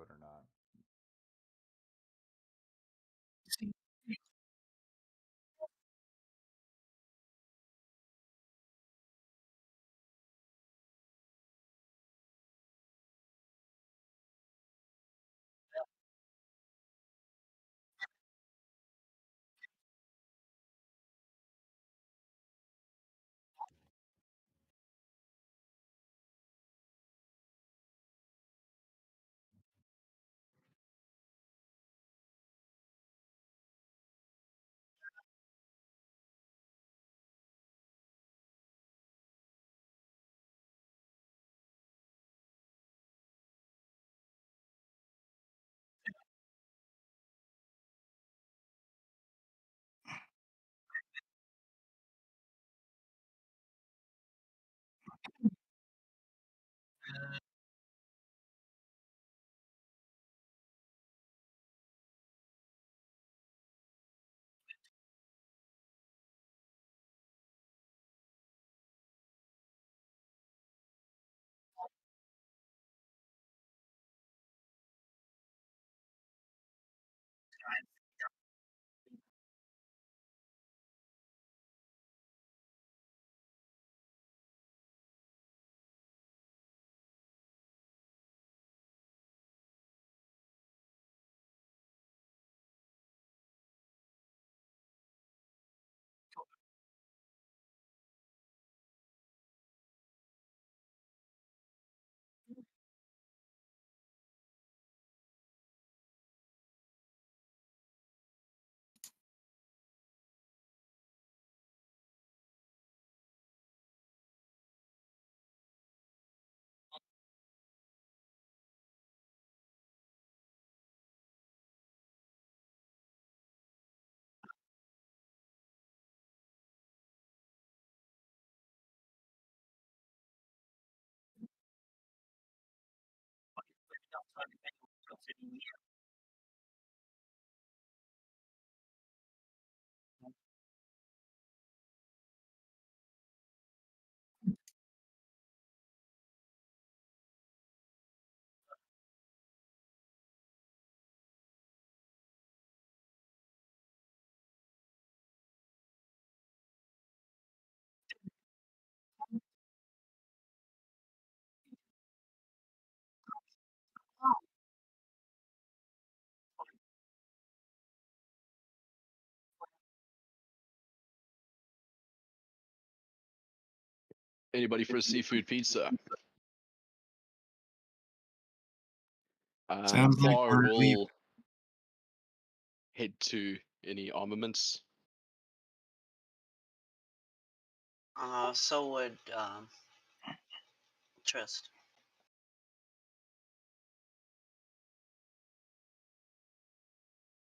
it or not. Anybody for a seafood pizza? Sounds like Var we're leaving. will head to any armaments. So would Trist.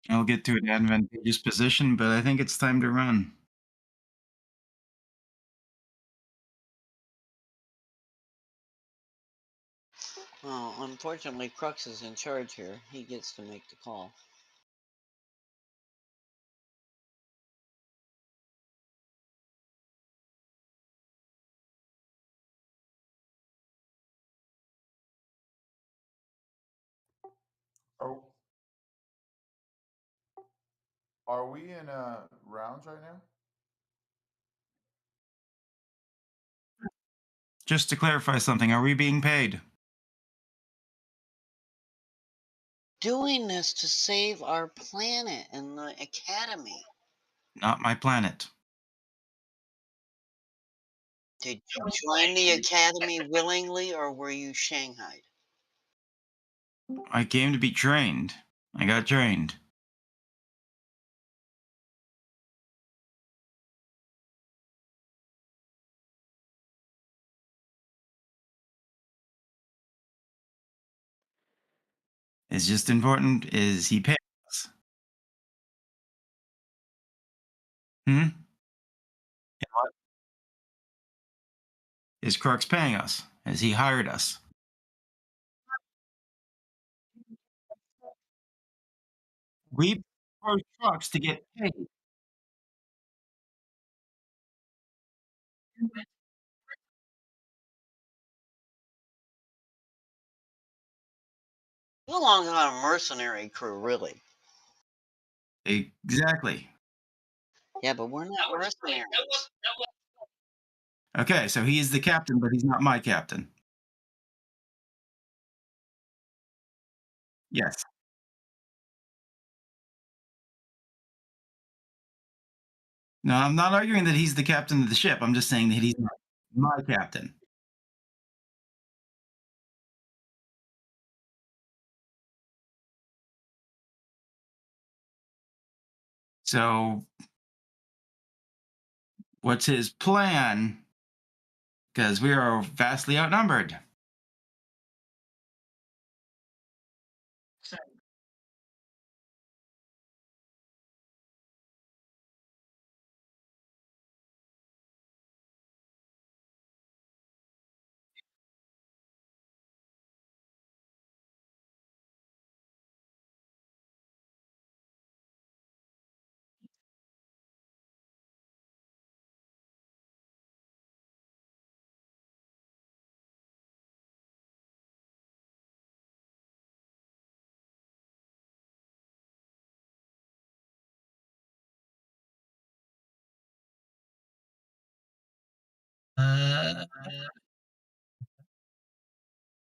I'll get to an advantageous position, but I think it's time to run. Well, unfortunately, Crux is in charge here. He gets to make the call. Oh, are we in rounds right now? Just to clarify something, are we being paid? Doing this to save our planet and the Academy. Not my planet. Did you join the Academy willingly or were you shanghaied? I came to be trained. I got trained. It's just important is he paid us? Hmm? Is Crux paying us? Has he hired us? We for trucks to get paid. You belong on a mercenary crew, really. Exactly. Yeah, but we're not mercenaries. Okay, so he is the captain, but he's not my captain. Yes. No, I'm not arguing that he's the captain of the ship. I'm just saying that he's not my captain. So, what's his plan? Because we are vastly outnumbered.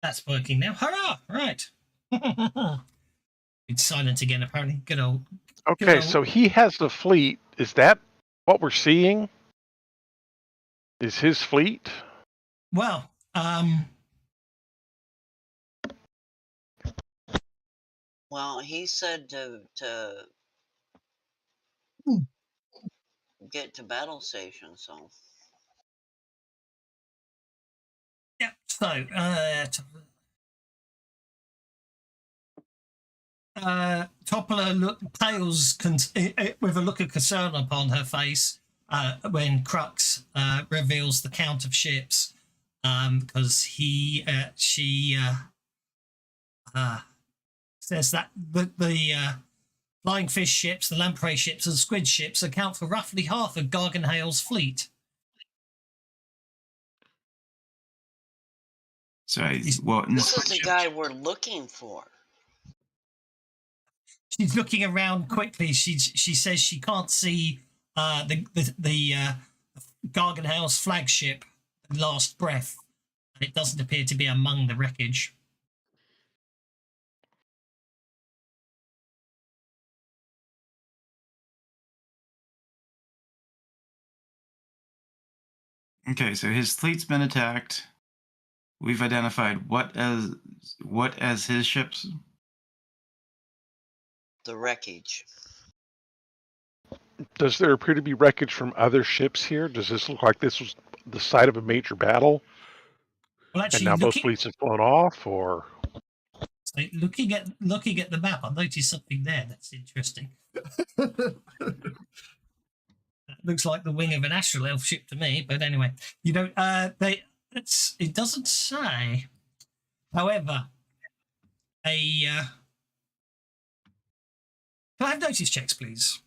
That's working now. Hurrah! Right. It's silent again, apparently. Good old. Okay, old- so he has the fleet. Is that what we're seeing? Is his fleet? Well, Well, he said to get to battle station, so. yeah. So, Toppler pales with a look of concern upon her face when Crux reveals the count of ships, because she says that the flying fish ships, the lamprey ships, and squid ships account for roughly half of Garganhale's fleet. Sorry, what? This is the guy we're looking for. She's looking around quickly. She says she can't see the Garganhale's flagship, Last Breath. It doesn't appear to be among the wreckage. Okay, so his fleet's been attacked. We've identified what as his ships. The wreckage. Does there appear to be wreckage from other ships here? Does this look like this was the site of a major battle? Well, actually, And now both fleets have flown off, or? So looking at the map, I noticed something there that's interesting. Looks like the wing of an astral elf ship to me, but anyway, you know, it doesn't say. However, can I have notice checks, please?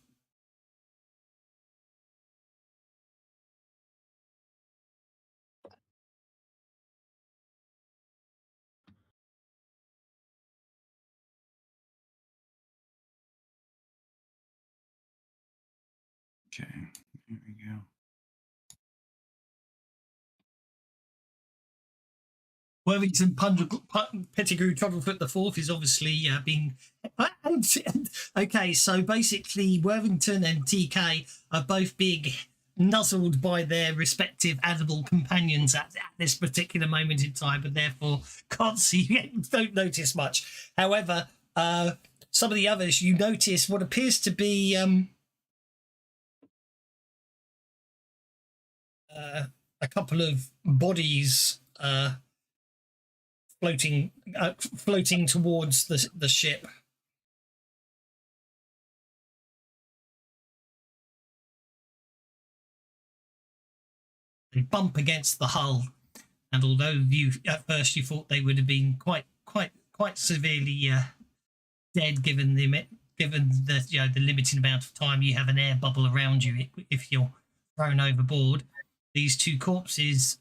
Okay, here we go. Worthington Pettigrew Trottlefoot the Fourth is obviously being. Okay, so basically, Worthington and TK are both being nuzzled by their respective animal companions at this particular moment in time, and therefore can't see, don't notice much. However, some of the others, you notice what appears to be a couple of bodies floating towards the ship. They bump against the hull, and although you at first you thought they would have been quite severely dead, given the the limited amount of time you have an air bubble around you if you're thrown overboard, these two corpses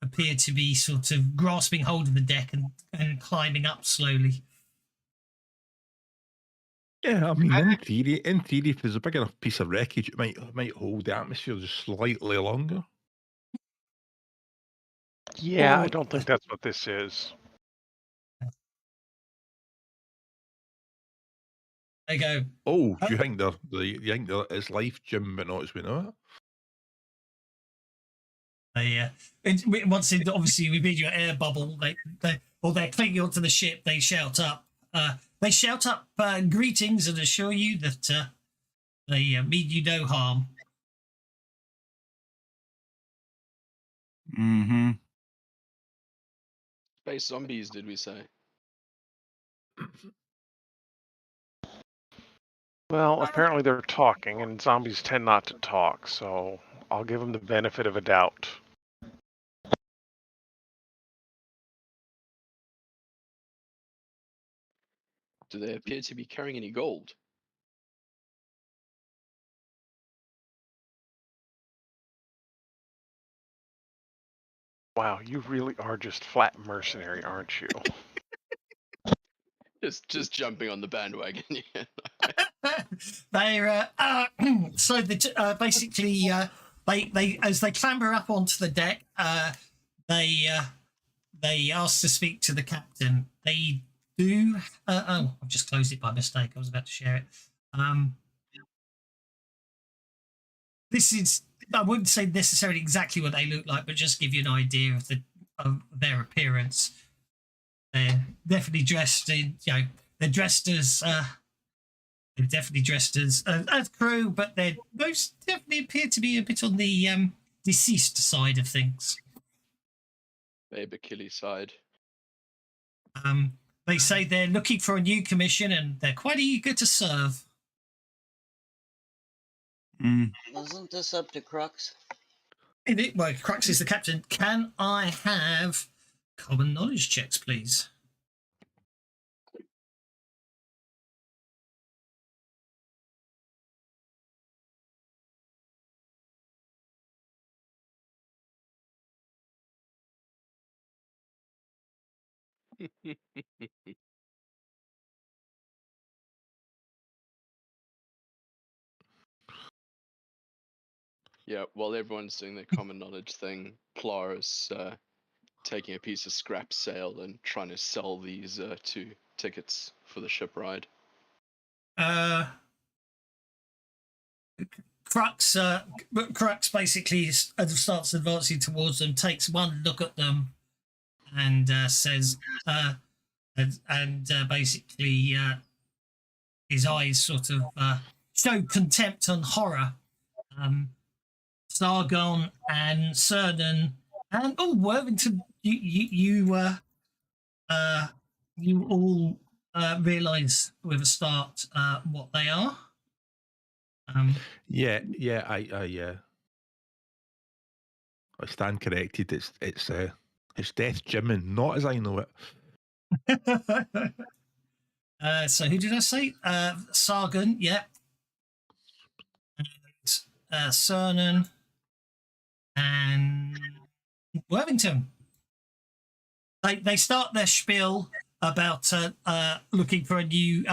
appear to be sort of grasping hold of the deck and climbing up slowly. Yeah, I mean, in theory, if there's a big enough piece of wreckage, it might hold the atmosphere just slightly longer. Yeah, I Or- don't think that's what this is. They go, Oh, do you think it's life, Jim, but not as we know it? obviously we read your air bubble. They're clinging onto the ship. They shout up. Greetings and assure you that they mean you no harm. Mm-hmm. Space zombies, did we say? Well, apparently they're talking, and zombies tend not to talk, so I'll give them the benefit of a doubt. Do they appear to be carrying any gold? Wow, you really are just flat mercenary, aren't you? Just jumping on the bandwagon. Yeah. They're so basically they as they clamber up onto the deck, they ask to speak to the captain. They do. I've just closed it by mistake. I was about to share it. This is. I wouldn't say necessarily exactly what they look like, but just give you an idea of their appearance. They're definitely dressed in. They're dressed as. They're definitely dressed as crew, but they most definitely appear to be a bit on the deceased side of things. Babe Achilles side. They say they're looking for a new commission and they're quite eager to serve. Isn't this up to Crux? Well, Crux is the captain. Can I have common knowledge checks, please? Yeah, while everyone's doing their common knowledge thing, Clara's taking a piece of scrap sail and trying to sell these 2 tickets for the ship ride. Crux basically starts advancing towards them, takes one look at them, and says, basically his eyes sort of show contempt and horror. Sargon and Cernan and Worthington, you all realise with a start what they are. Yeah, I stand corrected. It's Death Jimin, not as I know it. So who did I say? Sargon, yeah. And Cernan and Worthington. They start their spiel about looking for a new,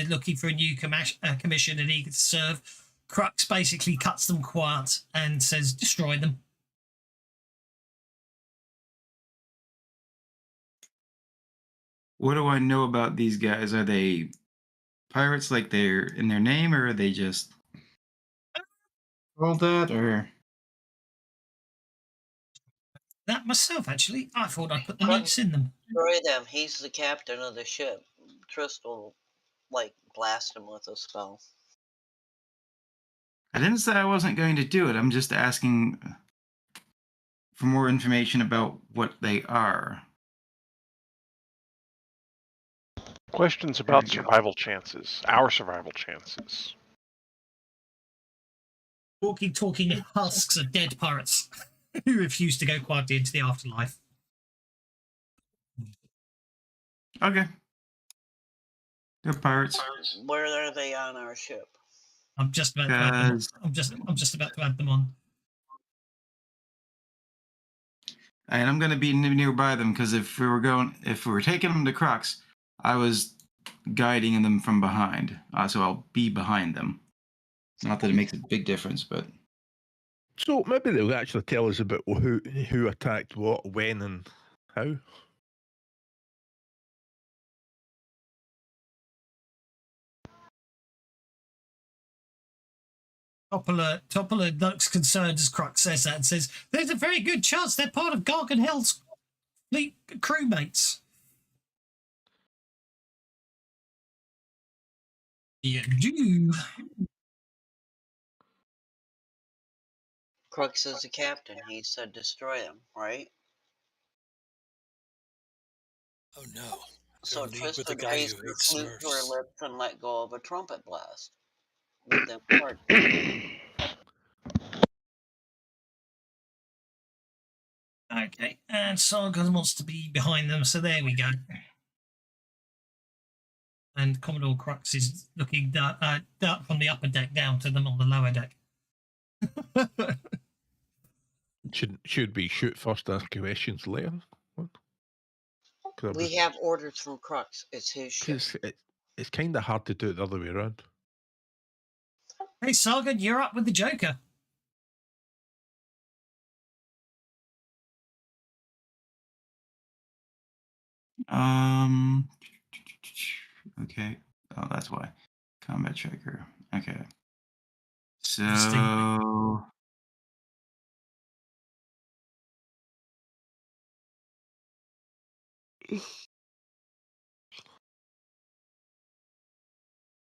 looking for a new commission and eager to serve. Crux basically cuts them quiet and says, "Destroy them." What do I know about these guys? Are they pirates like they're in their name, or are they just all that, or That myself, actually. I thought I'd put the notes in them. Destroy them. He's the captain of the ship. Trist will, blast him with a spell. I didn't say I wasn't going to do it. I'm just asking for more information about what they are. Questions about There you go. survival chances. Our survival chances. Talking husks of dead pirates who refuse to go quietly into the afterlife. Okay. They're pirates. Where are they on our ship? I'm just about to add them. I'm just about to add them on. And I'm going to be nearby them because if we were taking them to Crux, I was guiding them from behind. So I'll be behind them. Not that it makes a big difference, but So maybe they'll actually tell us about who attacked what, when, and how. Topola looks concerned as Crux says that and says, "There's a very good chance they're part of Garganel's fleet crewmates." You do. Crux is the captain. He said destroy them, right? Oh no. So Go lead with the Tristan guy raised who her hates flute to her Smurfs. lips and let go of a trumpet blast. With them parts. Okay, and Sargon wants to be behind them, so there we go. And Commodore Crux is looking down from the upper deck down to them on the lower deck. Should be shoot first, ask questions later. What? We have orders from Crux. It's his ship. It's kind of hard to do it the other way around. Hey, Sargon, you're up with the Joker. Okay. Oh, that's why. Combat tracker. Okay. So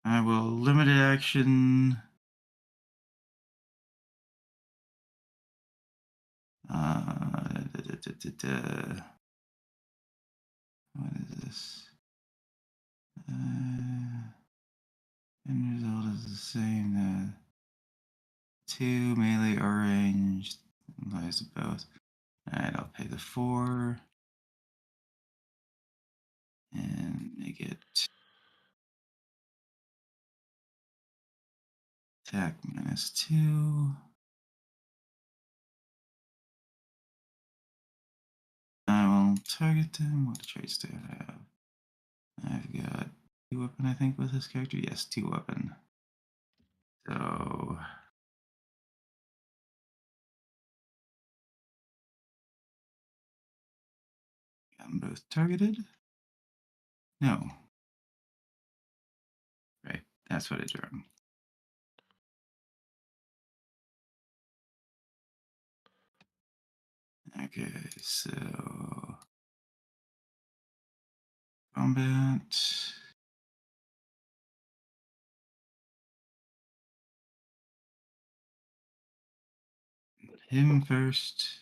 I will limited action. What is this? End result is the same. 2 melee or ranged applies to both. Alright, I'll pay the 4 and make it attack -2. I will target them. What traits do I have? I've got 2 weapon, I think, with this character. Yes, 2 weapon. So I'm both targeted. No. Right, that's what I drew. Okay, so combat. Him first.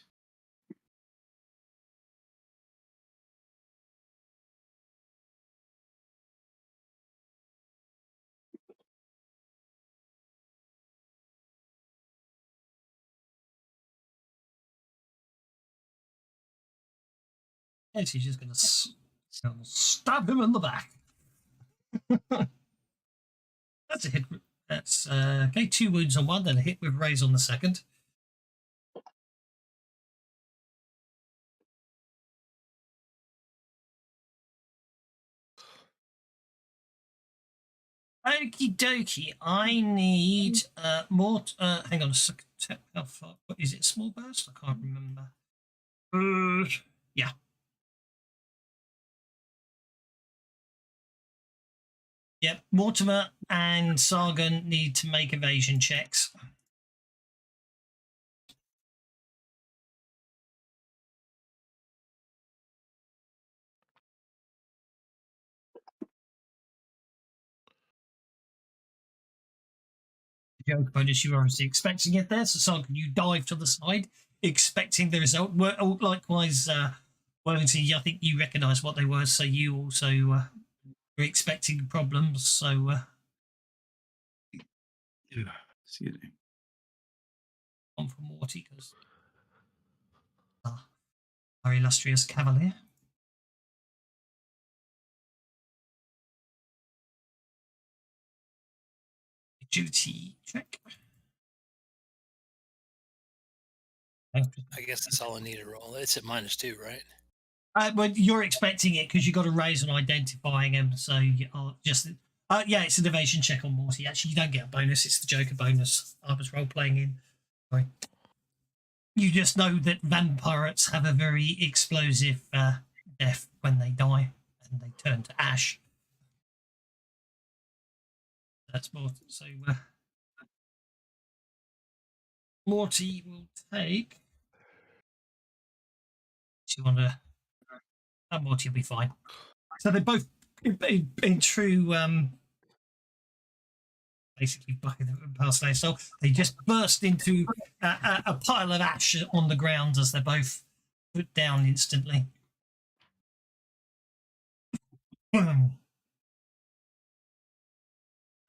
And she's just going to stab him in the back. That's a hit. That's okay. 2 wounds on one, then a hit with raise on the second. Okie dokie. I need more. Hang on a second. How far? What is it? Small burst? I can't remember. Yeah. Yep. Mortimer and Sargon need to make evasion checks. Joke bonus, you were obviously expecting it there, so Sargon, you dive to the side, expecting the result. Likewise, Wellington, I think you recognise what they were, so you also were expecting problems. So, Excuse me. on for Morty because our illustrious cavalier. Duty check. I guess that's all I need to roll. It's at -2, right? Well, you're expecting it because you got a raise on identifying them. So you are just. Yeah, it's an evasion check on Morty. Actually, you don't get a bonus. It's the Joker bonus I was role playing in. Sorry. You just know that vampires have a very explosive death when they die and they turn to ash. That's more. So Morty will take. Do you want to? Morty will be fine. So they both, in true, basically bucket of past day style, they just burst into a pile of ash on the ground as they're both put down instantly.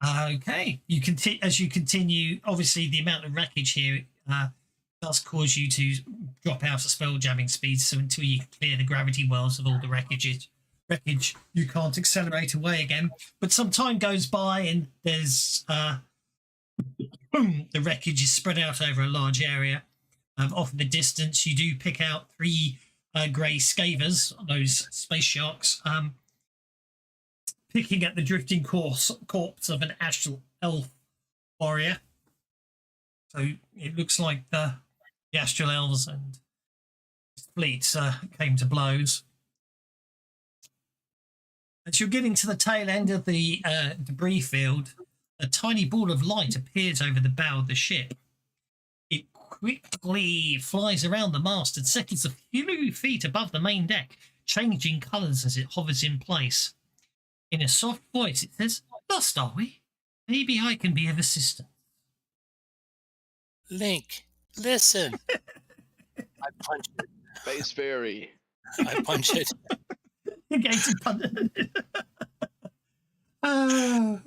Okay, you continue as you continue. Obviously, the amount of wreckage here does cause you to drop out of spell jamming speed. So until you clear the gravity wells of all the wreckage, you can't accelerate away again. But some time goes by, and there's the wreckage is spread out over a large area. Off in the distance, you do pick out 3 grey scavers, those space sharks. Picking at the drifting corpse of an astral elf warrior. So it looks like the astral elves and fleets came to blows. As you're getting to the tail end of the debris field, a tiny ball of light appears over the bow of the ship. It quickly flies around the mast and settles a few feet above the main deck, changing colours as it hovers in place. In a soft voice, it says, "Lost, are we? Maybe I can be of assistance." Link, listen. I punch it. Space Fairy. I punch it. Negated pun. I've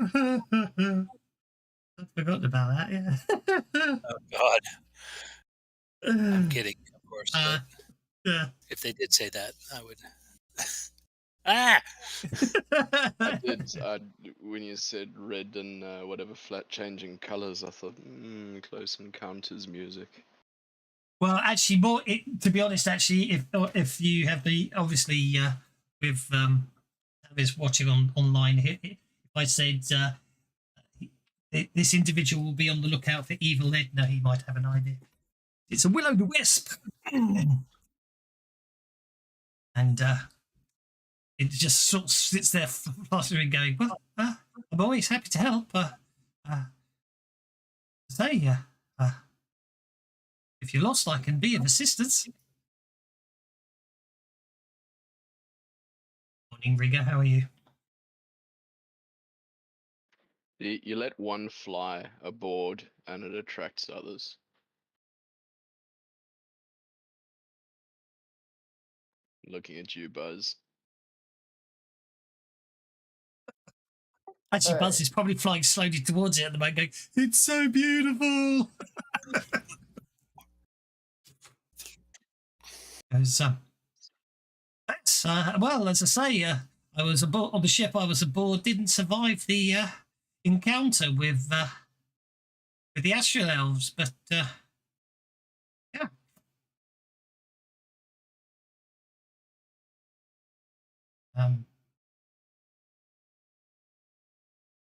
forgotten about that, yeah. Oh, God. I'm kidding, of course. Yeah. If they did say that, I would... Ah! I did. When you said red and whatever flat changing colours, I thought, Close Encounters music. Well, actually, to be honest, actually, if you have the obviously with is watching online here, if I said this individual will be on the lookout for evil Edna, he might have an idea. It's a will-o'-the-wisp, and it just sort of sits there fluttering, going, "Well, I'm always happy to help. If you're lost, I can be of assistance." Morning, Rigger. How are you? You let one fly aboard, and it attracts others. Looking at you, Buzz. Actually, Buzz is probably flying slowly towards it at the moment, going, "It's so beautiful." Well, as I say, I was aboard on the ship. I was aboard. Didn't survive the encounter with the astral elves, but yeah.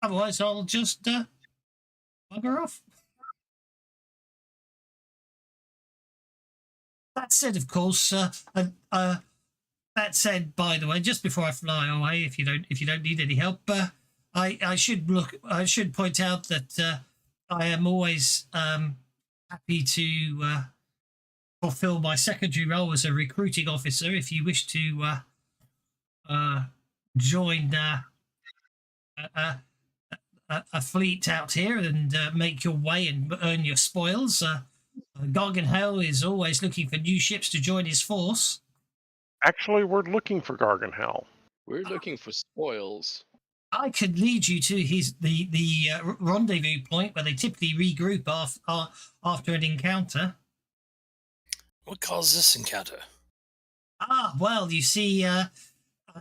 Otherwise, I'll just bugger off. That said, of course, that said, by the way, just before I fly away, if you don't need any help, I should point out that I am always happy to fulfill my secondary role as a recruiting officer. If you wish to join a fleet out here and make your way and earn your spoils, Garganhell is always looking for new ships to join his force. Actually, we're looking for Garganhell. We're looking for spoils. I could lead you to the rendezvous point where they typically regroup after an encounter. What caused this encounter? Well, you see, I'm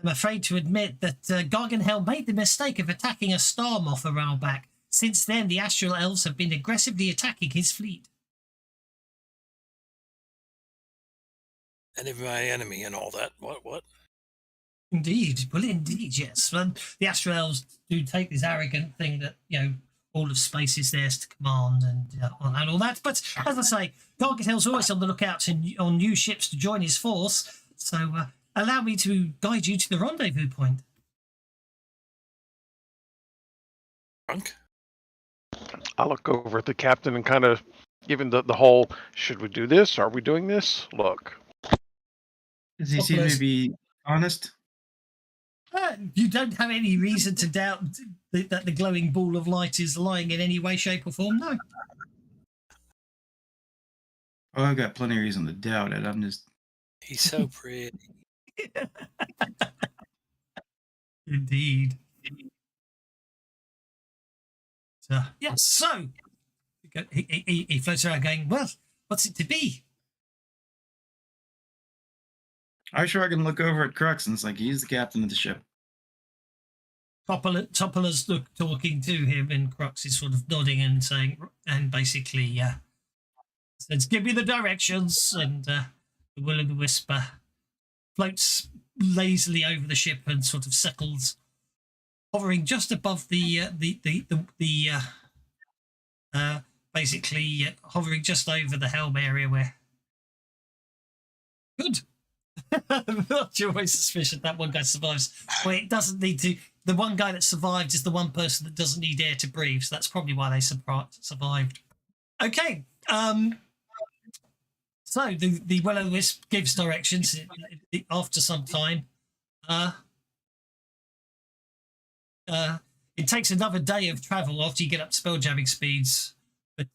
afraid to admit that Garganhell made the mistake of attacking a star moth a while back. Since then, the astral elves have been aggressively attacking his fleet. Enemy my enemy and all that. What? Indeed. Well, indeed, yes. Well, the Astral Elves do take this arrogant thing that, all of space is theirs to command and all that. But as I say, Gargantel's always on the lookout on new ships to join his force. So allow me to guide you to the rendezvous point. Drunk? I look over at the captain and kind of give him the whole, should we do this? Are we doing this? Look. Does he seem to be honest? You don't have any reason to doubt that the glowing ball of light is lying in any way, shape, or form, no. Oh, I've got plenty of reason to doubt it. I'm just... He's so pretty. Indeed. So, yes, so he floats around going, well, what's it to be? I sure can look over at Crux and it's like he's the captain of the ship. Toppola's talking to him, and Crux is sort of nodding and saying, and basically says, give me the directions, and the Will-o'-the-Wisp floats lazily over the ship and sort of settles, hovering just above basically hovering just over the helm area where. Good. You're always suspicious that one guy survives. Well, it doesn't need to. The one guy that survived is the one person that doesn't need air to breathe. So that's probably why they survived. Okay. So the Will-o'-the-Wisp gives directions after some time. It takes another day of travel after you get up to spelljamming speeds, but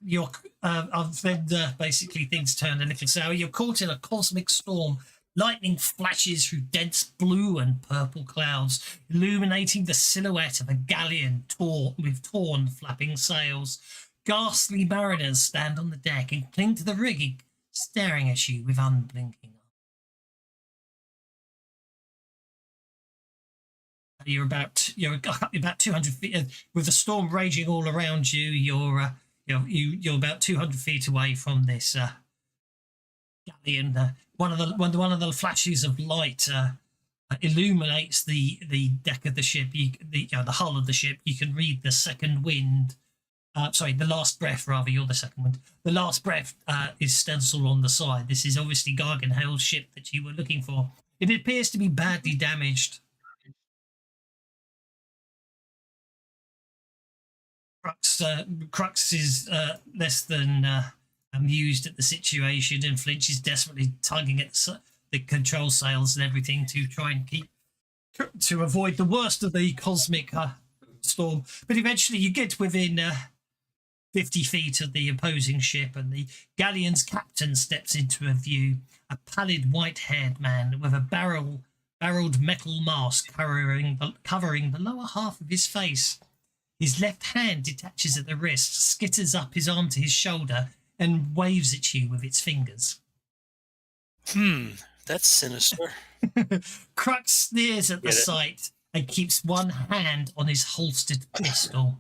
you're then basically things turn a little sour. You're caught in a cosmic storm. Lightning flashes through dense blue and purple clouds, illuminating the silhouette of a galleon with torn, flapping sails. Ghastly mariners stand on the deck and cling to the rigging, staring at you with unblinking eyes. You're about 200 feet with the storm raging all around you. You're about 200 feet away from this galleon. One of the flashes of light illuminates the deck of the ship. The hull of the ship. You can read the second wind. The last breath, rather. You're the second wind. The last breath is stenciled on the side. This is obviously Gargantel's ship that you were looking for. It appears to be badly damaged. Crux is less than amused at the situation, and Flinch is desperately tugging at the control sails and everything to try and to avoid the worst of the cosmic storm. But eventually you get within 50 feet of the opposing ship, and the galleon's captain steps into view, a pallid white-haired man with a barreled metal mask covering the lower half of his face. His left hand detaches at the wrist, skitters up his arm to his shoulder, and waves at you with its fingers. That's sinister. Crux sneers at the sight and keeps one hand on his holstered pistol.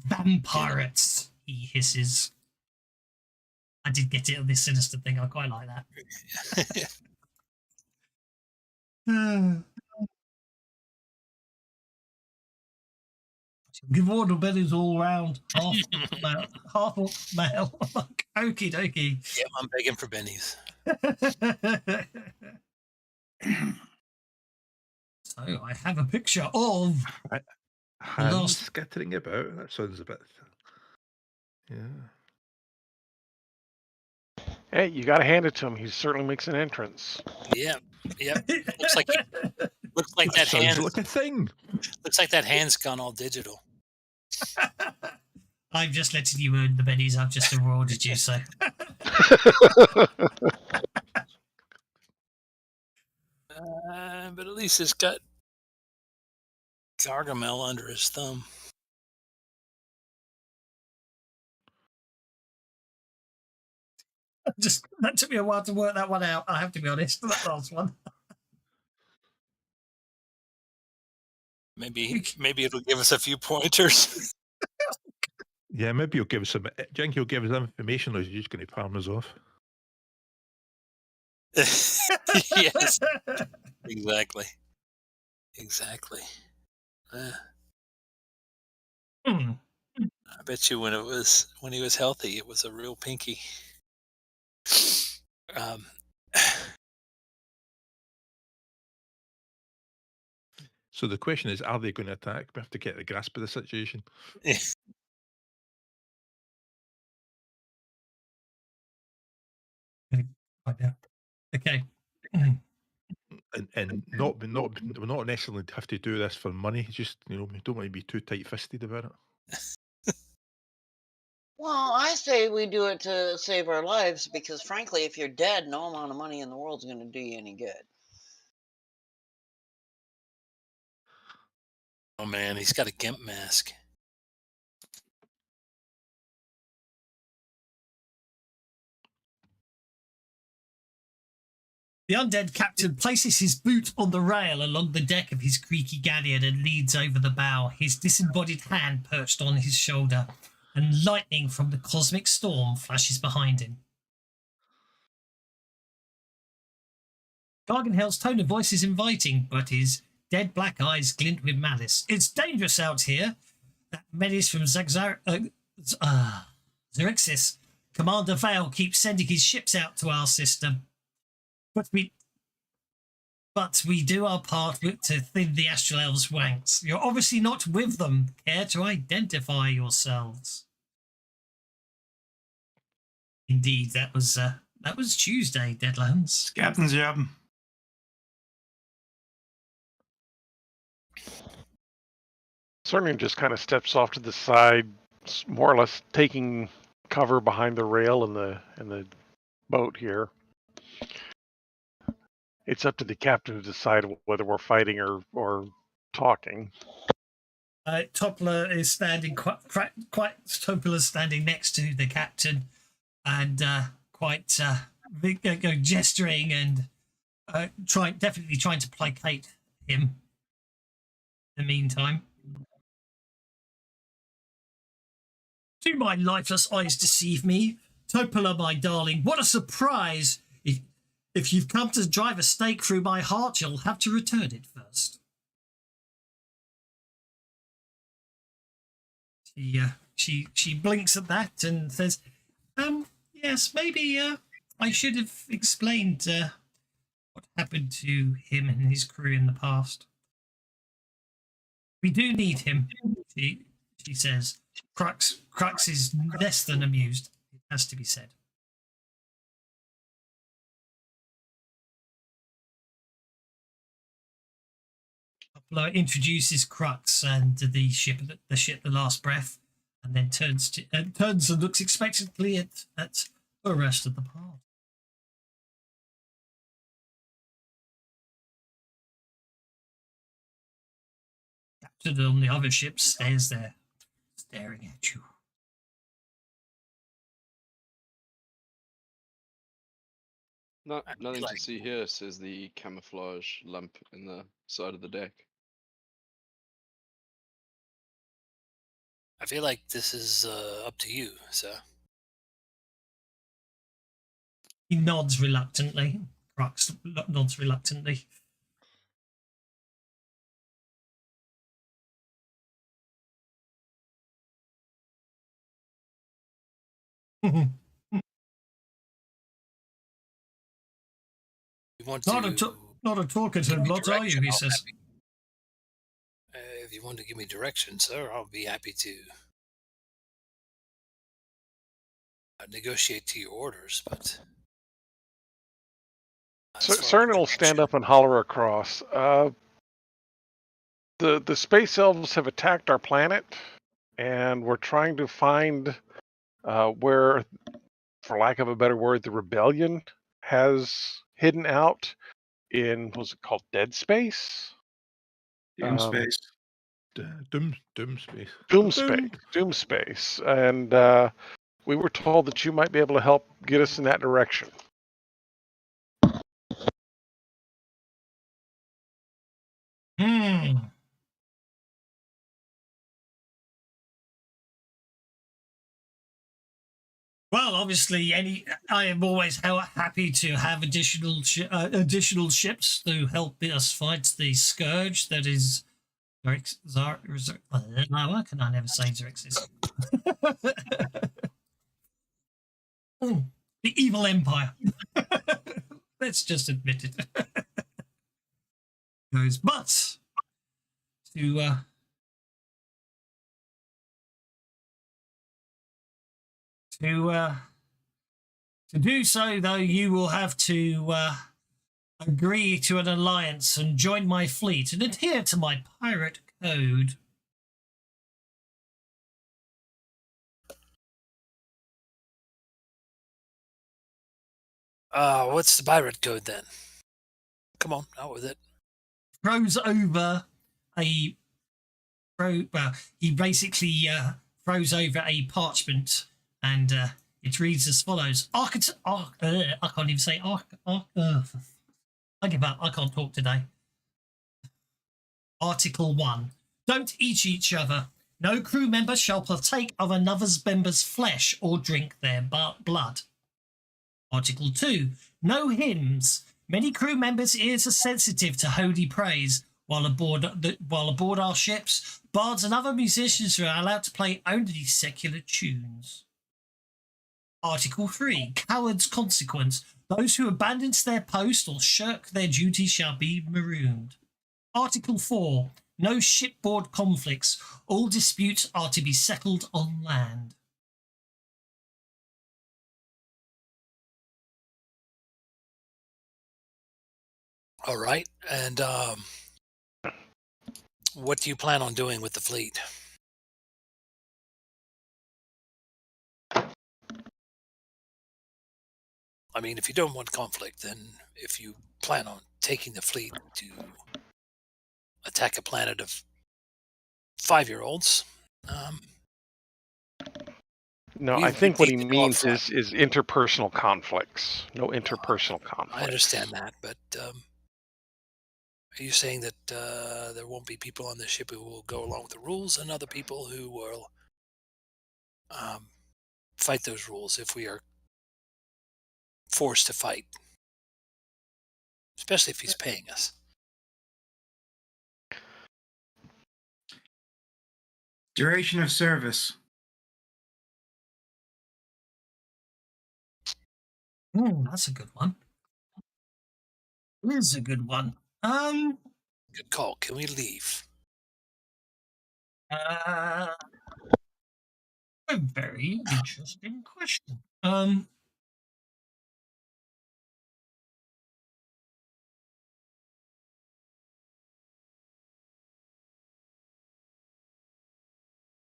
Vampirates, he hisses. I did get it on this sinister thing. I quite like that. Give order bellies all round. Half male. Okie dokie. Yeah, I'm begging for bennies. So I have a picture of hands skittering about. That sounds a bit. Yeah. Hey, you got to hand it to him. He certainly makes an entrance. Yeah. Looks like that sounds hand. like a thing. Looks like that hand's gone all digital. I'm just letting you earn the bennies. I've just awarded you, so. But at least it's got Gargamel under his thumb. That took me a while to work that one out. I have to be honest. That last one. Maybe it'll give us a few pointers. Yeah, maybe he'll give us some. Do you think he'll give us information, or is he just going to palm us off? Yes, exactly. Exactly. Hmm. I bet you when he was healthy, it was a real pinky. Um, So the question is, are they going to attack? We have to get the grasp of the situation. Okay. And we're not necessarily have to do this for money. Just we don't want to be too tight-fisted about it. Well, I say we do it to save our lives because, frankly, if you're dead, no amount of money in the world is going to do you any good. oh man, he's got a gimp mask. The undead captain places his boot on the rail along the deck of his creaky galleon and leans over the bow, his disembodied hand perched on his shoulder, and lightning from the cosmic storm flashes behind him. Garganhel's tone of voice is inviting, but his dead black eyes glint with malice. It's dangerous out here. That menace from Xerxes. Commander Vale keeps sending his ships out to our system. But we do our part to thin the Astral Elves' ranks. You're obviously not with them. Care to identify yourselves? Indeed, that was Tuesday, Deadlands. Captain's job. Cernan just kind of steps off to the side, more or less taking cover behind the rail in the boat here. It's up to the captain to decide whether we're fighting or talking. Toppler is standing Toppler's standing next to the captain, and gesturing and definitely trying to placate him. In the meantime, do my lifeless eyes deceive me? Topola, my darling, what a surprise! If you've come to drive a stake through my heart, you'll have to return it first. She blinks at that and says, yes, maybe I should have explained what happened to him and his crew in the past. We do need him, she says. Crux is less than amused, it has to be said. Introduces Crux and the ship, The Last Breath, and then turns and looks expectantly at the rest of the party. Captain on the other ship stays there, staring at you. Nothing to see here, says the camouflage lump in the side of the deck. I feel like this is up to you, sir. He nods reluctantly. Crux nods reluctantly. You want not a talkative lot, are you? He says. If you want to give me direction, sir, I'll be happy to negotiate to your orders. But Cernan will stand up and holler across. The space elves have attacked our planet, and we're trying to find where, for lack of a better word, the rebellion has hidden out in, what's it called, Dead Space? Doom space. Doom space. Doom space. And we were told that you might be able to help get us in that direction. Well, obviously, I am always happy to have additional ships to help us fight the scourge that is. Why can I never say Xerxes? The evil empire. Let's just admit it. But to do so, though, you will have to agree to an alliance and join my fleet and adhere to my pirate code. What's the pirate code then? Come on, out with it. Throws over he basically throws over a parchment, and it reads as follows. I can't even say I give up. I can't talk today. Article 1. Don't eat each other. No crew member shall partake of another's member's flesh or drink their blood. Article 2. No hymns. Many crew members' ears are sensitive to holy praise. While aboard our ships, bards and other musicians are allowed to play only secular tunes. Article 3. Coward's consequence. Those who abandon their post or shirk their duty shall be marooned. Article 4. No shipboard conflicts. All disputes are to be settled on land. All right. And what do you plan on doing with the fleet? I mean, if you don't want conflict, then if you plan on taking the fleet to attack a planet of 5-year-olds, No, we I think what he take the means dogfight. is interpersonal conflicts. No interpersonal conflicts. I understand that, but are you saying that there won't be people on the ship who will go along with the rules and other people who will fight those rules if we are forced to fight? Especially if he's paying us. Duration of service. That's a good one. It is a good one. Good call. Can we leave? A very interesting question.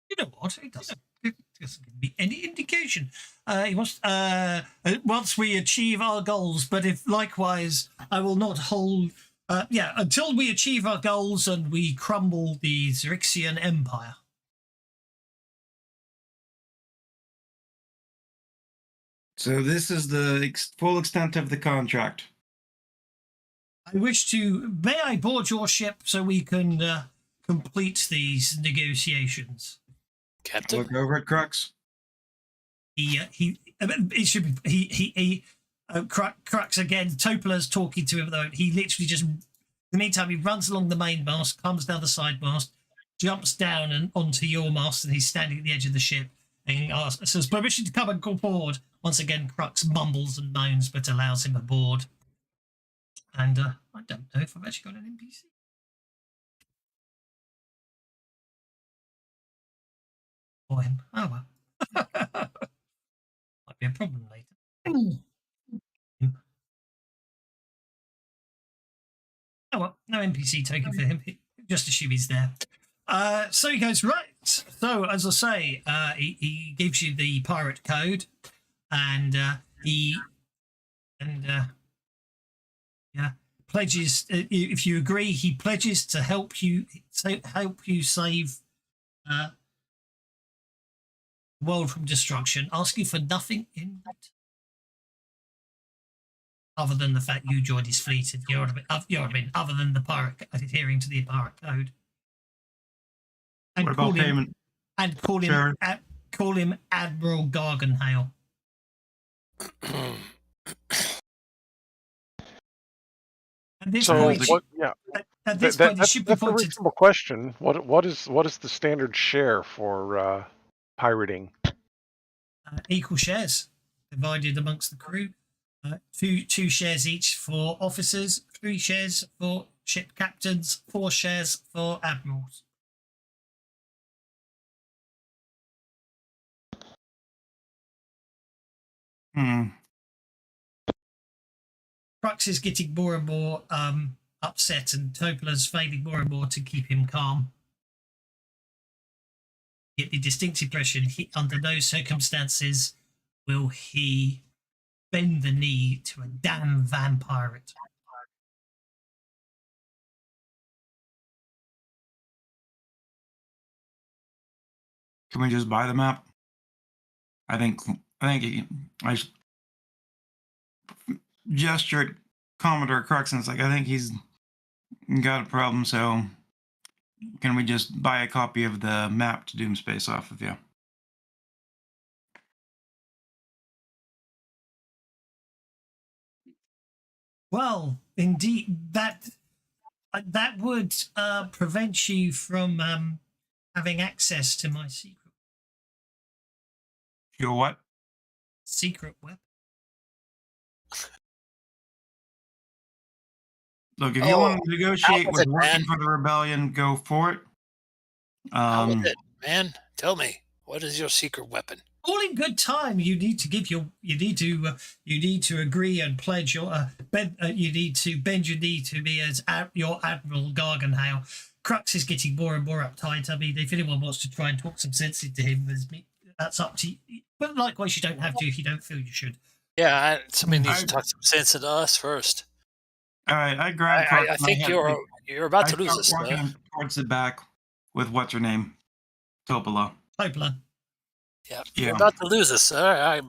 You know what? It doesn't give me any indication. He wants once we achieve our goals, but if likewise, I will not hold. Until we achieve our goals and we crumble the Xerixian Empire. So this is the full extent of the contract. I wish to. May I board your ship so we can complete these negotiations? Captain? Look over at Crux. Crux again. Topola's talking to him though. He literally just, in the meantime, he runs along the main mast, comes down the side mast, jumps down and onto your mast, and he's standing at the edge of the ship and says, "Permission to come and go aboard." Once again, Crux mumbles and moans, but allows him aboard. And I don't know if I've actually got an NPC. For him. Oh well. Might be a problem later. Oh well, no NPC token for him. Just assume he's there. So he goes, right. So as I say, he gives you the pirate code, and pledges. If you agree, he pledges to help you save the world from destruction, asking for nothing in return. Other than the fact you joined his fleet, and you know what I mean. Other than the pirate adhering to the pirate code. And What about payment? And call him Admiral Garganhale. At this So point, what? Yeah, at this point, it should be that's a pointed. reasonable question. What is the standard share for pirating? Equal shares divided amongst the crew. Two shares each for officers, 3 shares for ship captains, 4 shares for admirals. Crux is getting more and more upset, and Topola's failing more and more to keep him calm. Get the distinct impression under no circumstances will he bend the knee to a damn vampire. Can we just buy the map? I think I gestured at Commodore Crux, and it's like, I think he's got a problem, so can we just buy a copy of the map to Doomspace off of you? Well, indeed, that would prevent you from having access to my Your what? secret weapon. Look, if you want to negotiate was with it, working man? for the rebellion, go for it. How is it, man? Tell me, what is your secret weapon? All in good time. You need to give your. You need to agree and pledge your. You need to bend your knee to me as your Admiral Garganhale. Crux is getting more and more uptight. I mean, if anyone wants to try and talk some sense into him, that's up to you. But likewise, you don't have to if you don't feel you should. Yeah, somebody needs to talk some sense into us first. All right, I grabbed Crux. I think you're about to lose us. Walking him towards the back with what's her name, Topola. Topola. Yeah, you're about to lose us, sir.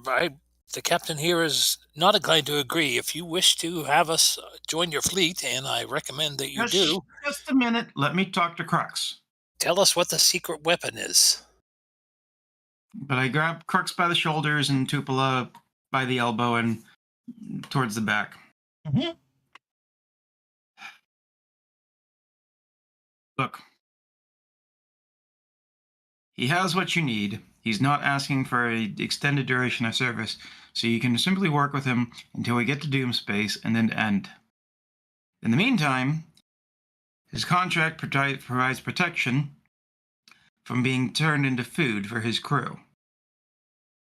The captain here is not inclined to agree. If you wish to have us join your fleet, and I recommend that you do. Just a minute. Let me talk to Crux. Tell us what the secret weapon is. But I grabbed Crux by the shoulders and Tupola by the elbow and towards the back. Mm-hmm. Look. He has what you need. He's not asking for an extended duration of service, so you can simply work with him until we get to Doomspace and then end. In the meantime, his contract provides protection from being turned into food for his crew.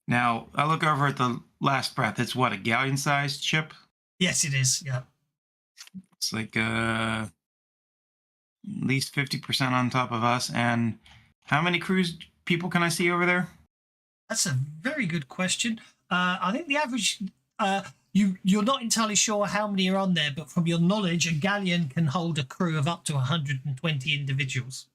Now, I look over at the last breath. It's what, a galleon-sized ship? Yes, it is. Yeah. It's like at least 50% on top of us. And how many people can I see over there? That's a very good question. I think the average. You're not entirely sure how many are on there, but from your knowledge, a galleon can hold a crew of up to 120 individuals.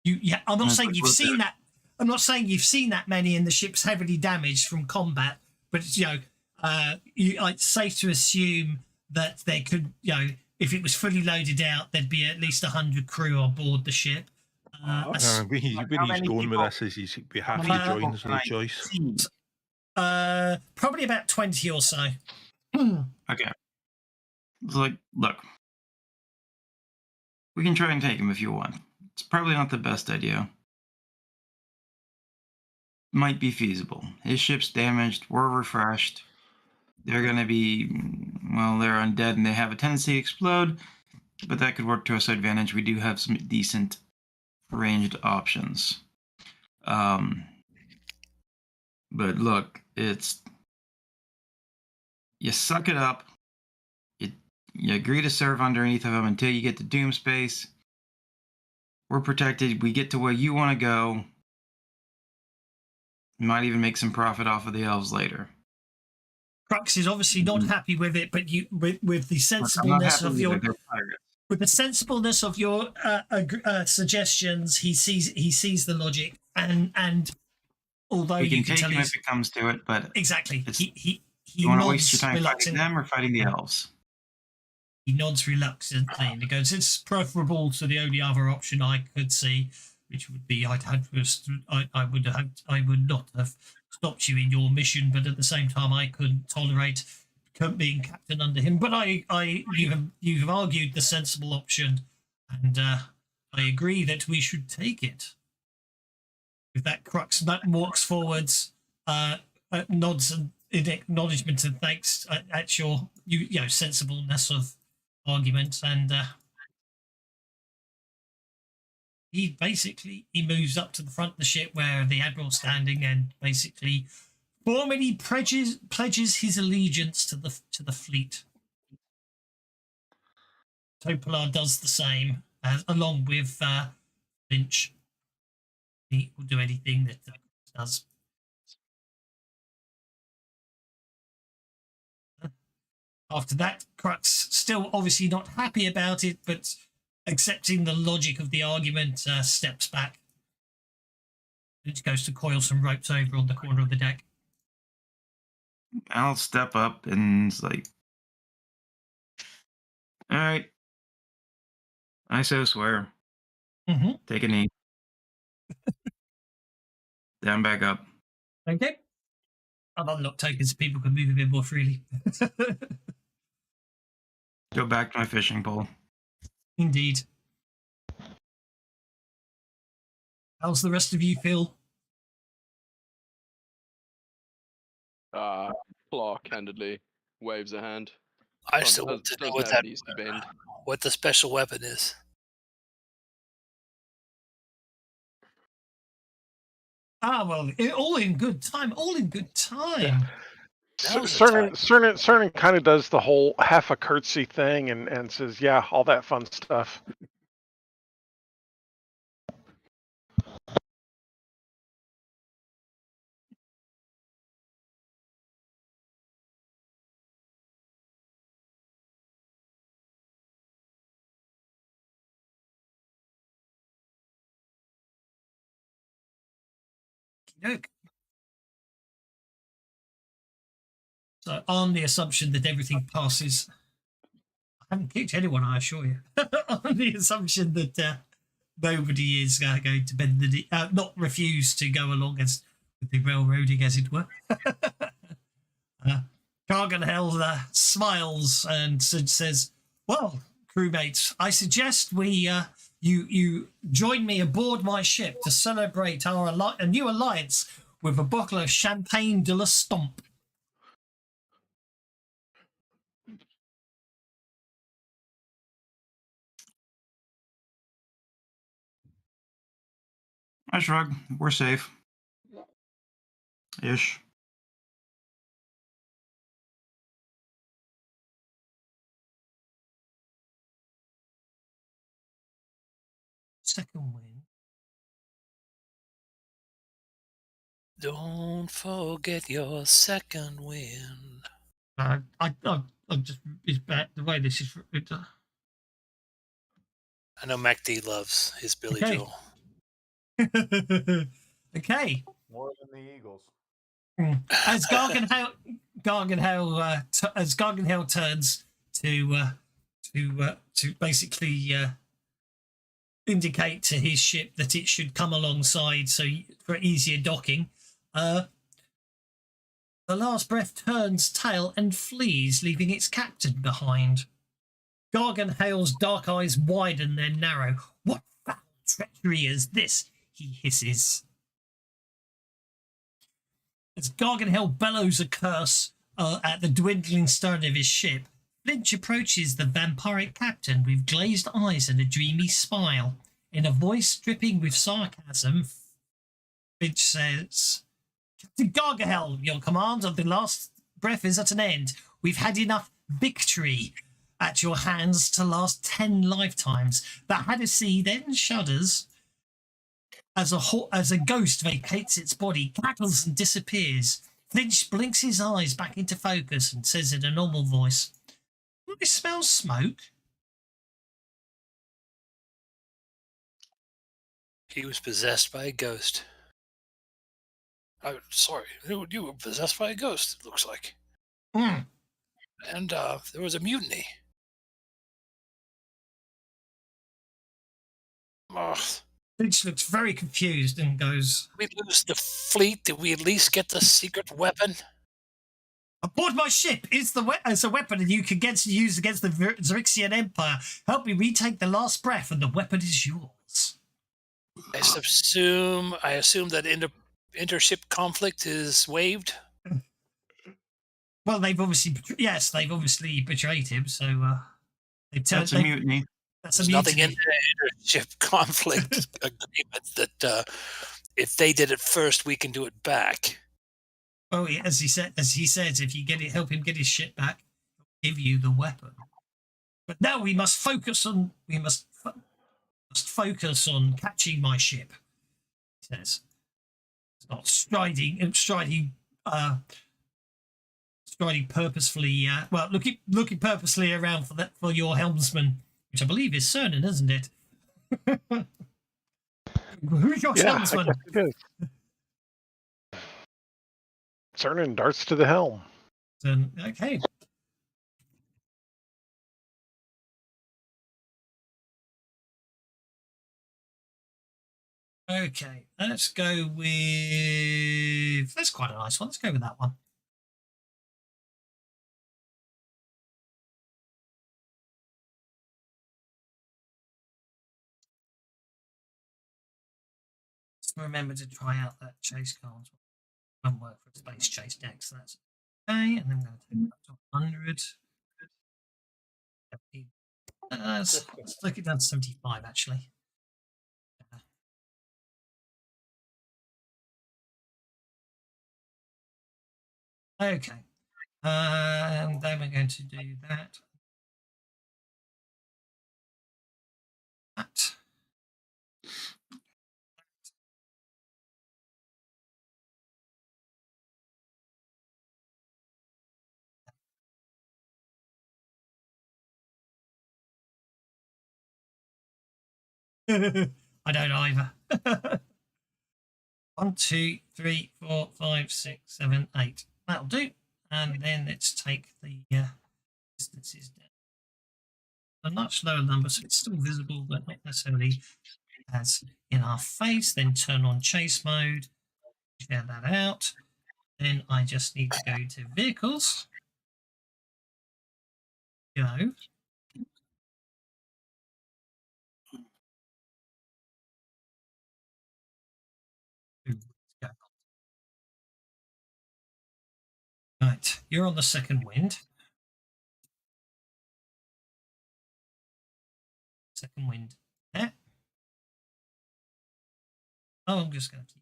I'm not saying you've seen that. I'm not saying you've seen that many, and the ship's heavily damaged from combat. But it's safe to assume that there could, if it was fully loaded out, there'd be at least 100 crew on board the ship. Where he's going with this is he's be happy to join. There's no choice. Probably about 20 or so. Okay. Look, we can try and take him if you want. It's probably not the best idea. Might be feasible. His ship's damaged. We're refreshed. They're going to be, they're undead and they have a tendency to explode, but that could work to our advantage. We do have some decent ranged options. But look, you suck it up. You agree to serve underneath of them until you get to Doomspace. We're protected. We get to where you want to go. You might even make some profit off of the elves later. Crux is obviously not happy with it, but with the sensibleness of your suggestions, he sees the logic, and although we can take him if it comes to it, but exactly, he you want to waste your time fighting them or fighting the elves? He nods reluctantly and he goes, "It's preferable to the only other option I could see, which would be I would not have stopped you in your mission, but at the same time, I couldn't tolerate being captain under him. But you've argued the sensible option, and I agree that we should take it. With that, Crux walks forwards, nods in acknowledgement and thanks at your sensibleness of argument, and he moves up to the front of the ship where the admiral's standing, and basically formally pledges his allegiance to the fleet. Topolar does the same, along with Lynch. He will do anything that does. After that, Crux, still obviously not happy about it, but accepting the logic of the argument, steps back. Lynch goes to coil some ropes over on the corner of the deck. I'll step up and like, all right, I so swear. Mm-hmm. Take a knee. Down, back up. Okay. I've unlocked tokens so people can move a bit more freely. Go back to my fishing pole. Indeed. How's the rest of you feel? Claw candidly waves a hand. I still want to know what the special weapon is. Well, all in good time. All in good time. Cernan kind of does the whole half a curtsy thing and says, yeah, all that fun stuff. Look. So on the assumption that everything passes, I haven't kicked anyone, I assure you. On the assumption that nobody is going to bend the knee, not refuse to go along with the railroading, as it were. Garganhel smiles and says, "Well, crewmates, I suggest you join me aboard my ship to celebrate a new alliance with a bottle of Champagne de la Stomp." I shrug. We're safe. Ish. Second win. Don't forget your second win. I'm just it's bad the way this is. I know MacD loves his Billy Okay. Joel. Okay. More than the Eagles. As Garganhel turns to basically indicate to his ship that it should come alongside for easier docking, the last breath turns tail and flees, leaving its captain behind. Garganhel's dark eyes widen, then narrow. "What foul treachery is this?" he hisses. As Garganhel bellows a curse at the dwindling stern of his ship, Lynch approaches the vampiric captain with glazed eyes and a dreamy smile. In a voice dripping with sarcasm, Lynch says, "Captain Garganhel, your command of the last breath is at an end. We've had enough victory at your hands to last 10 lifetimes." The Hadessi then shudders as a ghost vacates its body, cackles and disappears. Lynch blinks his eyes back into focus and says in a normal voice, "I smell smoke." He was possessed by a ghost. Sorry, you were possessed by a ghost, it looks like. Mm. And there was a mutiny. Ugh. Finch looks very confused and goes, We lose the fleet. Did we at least get the secret weapon? "Aboard my ship is as a weapon, and you can use against the Xerixian Empire. Help me retake the last breath, and the weapon is yours." I assume that intership conflict is waived. Well, they've obviously betrayed him, so they've turned. That's a mutiny. That's a There's nothing in mutiny. the intership conflict agreement that if they did it first, we can do it back. Oh, as he says, if you help him get his ship back, he'll give you the weapon. But now we must focus on catching my ship. He says, "It's not striding purposefully. Looking purposely around for your helmsman, which I believe is Cernan, isn't it?" Who's your Yeah, I helmsman? guess it is. Cernan darts to the helm. Okay. Okay, let's go with... That's quite a nice one. Let's go with that one. Let's remember to try out that chase card. Won't work for a space chase deck, so that's okay. And then I'm going to take that to 100. Let's take it down to 75, actually. Okay. And then we're going to do that. That. I don't either. 1, 2, 3, 4, 5, 6, 7, 8. That'll do. And then let's take the distances down. A much lower number, so it's still visible, but not necessarily as in our face. Then turn on chase mode. Share that out. Then I just need to go to vehicles. Go. Go. Right, you're on the second wind. Second wind there. Oh, I'm just going to keep.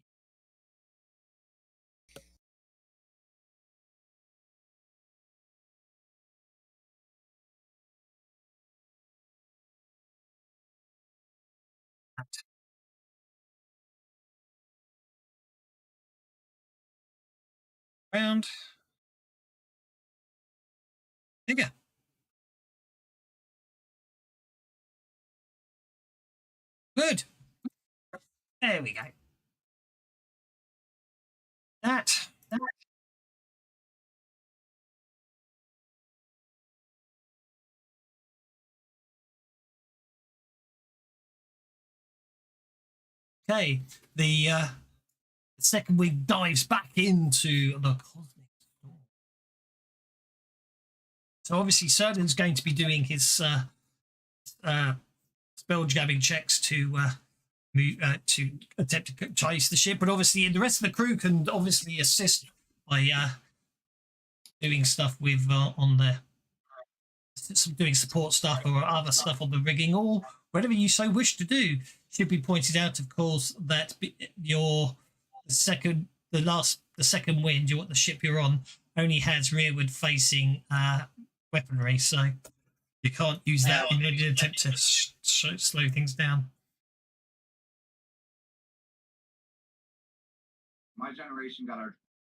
That. Round. Bigger. Good. There we go. That. Okay, the second wing dives back into the cosmic storm. So obviously Cernan's going to be doing his spell jamming checks to attempt to chase the ship, but obviously the rest of the crew can obviously assist by doing stuff with on the doing support stuff or other stuff on the rigging or whatever you so wish to do. Should be pointed out, of course, that the second wind, the ship you're on, only has rearward facing weaponry, so you can't use that in any attempt to slow things down. My generation got our.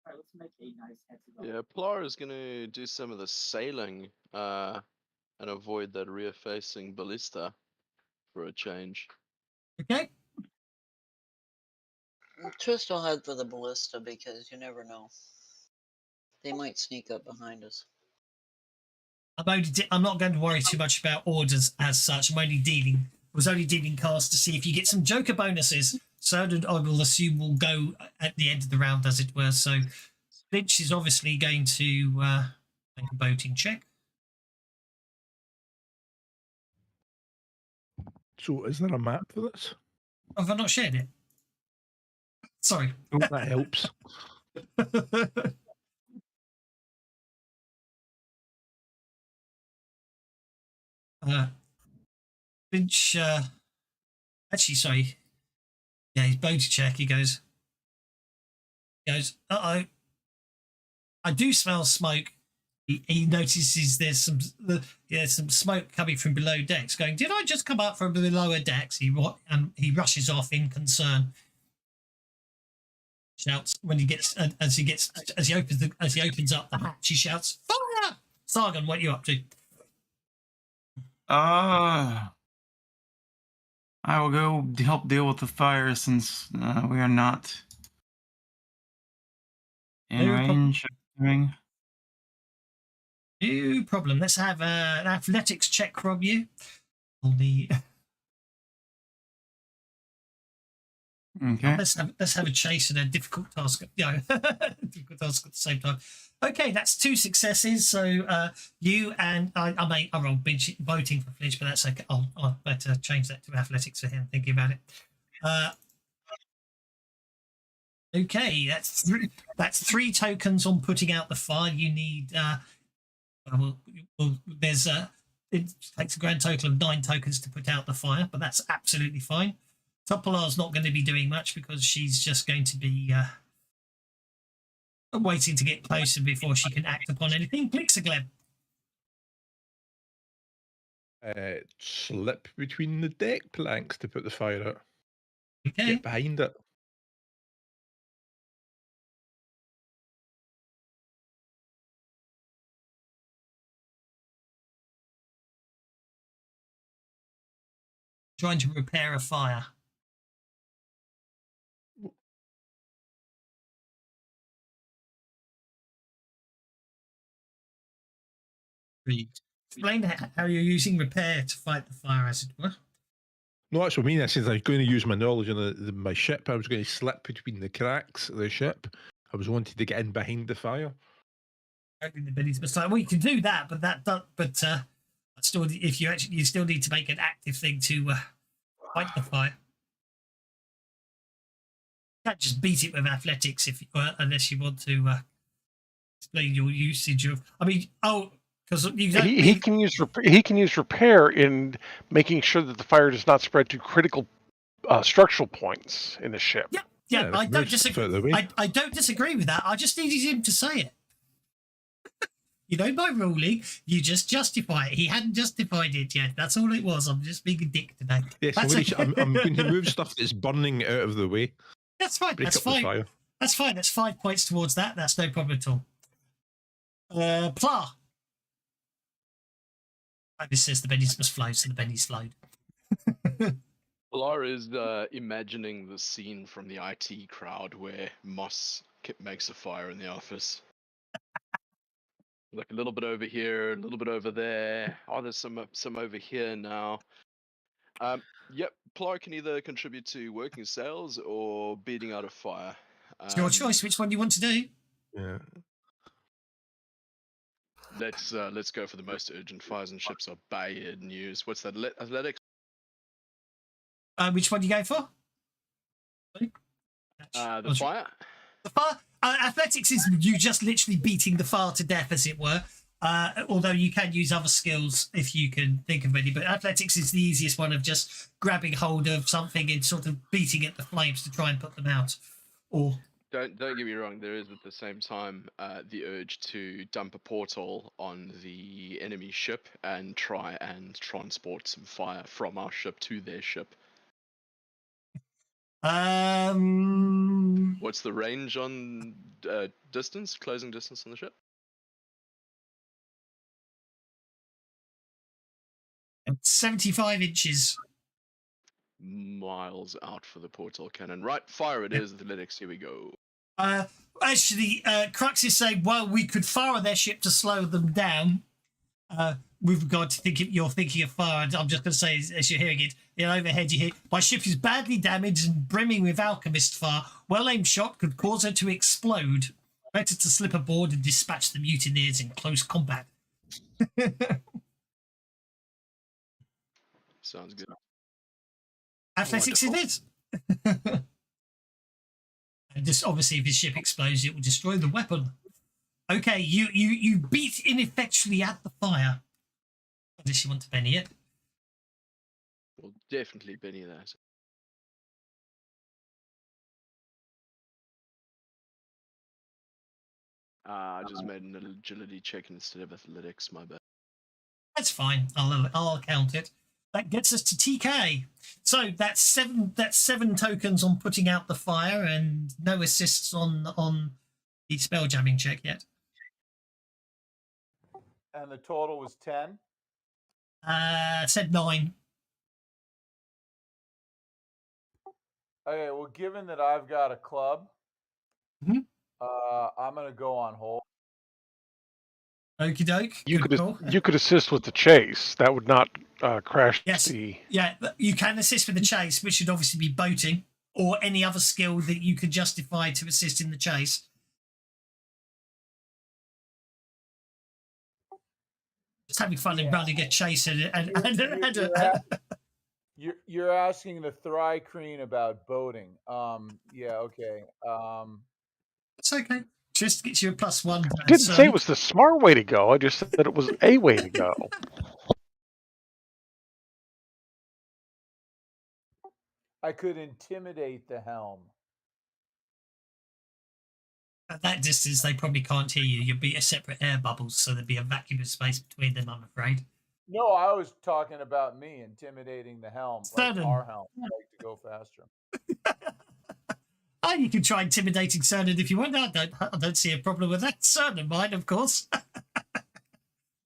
All right, let's make a nice head to Yeah, Plar is going to do some of the sailing and avoid that rear-facing ballista for a change. Okay. Twist will head for the ballista because you never know. They might sneak up behind us. I'm not going to worry too much about orders as such. I'm only dealing was only dealing cards to see if you get some Joker bonuses. So I will assume will go at the end of the round, as it were. So Finch is obviously going to make a boating check. So, is there a map for this? Have I not shared it? Sorry. Oh, that helps. Finch, actually, sorry. Yeah, he's boating check. He goes, uh-oh. I do smell smoke. He notices there's some smoke coming from below decks. Going, did I just come up from the lower decks? He rushes off in concern. Shouts when he gets as he opens up the hatch. He shouts, "Fire!" Sargon, what are you up to? I will go help deal with the fire since we are not in range of doing. No problem. Let's have an athletics check from you. On the Okay. let's have a chase and a difficult task. Difficult task at the same time. Okay, that's 2 successes. So you and I roll voting for Flinch, but that's okay. I'll better change that to athletics for him. Thinking about it. Okay, that's 3 tokens on putting out the fire. You need. There's it takes a grand total of 9 tokens to put out the fire, but that's absolutely fine. Topolar's not going to be doing much because she's just going to be waiting to get closer before she can act upon anything. Plixagleb. Slip between the deck planks to put the fire out. Okay. Get behind it. Trying to repair a fire. Explain how you're using repair to fight the fire, as it were. No, that's what I mean. I said I was going to use my knowledge on my ship. I was going to slip between the cracks of the ship. I was wanting to get in behind the fire. Well, you can do that, but still, if you still need to make an active thing to fight the fire. You can't just beat it with athletics unless you want to explain your usage of. I mean, because he can use repair in making sure that the fire does not spread to critical structural points in the ship. Yeah, I don't disagree. I don't disagree with that. I just needed him to say it. You know, by ruling, you just justify it. He hadn't justified it yet. That's all it was. I'm just being a dick today. Yes, I'm going to move stuff that's burning out of the way. That's fine. That's fine. That's fine. That's 5 points towards that. That's no problem at all. Pla. This says the bennies must flow, so the bennies flowed. Pla is imagining the scene from the IT crowd where Moss makes a fire in the office. Like a little bit over here, a little bit over there. Oh, there's some over here now. Yep, Pla can either contribute to working sales or beating out a fire. It's your choice. Which one you want to do? Yeah. Let's go for the most urgent. Fires and ships are bad news. What's that? Athletics. Which one do you go for? The fire. The fire. Athletics is you just literally beating the fire to death, as it were. Although you can use other skills if you can think of any. But athletics is the easiest one of just grabbing hold of something and sort of beating at the flames to try and put them out. Or don't get me wrong. There is at the same time the urge to dump a portal on the enemy ship and try and transport some fire from our ship to their ship. What's the range on closing distance on the ship? 75 inches. Miles out for the portal cannon. Right, fire it is, athletics, here we go. Actually, Crux is saying, well, we could fire their ship to slow them down. with regard to you're thinking of fire, I'm just going to say as you're hearing it, in overhead you hear, my ship is badly damaged and brimming with alchemist fire. Well-aimed shot could cause her to explode. Better to slip aboard and dispatch the mutineers in close combat. Sounds good. Athletics it is. And just obviously, if his ship explodes, it will destroy the weapon. Okay, you beat ineffectually at the fire. Unless you want to Benny it. We'll definitely Benny that. I just made an agility check instead of athletics, my bad. That's fine. I'll count it. That gets us to TK. So that's seven tokens on putting out the fire, and no assists on the spell jamming check yet. And the total was 10? Said 9. Okay, well, given that I've got a club, Mhm. I'm going to go on hold. Okie doke. You could assist with the chase. That would not crash Yes. the. Yeah, you can assist with the chase, which should obviously be boating or any other skill that you could justify to assist in the chase. Just having fun and running a chase You're asking the Thrycreen about boating. Yeah, okay. It's okay. Just gets you a +1. I didn't say it was the smart way to go. I just said that it was a way to go. I could intimidate the helm. At that distance, they probably can't hear you. You'd be a separate air bubbles, so there'd be a vacuum of space between them, I'm afraid. No, I was talking about me intimidating the helm. Like our helm. I like to go faster. Oh, you can try intimidating Cernan if you want. I don't see a problem with that. Cernan might, of course.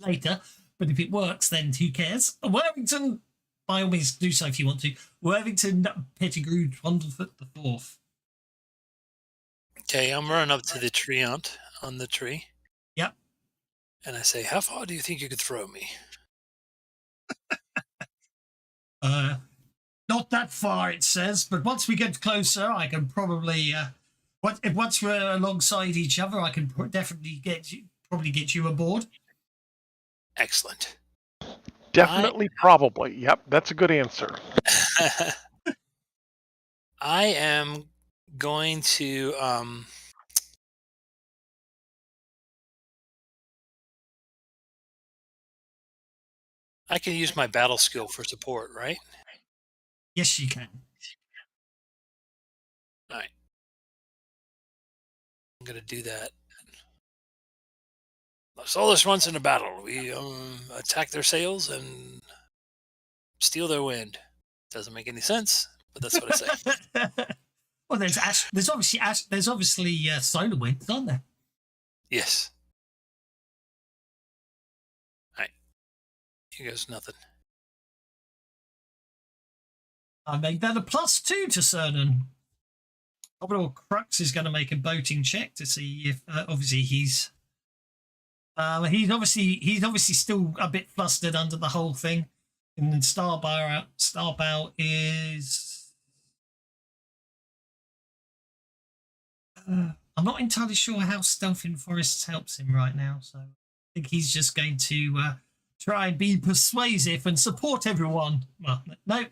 Later. But if it works, then who cares? Worthington, by all means, do so if you want to. Worthington, Pettigrew, Trundlefoot the Fourth. Okay, I'm running up to the treant on the tree. Yep. And I say, how far do you think you could throw me? Not that far, it says, but once we get closer, I can probably. Once we're alongside each other, I can definitely get you aboard. Excellent. Definitely, probably. Yep, that's a good answer. I am going to. I can use my battle skill for support, right? Yes, you can. All right. I'm going to do that. Solus runs into battle. We attack their sails and steal their wind. Doesn't make any sense, but that's what I say. Well, there's obviously solar winds, aren't there? Yes. All right. Here goes nothing. I made that a +2 to Cernan. Commodore Crux is going to make a boating check to see if obviously he's obviously still a bit flustered under the whole thing. And then Starbow is I'm not entirely sure how stealth in forests helps him right now, so I think he's just going to try and be persuasive and support everyone. Well, no,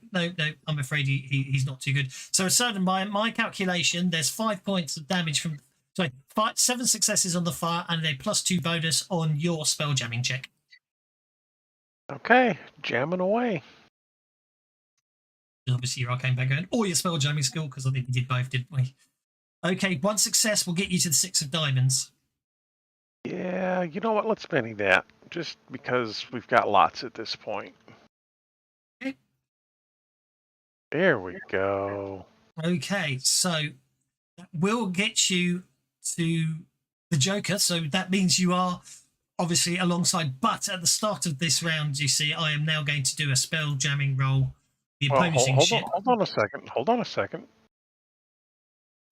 I'm afraid he's not too good. So, by my calculation, there's 5 points of damage from. Sorry, 7 successes on the fire and a +2 bonus on your spell jamming check. Okay, jamming away. Obviously, your arcane background or your spell jamming skill, because I think we did both, didn't we? Okay, 1 success will get you to the 6 of diamonds. Yeah, you know what? Let's Benny that. Just because we've got lots at this point. Okay. There we go. Okay, so that will get you to the Joker. So that means you are obviously alongside. But at the start of this round, you see, I am now going to do a spell jamming roll. The opposing ship. Hold on a second.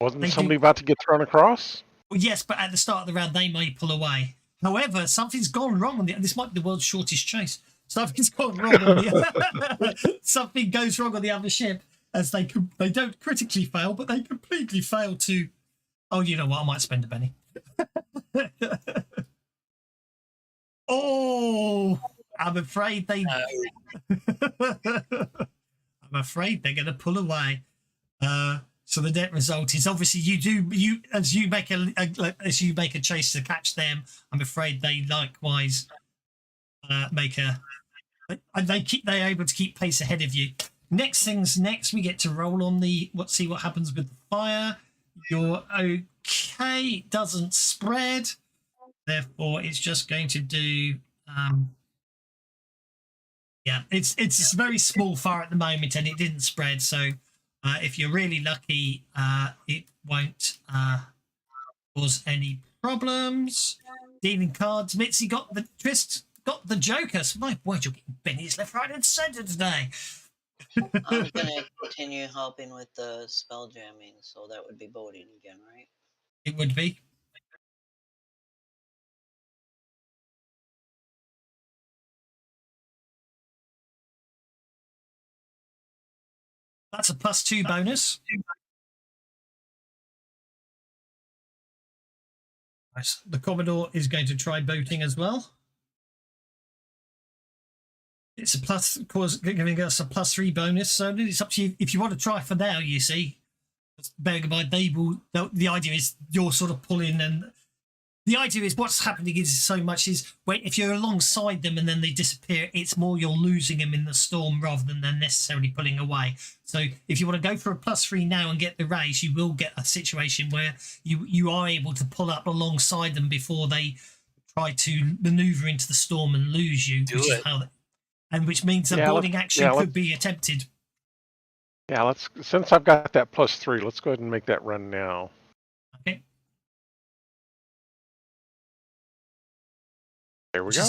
Wasn't somebody about to get thrown across? Well, yes, but at the start of the round, they may pull away. However, something's gone wrong on this might be the world's shortest chase. Something's gone wrong on the something goes wrong on the other ship as they don't critically fail, but they completely fail to. Oh, you know what? I might spend a penny. Oh, I'm afraid they. I'm afraid they're going to pull away. So the net result is obviously as you make a chase to catch them. I'm afraid they likewise make a. They're able to keep pace ahead of you. Next things next, we get to roll on the. Let's see what happens with the fire. You're okay. It doesn't spread. Therefore, it's just going to do. Yeah, it's a very small fire at the moment, and it didn't spread. So, if you're really lucky, it won't cause any problems. Dealing cards, Mitzi got the twist, got the Joker. So my word, you're getting bennies left, right, and centre today. I'm going to continue helping with the spell jamming, so that would be voting again, right? It would be. That's a +2 bonus. Nice. The Commodore is going to try boating as well. It's a plus, giving us a +3 bonus. So it's up to you if you want to try for now. You see, bearing in mind the idea is you're sort of pulling, and the idea is what's happening is so much is when if you're alongside them and then they disappear, it's more you're losing them in the storm rather than they're necessarily pulling away. So if you want to go for a +3 now and get the race, you will get a situation where you are able to pull up alongside them before they try to maneuver into the storm and lose you. Which means a boarding action could be attempted. Yeah, since I've got that +3, let's go ahead and make that run now. Okay. There we go.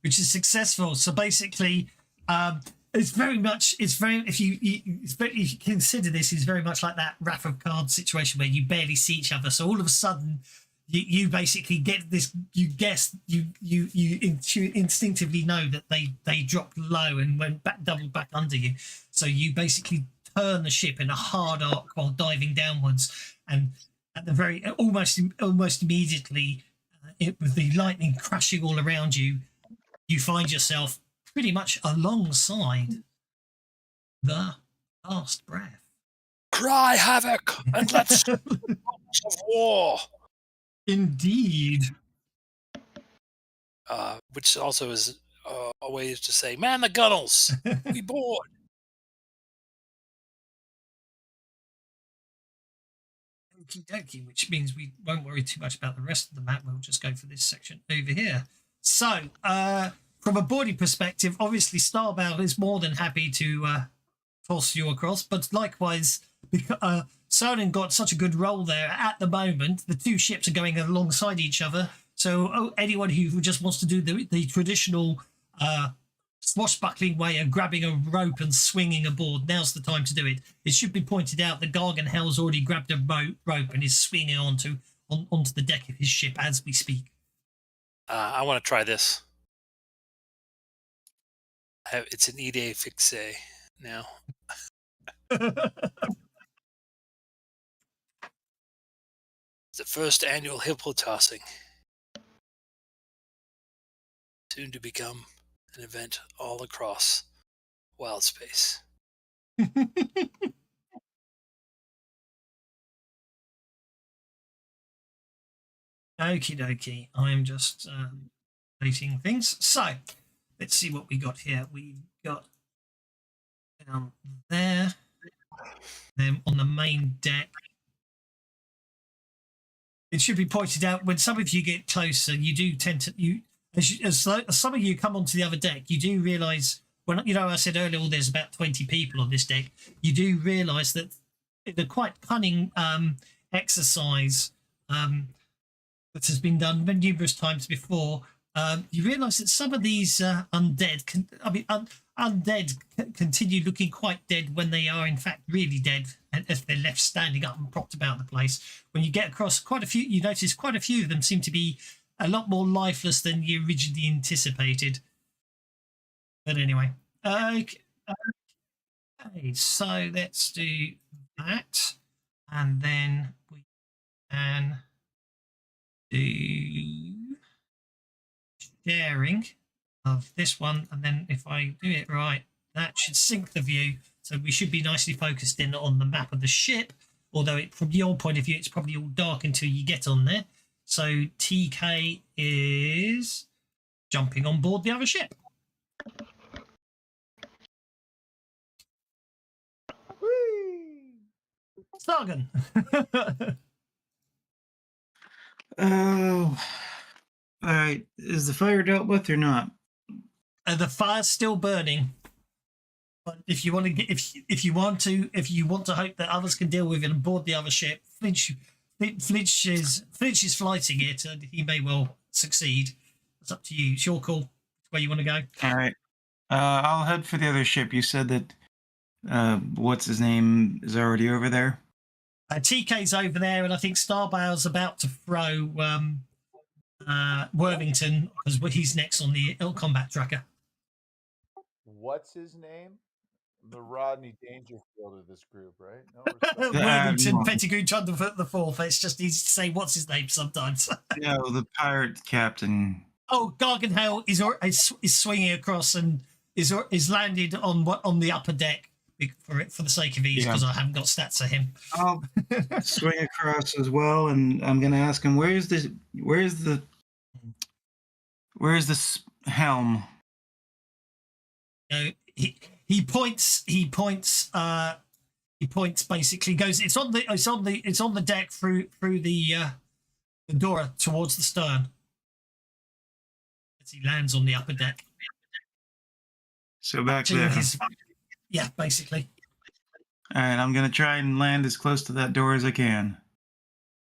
Which is successful. So basically, if you consider this, is very much like that Wrath of Cards situation where you barely see each other. So all of a sudden, you basically get this. You instinctively know that they dropped low and went doubled back under you. So you basically turn the ship in a hard arc while diving downwards, and at the very almost immediately. With the lightning crashing all around you, you find yourself pretty much alongside the last breath. Cry havoc and let's of war. Indeed. Which also is a way to say, man the gunnels, we board. Okie dokie, which means we won't worry too much about the rest of the map. We'll just go for this section over here. So, from a boarding perspective, obviously Starbound is more than happy to toss you across, but likewise, because Soden got such a good roll there at the moment, the two ships are going alongside each other. So anyone who just wants to do the traditional swashbuckling way of grabbing a rope and swinging aboard, now's the time to do it. It should be pointed out that Garganhel's already grabbed a rope and is swinging onto the deck of his ship as we speak. I want to try this. It's an idée fixe now. It's the first annual hippo tossing, soon to become an event all across wild space. Okie dokie. I'm just updating things. So let's see what we got here. We've got down there. Then on the main deck. It should be pointed out when some of you get closer, you do tend to as some of you come onto the other deck, you do realise when I said earlier, there's about 20 people on this deck. You do realise that in a quite cunning exercise that has been done numerous times before. You realise that some of these undead continue looking quite dead when they are in fact really dead, and if they're left standing up and propped about the place. When you get across quite a few, you notice quite a few of them seem to be a lot more lifeless than you originally anticipated. But anyway, okay, so let's do that, and then we can do sharing of this one, and then if I do it right, that should sync the view, so we should be nicely focused in on the map of the ship, although from your point of view it's probably all dark until you get on there. So TK is jumping on board the other ship. Sargon. Oh, all right. Is the fire dealt with or not? The fire's still burning, but if you want to get, if you want to hope that others can deal with it and board the other ship, Flinch is flighting it, and he may well succeed. It's up to you. It's your call. Where you want to go? All right. I'll head for the other ship. You said that what's his name is already over there. TK's over there, and I think Starbow's about to throw Worthington because he's next on the combat tracker. What's his name? The Rodney Dangerfield of this group, right? No, Worthington, Pettigrew, Trundlefoot the Fourth. It's just easy to say what's his name sometimes. No, the pirate captain. Oh, Garganhale is swinging across and is landed on the upper deck for the sake of ease, because I haven't got stats of him. I'll swing across as well, and I'm going to ask him, where's the helm? He points basically, goes, it's on the deck through the door towards the stern as he lands on the upper deck. So back there. Yeah, basically. All right, I'm gonna try and land as close to that door as I can.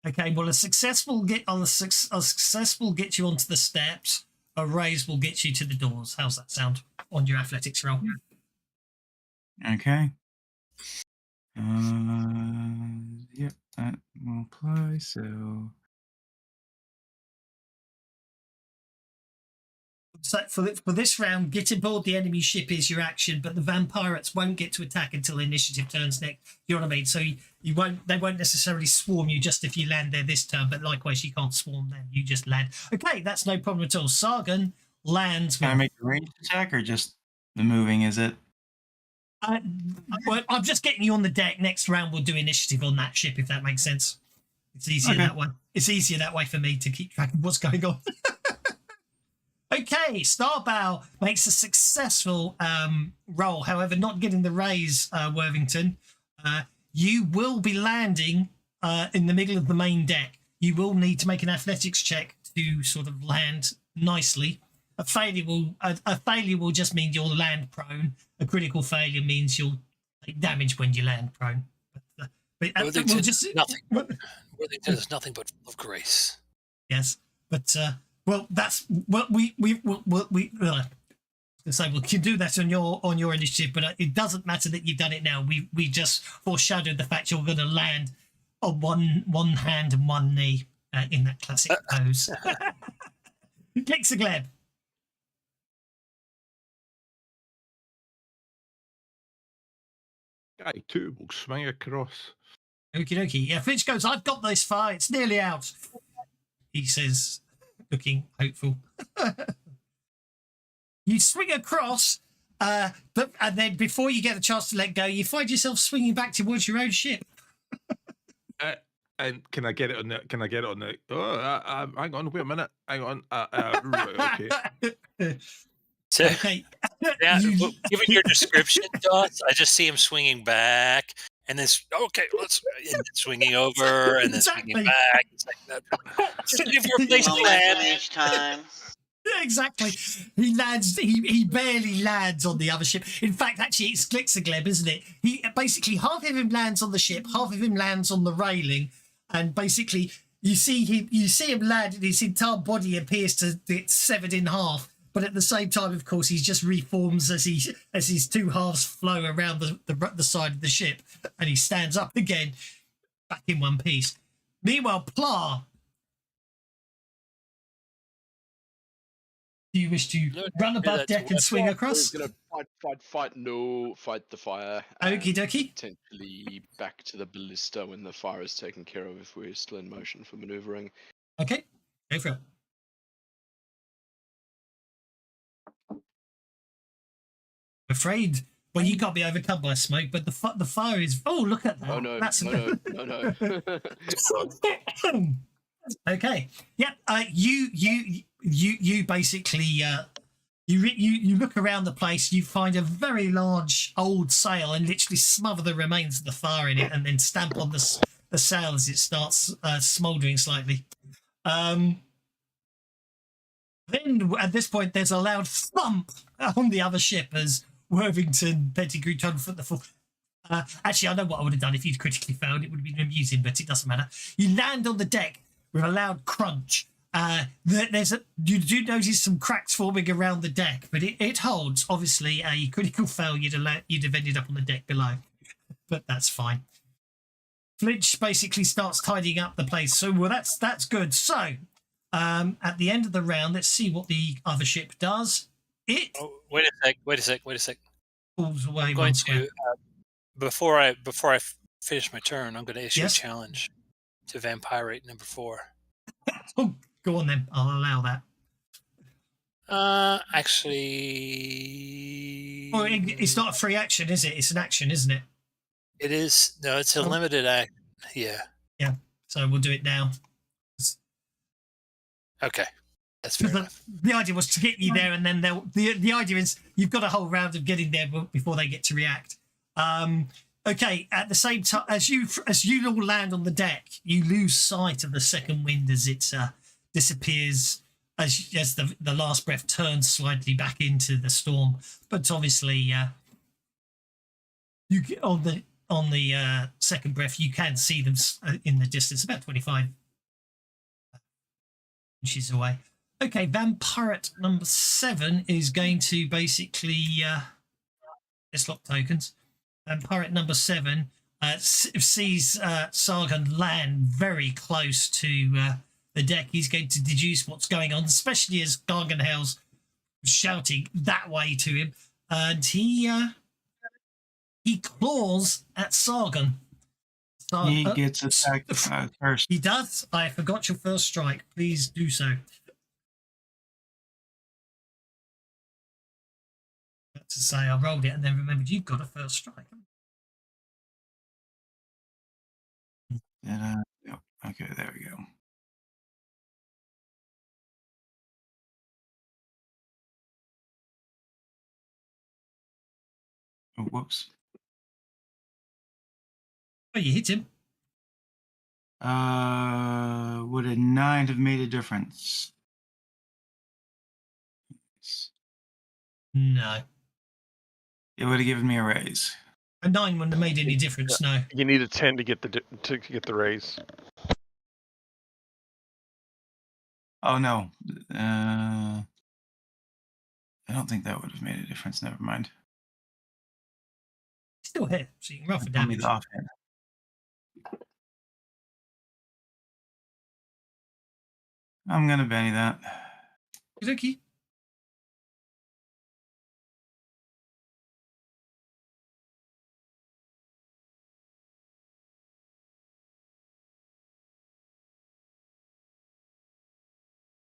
Okay, well, a successful get you onto the steps. A raise will get you to the doors. How's that sound on your athletics roll? Okay. Yep, that will apply. So for this round, get aboard the enemy ship is your action, but the vampirates won't get to attack until initiative turns next. You know what I mean? So they won't necessarily swarm you just if you land there this turn, but likewise you can't swarm them. You just land. Okay, that's no problem at all. Sargon lands. Can I make a ranged attack or just the moving? Is it? Well, I'm just getting you on the deck. Next round we'll do initiative on that ship, if that makes sense. It's easier that way. It's easier that way for me to keep track of what's going on. Okay, Starbow makes a successful roll, however, not getting the raise, Worthington. You will be landing in the middle of the main deck. You will need to make an athletics check to sort of land nicely. A failure will just mean you'll land prone. A critical failure means you'll take damage when you land prone. Worthington is nothing but full of grace. Yes, but well, that's what we say. We can do that on your initiative, but it doesn't matter that you've done it now. We just foreshadowed the fact you're going to land on one hand and one knee in that classic pose. Kicks a gleb. Guy 2 will swing across. Okie dokie. Yeah, Finch goes, I've got this far. It's nearly out. He says, looking hopeful. You swing across, and then before you get a chance to let go, you find yourself swinging back towards your own ship. And can I get it on the? Can I get it on the? Oh, hang on, wait a minute. Hang on. Right, okay. So, okay. Yeah, given your description, Dots, I just see him swinging back, and then swinging over, and then swinging back. It's like that. Just give your place to land each time. Yeah, exactly. He lands. He barely lands on the other ship. In fact, actually, it's Glixagleb, isn't it? He basically half of him lands on the ship, half of him lands on the railing, and basically you see him land, and his entire body appears to get severed in half. But at the same time, of course, he just reforms as his two halves flow around the side of the ship, and he stands up again, back in one piece. Meanwhile, Pla. Do you wish to run above deck and swing across? He's gonna fight the fire. Okie dokie. Potentially back to the ballista when the fire is taken care of if we're still in motion for maneuvering. Okay, go for it. I'm afraid, well, you can't be overcome by smoke, but the fire is. Oh, look at that! Oh no! That's no. Okay. Yeah. You basically you look around the place. You find a very large old sail and literally smother the remains of the fire in it, and then stamp on the sail as it starts smouldering slightly. Then at this point, there's a loud thump on the other ship as Worthington, Pettigrew, Todfoot, the fourth. Actually, I know what I would have done if you'd critically failed. It would have been amusing, but it doesn't matter. You land on the deck with a loud crunch. You do notice some cracks forming around the deck, but it holds. Obviously, a critical fail, you'd have ended up on the deck below, but that's fine. Flinch basically starts tidying up the place. So, well, that's good. So, at the end of the round, let's see what the other ship does. Wait a sec. Pulls away. I'm going to before I finish my turn, I'm going to issue a challenge to Vampirate number 4. Oh, go on then. I'll allow that. Actually, well, it's not a free action, is it? It's an action, isn't it? It is. No, it's a limited act. Yeah. Yeah. So we'll do it now. Okay. That's fair enough. The idea was to get you there, and then the idea is you've got a whole round of getting there before they get to react. Okay. At the same time, as you all land on the deck, you lose sight of the second wind as it disappears as the last breath turns slightly back into the storm. But obviously, you get on the second breath, you can see them in the distance, about 25 inches away. Okay, Vampirate number 7 is going to basically let's lock tokens. Vampirate number 7 sees Sargon land very close to the deck. He's going to deduce what's going on, especially as Garganhel's shouting that way to him, and he claws at Sargon. He gets attacked first. He does. I forgot your first strike. Please do so. To say I rolled it and then remembered you've got a first strike. Okay, there we go. Oh, whoops. Oh, you hit him. Would a 9 have made a difference? No. It would have given me a raise. A 9 wouldn't have made any difference. No. You need a 10 to get the raise. Oh no. I don't think that would have made a difference. Never mind. Still hit, so you can roll for damage. Offhand. I'm gonna Benny that. Okay.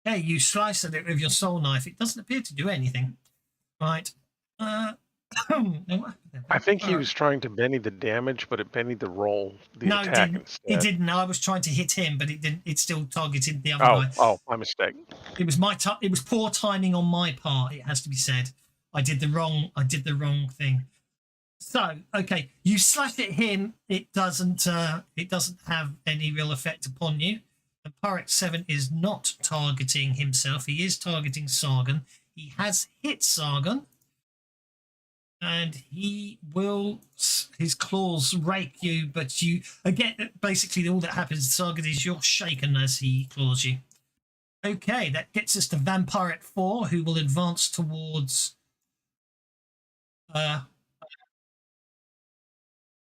Hey, you slice at it with your soul knife. It doesn't appear to do anything. Right. I think he was trying to Benny the damage, but it Benny the roll, the attack instead. It didn't. I was trying to hit him, but it didn't. It still targeted the other guy. Oh, my mistake. It was it was poor timing on my part. It has to be said. I did the wrong thing. So, okay, you slash at him. It doesn't have any real effect upon you. And Vampirate 7 is not targeting himself. He is targeting Sargon. He has hit Sargon. And he will, his claws rake you, but you, again, basically all that happens, Sargon, is you're shaken as he claws you. Okay, that gets us to Vampirate 4, who will advance towards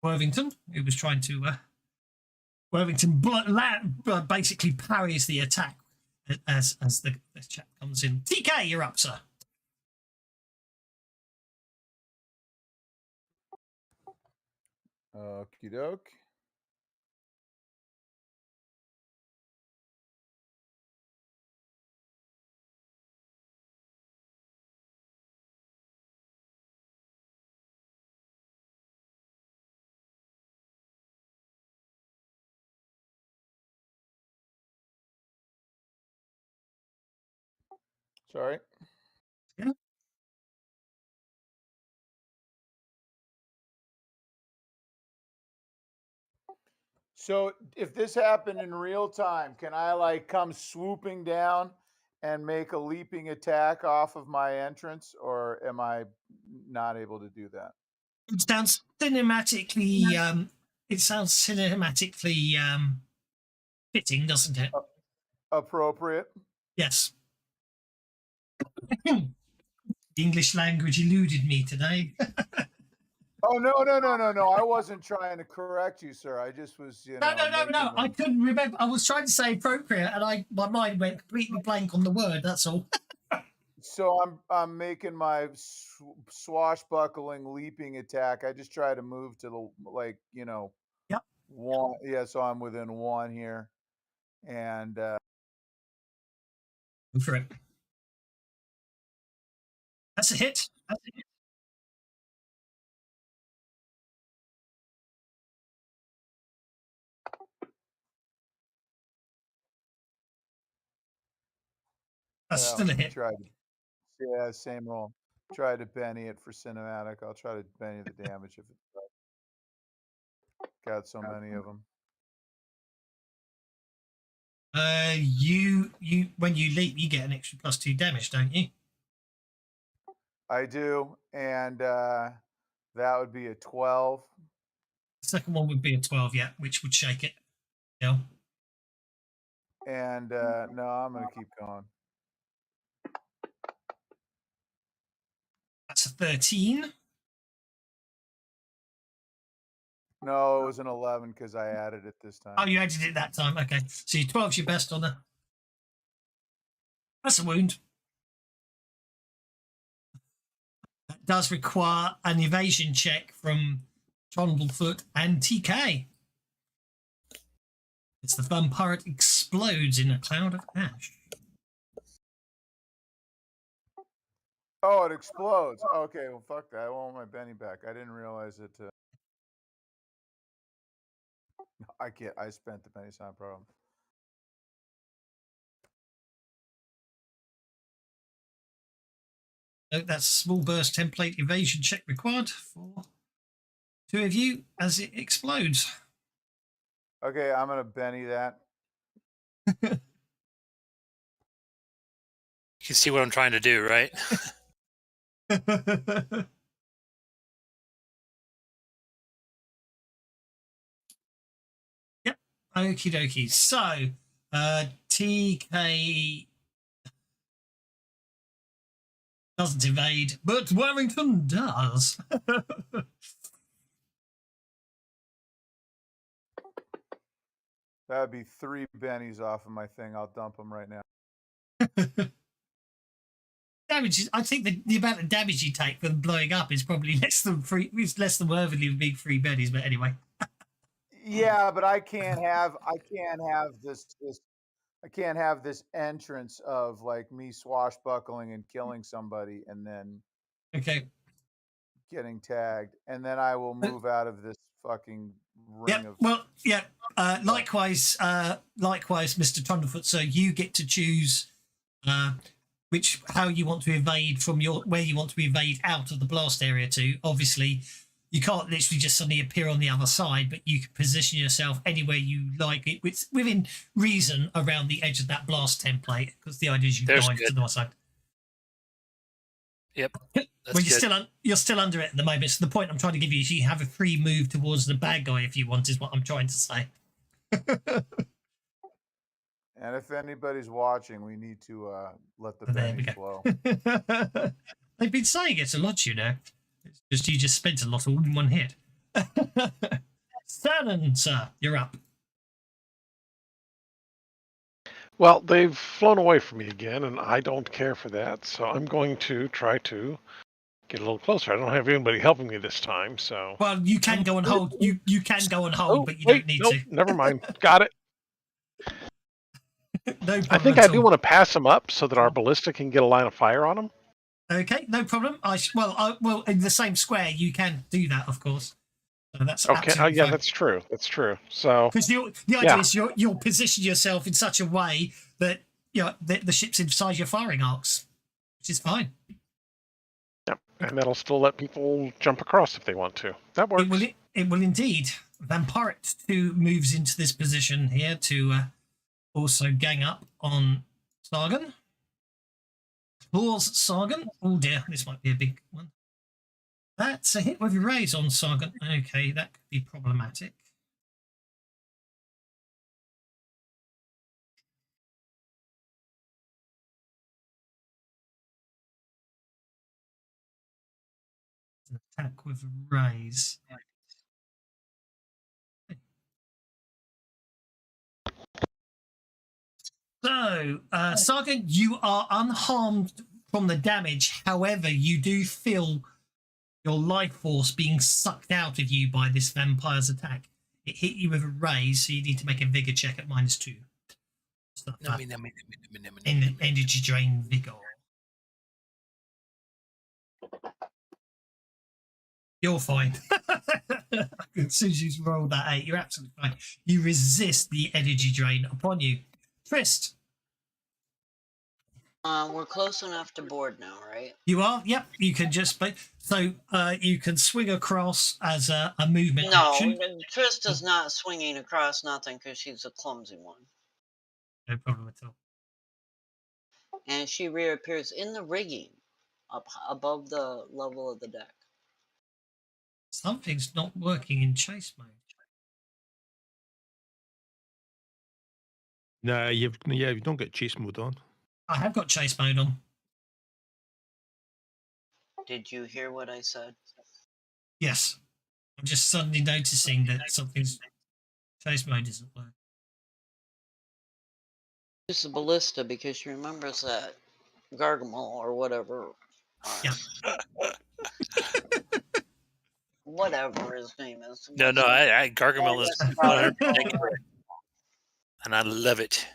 Worthington, who was trying to... Worthington basically parries the attack as the chat comes in. TK, you're up, sir. Okie doke. Sorry. Yeah. So if this happened in real time, can I like come swooping down and make a leaping attack off of my entrance, or am I not able to do that? It sounds cinematically. It sounds cinematically fitting, doesn't it? Appropriate. Yes. The English language eluded me today. Oh no. I wasn't trying to correct you, sir. I just was, No. I couldn't remember. I was trying to say appropriate, and my mind went completely blank on the word. That's all. So I'm making my swashbuckling leaping attack. I just try to move to the Yep. one. Yeah, so I'm within one here, and Go for it. That's a hit. That's still a hit. Yeah, same roll. Try to Benny it for cinematic. I'll try to Benny the damage if it's got so many of them. You when you leap, you get an extra +2 damage, don't you? I do, and that would be a 12. The second one would be a 12, yeah, which would shake it. Yeah. And no, I'm gonna keep going. That's a 13. No, it was an 11 because I added it this time. Oh, you added it that time. Okay, so your 12's your best on her. That's a wound. That does require an evasion check from Trundlefoot and TK. As the vampire explodes in a cloud of ash. Oh, it explodes. Okay, well, fuck that. I want my Benny back. I didn't realize it. I can't. I spent the Benny, not a problem. So that's a small burst template evasion check required for 2 of you as it explodes. Okay, I'm gonna Benny that. You can see what I'm trying to do, right? Yep. Okie dokie. So, TK doesn't evade, but Warrington does. That'd be 3 bennies off of my thing. I'll dump them right now. Damage. I think the amount of damage you take from blowing up is probably less than three. It's less than worthily big 3 bennies. But anyway. Yeah, but I can't have this. I can't have this entrance of like me swashbuckling and killing somebody and then getting tagged, and then I will move out of this fucking ring of. Well, yeah. Likewise, Mr. Thunderfoot. So you get to choose how you want to evade from where you want to evade out of the blast area to. Obviously, you can't literally just suddenly appear on the other side, but you can position yourself anywhere you like it, within reason around the edge of that blast template. Because the idea is you dive to the north side. Yep. Well, you're still under it at the moment. So the point I'm trying to give you is you have a free move towards the bad guy if you want. Is what I'm trying to say. And if anybody's watching, we need to let the benny flow. They've been saying it a lot, you know. It's just you just spent a lot all in one hit. Shannon, sir, you're up. Well, they've flown away from me again, and I don't care for that. So I'm going to try to get a little closer. I don't have anybody helping me this time, so. Well, you can go and hold. You can go and hold, Oh, but you wait, don't need nope, never mind. Got it. to. No problem I think at I do all. want to pass them up so that our ballista can get a line of fire on them. Okay, no problem. Well, in the same square, you can do that, of course. So that's Okay. absolutely Yeah, fine. that's true. That's true. So. Because the idea is you'll position yourself in such a way that the ship's inside your firing arcs, which is fine. Yep, and that'll still let people jump across if they want to. That works. It will indeed. Vampire 2 moves into this position here to also gang up on Sargon. Claws Sargon. Oh dear, this might be a big one. That's a hit with your raise on Sargon. Okay, that could be problematic. An attack with a raise. So, Sargon, you are unharmed from the damage. However, you do feel your life force being sucked out of you by this vampire's attack. It hit you with a raise, so you need to make a vigor check at -2. Stuff that. Energy drain vigor. You're fine. As soon as you roll that 8, you're absolutely fine. You resist the energy drain upon you. Trist. We're close enough to board now, right? You are? Yep. You can just you can swing across as a movement action. No, Trista's not swinging across nothing because she's a clumsy one. No problem at all. And she reappears in the rigging up above the level of the deck. Something's not working in chase mode. Nah, you don't get chase mode on. I have got chase mode on. Did you hear what I said? Yes. I'm just suddenly noticing that something's chase mode isn't working. Use the ballista because she remembers that Gargamel or whatever. Yeah. Whatever his name is. No, I Gargamel is 100% correct. And I love it.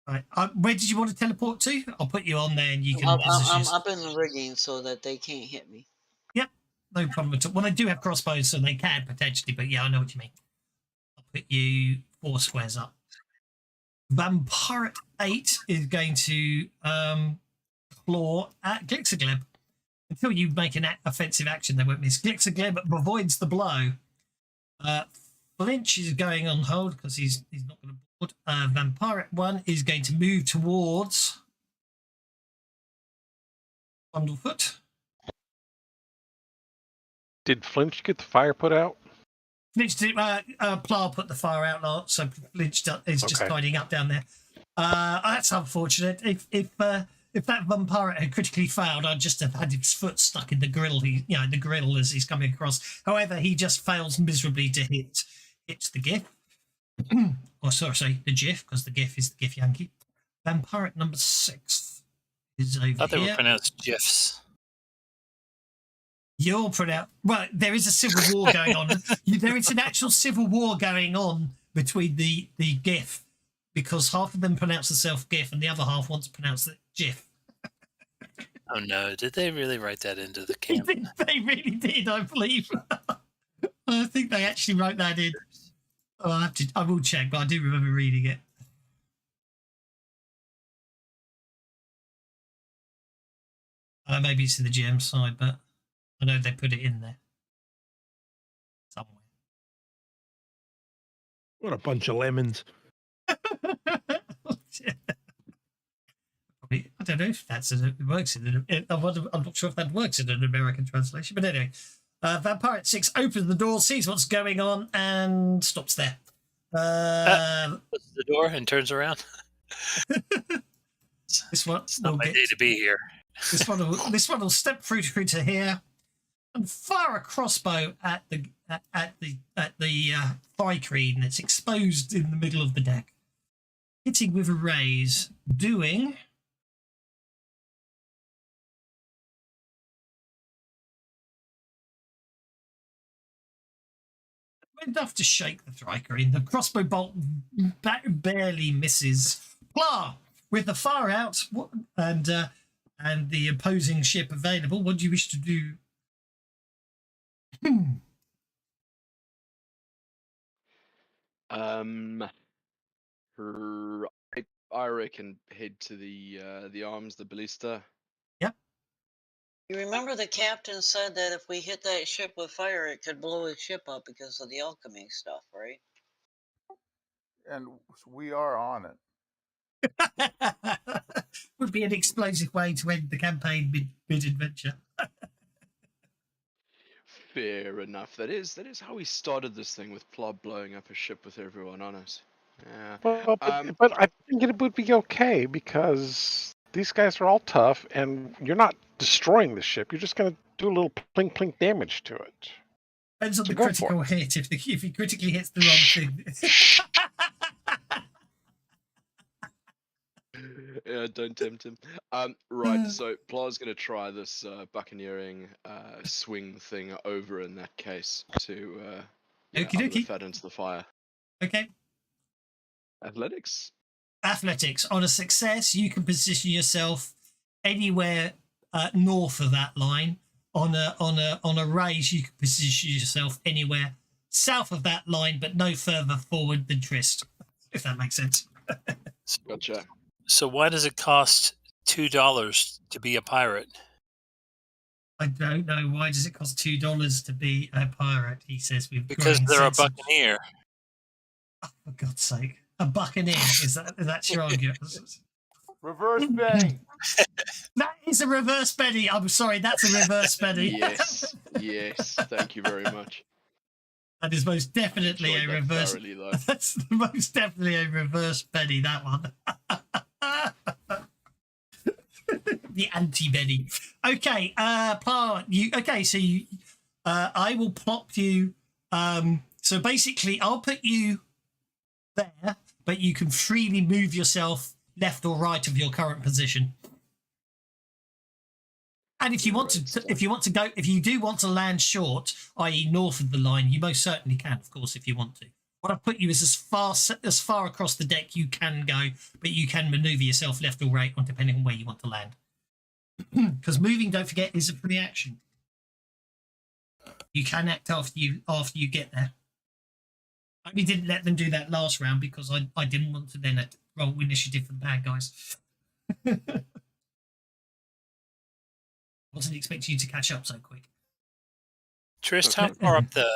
Right. Where did you want to teleport to? I'll put you on there and you can I'm up in the rigging so that they can't hit me. Yep. No problem at all. Well, I do have crossbows, so they can potentially, but yeah, I know what you mean. I'll put you 4 squares up. Vampire 8 is going to claw at Glixagleb. Until you make an offensive action, they won't miss. Glixagleb avoids the blow. Flinch is going on hold because he's not going to board. Vampire 1 is going to move towards Bundlefoot. Did Flinch get the fire put out? Flinch did. Plow put the fire out, so Flinch is just tidying up down there. That's unfortunate. If that vampire had critically failed, I'd just have had his foot stuck in the grill. The grill as he's coming across. However, he just fails miserably to hit the GIF. Or sorry, the GIF, because the GIF is the GIF Yankee. Vampire number 6 is over here. I thought they were pronounced GIFs. You're pronounced. Well, there is a civil war going on. There is an actual civil war going on between the GIF, because half of them pronounce themselves GIF and the other half wants to pronounce it GIF. Oh no! Did they really write that into the camp? They really did, I believe. I think they actually wrote that in. Oh, I will check, but I do remember reading it. Maybe it's in the GM side, but I know they put it in there somewhere. What a bunch of lemons. I don't know if it works I'm not sure if that works in an American translation, but anyway. Vampire 6 opens the door, sees what's going on, and stops there. Opens the door and turns around. This one It's not my day to be here. This one will step through to here and fire a crossbow at the Thigh Creed, and it's exposed in the middle of the deck. hitting with a raise, doing enough to shake the striker in. The crossbow bolt barely misses. Plah! With the fire out and the opposing ship available, what do you wish to do? I reckon head to the arms, the ballista. Yep. You remember the captain said that if we hit that ship with fire, it could blow his ship up because of the alchemy stuff, right? And we are on it. Would be an explosive way to end the campaign mid-adventure. Fair enough. That is how we started this thing, with Plob blowing up a ship with everyone on it. Yeah. Well, but I think it would be okay because these guys are all tough, and you're not destroying the ship. You're just going to do a little plink plink damage to it. Depends on So the go for critical hit. If he critically hits the wrong thing. Yeah, don't tempt him. Right, so Pla's going to try this buccaneering swing thing over in that case to Okie dokie. fat into the fire. Okay. Athletics. Athletics. On a success, you can position yourself anywhere north of that line. On a raise, you can position yourself anywhere south of that line, but no further forward than Trist, if that makes sense. Gotcha. So why does it cost $2 to be a pirate? I don't know. Why does it cost $2 to be a pirate? He says with Because growing they're a sense of- buccaneer. Oh, for God's sake, a buccaneer is that's your argument? Reverse Benny. That is a reverse Benny. I'm sorry, that's a reverse Benny. Yes, yes. Thank you very much. That is most definitely a Enjoyed that reverse. thoroughly, though. That's most definitely a reverse Benny. That one. The anti-Benny. Okay, Pa, you okay? So you, I will plop you. So basically, I'll put you there, but you can freely move yourself left or right of your current position. And if you want to, if you do want to land short, i.e., north of the line, you most certainly can, of course, if you want to. What I've put you is as far across the deck you can go, but you can manoeuvre yourself left or right, on depending on where you want to land. Because moving, don't forget, is a free action. You can act after you get there. I only didn't let them do that last round because I didn't want to then roll initiative for the bad guys. Wasn't expecting you to catch up so quick. Trist, how far up the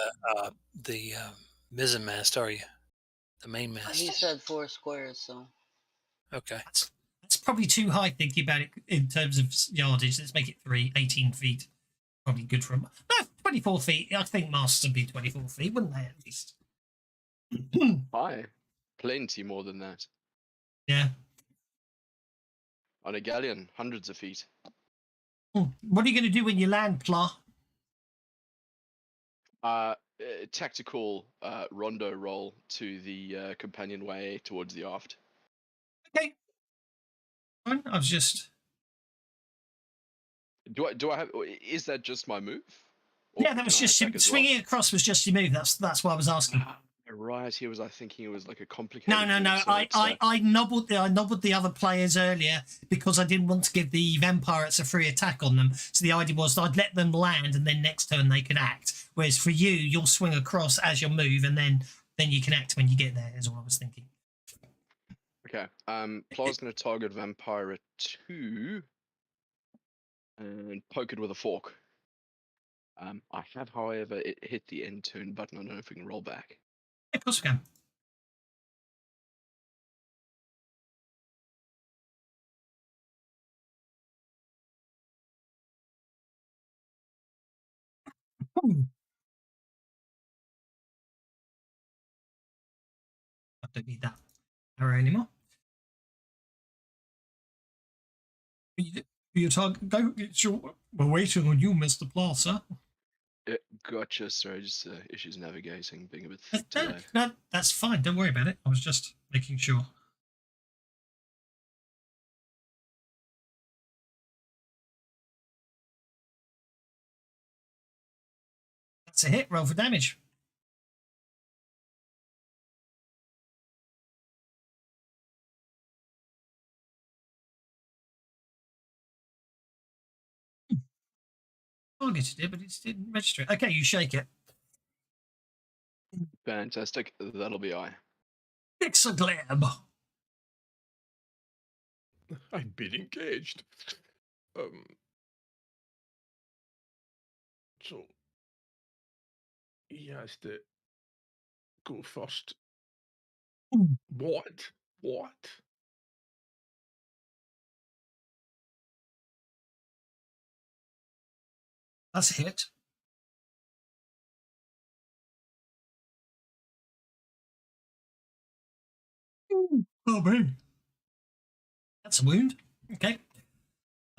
mizzenmast are you? The main He mast. said 4 squares, so. Okay. That's probably too high thinking about it in terms of yardage. Let's make it 18 feet. Probably good for him. No, 24 feet. I think masts would be 24 feet, wouldn't they, at least? Hi. Plenty more than that. Yeah. On a galleon, hundreds of feet. What are you going to do when you land, Pla? Tactical rondo roll to the companionway towards the aft. Okay. Fine. I was just... Do I have? Is that just my move? Or Yeah, that was can I just attack as well? swinging across was just your move. That's why I was asking. Right, here was I thinking it was like a complicated. No. I nobbled the other players earlier because I didn't want to give the vampires a free attack on them. So the idea was I'd let them land and then next turn they could act. Whereas for you, you'll swing across as your move and then you can act when you get there. Is all I was thinking. Okay. Pla's going to target Vampire 2 and poke it with a fork. I have, however, it hit the end turn button. I don't know if we can roll back. Of course we can. I don't need that arrow anymore. Your target, go. We're waiting on you, Mr. Plaza. Gotcha. Sorry, just issues navigating, being a bit delayed. No, that's fine. Don't worry about it. I was just making sure. That's a hit. Roll for damage. Targeted it, but it didn't register it. Okay, you shake it. Fantastic. That'll be I. Pixelglab. I've been engaged. So he has to go first. What? What? That's a hit. Oh, man. That's a wound. Okay.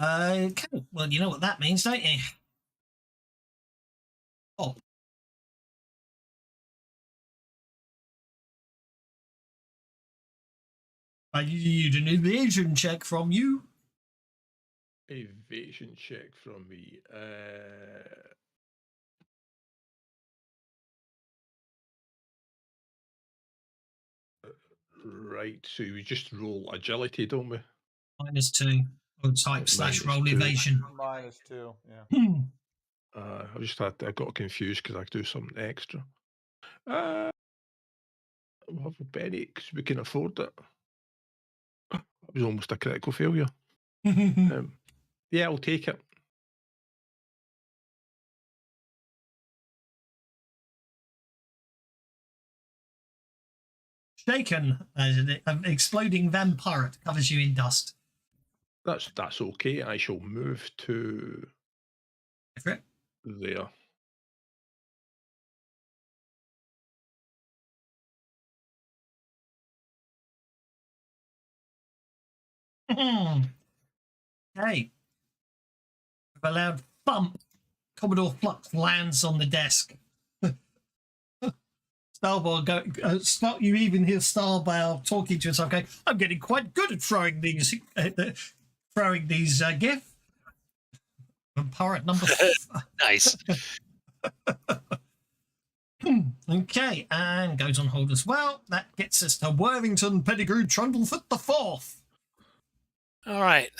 Okay. Well, you know what that means, don't you? Oh. I need an evasion check from you. Evasion check from me. Right, so we just roll agility, don't we? -2. Or type / roll -2. evasion. -2. Yeah. I got confused because I do something extra. We'll have a penny because we can afford it. That was almost a critical failure. Yeah, I'll take it. Shaken as an exploding vampire covers you in dust. That's okay. I shall move to For it. there. Okay. With a loud thump, Commodore Flux lands on the desk. Starboy start. You even hear Starboy talking to himself, going, "I'm getting quite good at throwing these gifts." Vampire number 4. Nice. Okay, and goes on hold as well. That gets us to Worthington Pettigrew Trundlefoot the 4th. All right.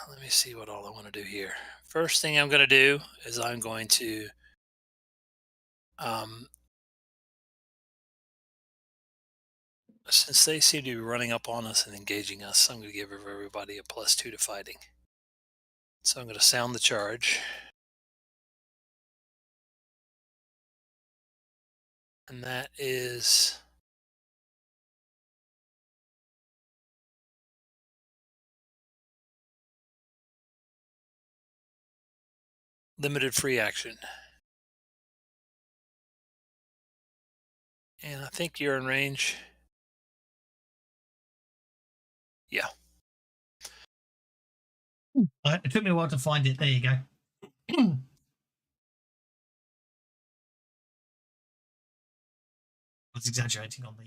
Let me see what all I want to do here. First thing I'm going to do is I'm going to since they seem to be running up on us and engaging us, I'm going to give everybody a +2 to fighting. So I'm going to sound the charge. And that is limited free action. And I think you're in range. Yeah. It took me a while to find it. There you go. I was exaggerating on the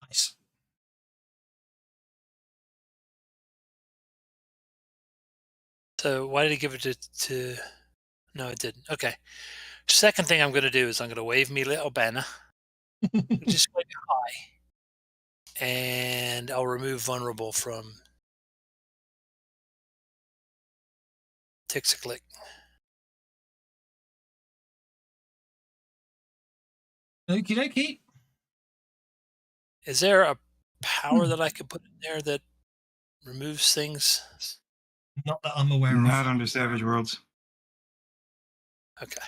nice. So why did he give it to no, it didn't. Okay. Second thing I'm going to do is I'm going to wave me little banner, which is quite high, and I'll remove vulnerable from Tix-a-click. Okie dokie. Is there a power that I could put in there that removes things? Not that I'm aware Not of. under Savage Worlds. Okay.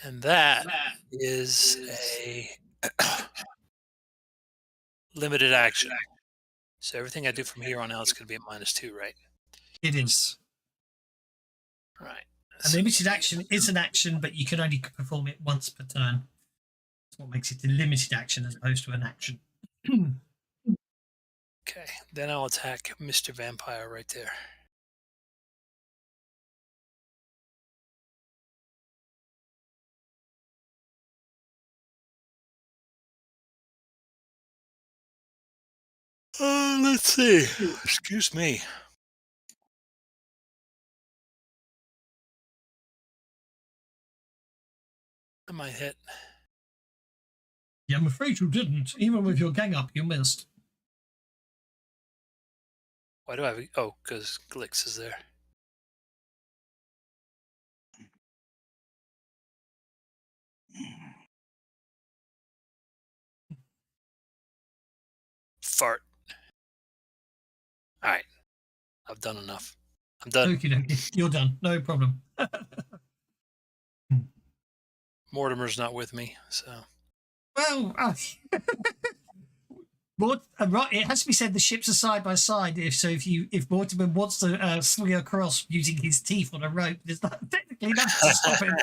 And that is a limited action. So everything I do from here on out is going to be a -2, right? It is. Right. A limited action is an action, but you can only perform it once per turn. That's what makes it a limited action as opposed to an action. Okay. Then I'll attack Mr. Vampire right there. Let's see. Excuse me. I might hit. Yeah, I'm afraid you didn't. Even with your gang up, you missed. Why do I have? Oh, because Glix is there. Fart. All right. I've done enough. I'm done. Okie dokie. You're done. No problem. Mortimer's not with me, so. Well, right. It has to be said the ships are side by side. If Mortimer wants to swing across using his teeth on a rope, there's not technically nothing to stop him.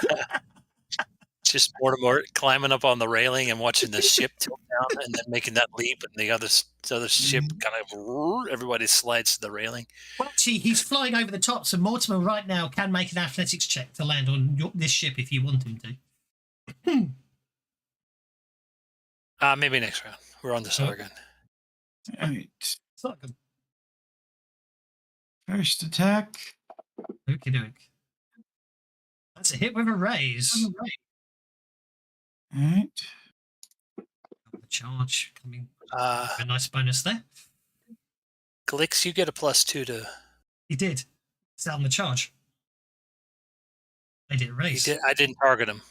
Just Mortimer climbing up on the railing and watching the ship tilt down and then making that leap, and the other ship kind of everybody slides to the railing. Well, actually, he's flying over the top, so Mortimer right now can make an athletics check to land on this ship if you want him to. Maybe next round. We're on the Sargon. All right. Sargon. First attack. Okie doke. That's a hit with a raise. All right. The charge coming. Uh, A nice bonus there. Glix, you get a +2 to. He did. Sound the charge. They did a raise. He did. I didn't target him.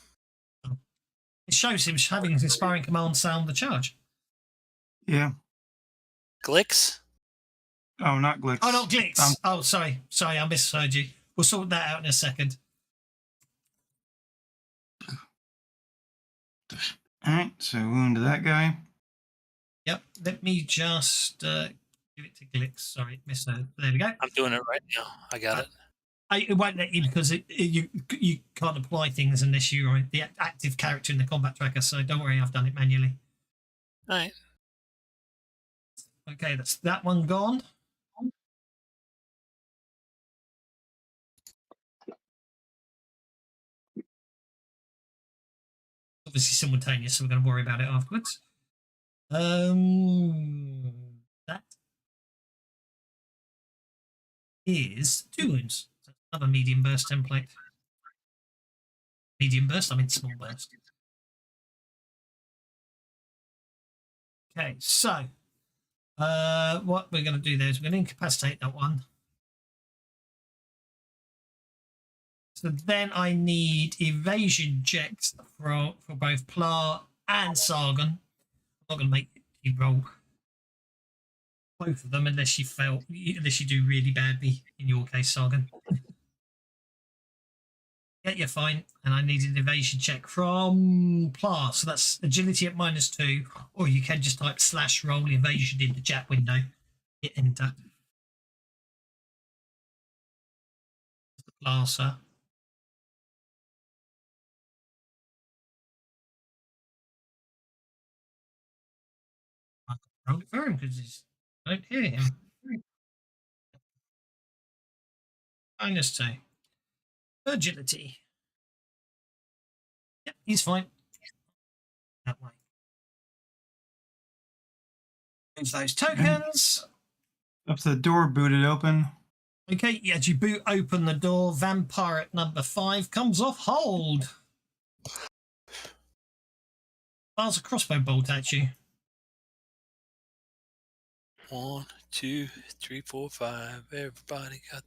It shows him having his inspiring command sound the charge. Yeah. Glix? Oh, not Glix. Oh, not Glitz. Oh, sorry. Sorry, I misheard you. We'll sort that out in a second. All right, so wound to that guy. Yep. Let me just give it to Glitz. Sorry, misheard. There we go. I'm doing it right now. I got it. It won't let you because you can't apply things unless you're the active character in the combat tracker. So don't worry, I've done it manually. All right. Okay, that's that one gone. Obviously simultaneous, so we're going to worry about it afterwards. That is 2 wounds. That's another medium burst template. Medium burst, I mean small burst. Okay, so what we're going to do there is we're going to incapacitate that one. So then I need evasion checks for both Pla and Sargon. I'm not going to make you roll both of them unless you do really badly, in your case, Sargon. Yeah, you're fine. And I need an evasion check from Pla. So that's agility at -2, or you can just type /roll evasion in the chat window. Hit enter. Pla, sir. I roll it for him because I don't hear him. -2. Agility. Yep, he's fine. That way. Move those tokens. Up the door, booted open. Okay, as you boot open the door, vampire at number 5 comes off hold. Fires a crossbow bolt at you. 1, 2, 3, 4, 5. Everybody got.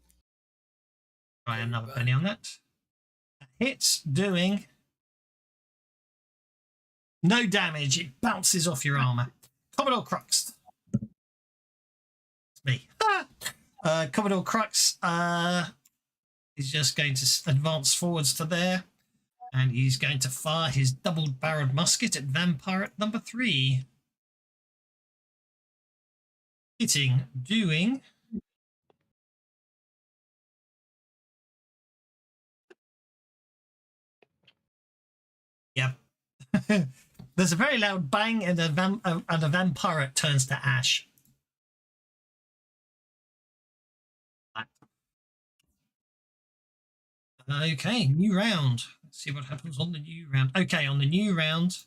Try another penny on that. Hits doing no damage. It bounces off your armor. Commodore Crux. It's me. Commodore Crux is just going to advance forwards to there, and he's going to fire his double-barreled musket at vampire at number 3. Hitting, doing. Yep. There's a very loud bang, and the vampire turns to ash. Okay, new round. Let's see what happens on the new round. Okay, on the new round.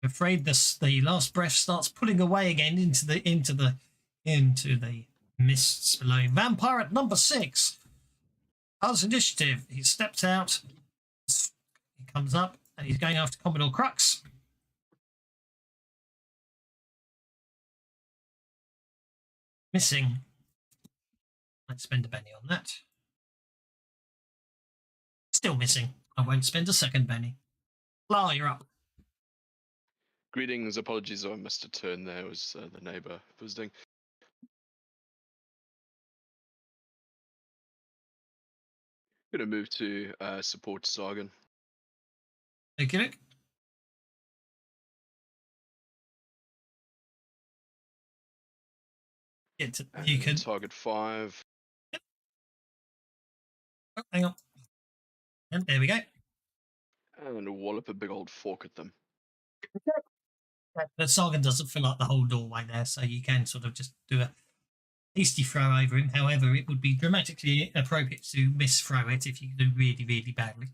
afraid the last breath starts pulling away again into the mists below. Vampire at number 6. How's initiative? He steps out. He comes up and he's going after Commodore Crux. Missing. Let's spend a penny on that. Still missing. I won't spend a second penny. Lar, you're up. Greetings, apologies if I missed a turn there. It was the neighbor visiting. Gonna move to support Sargon. Okay, Nick. You can. Target 5. Oh, hang on. And there we go. And wallop a big old fork at them. But Sargon doesn't fill up the whole doorway there, so you can sort of just do a hasty throw over him. However, it would be dramatically appropriate to misthrow it if you do really, really badly.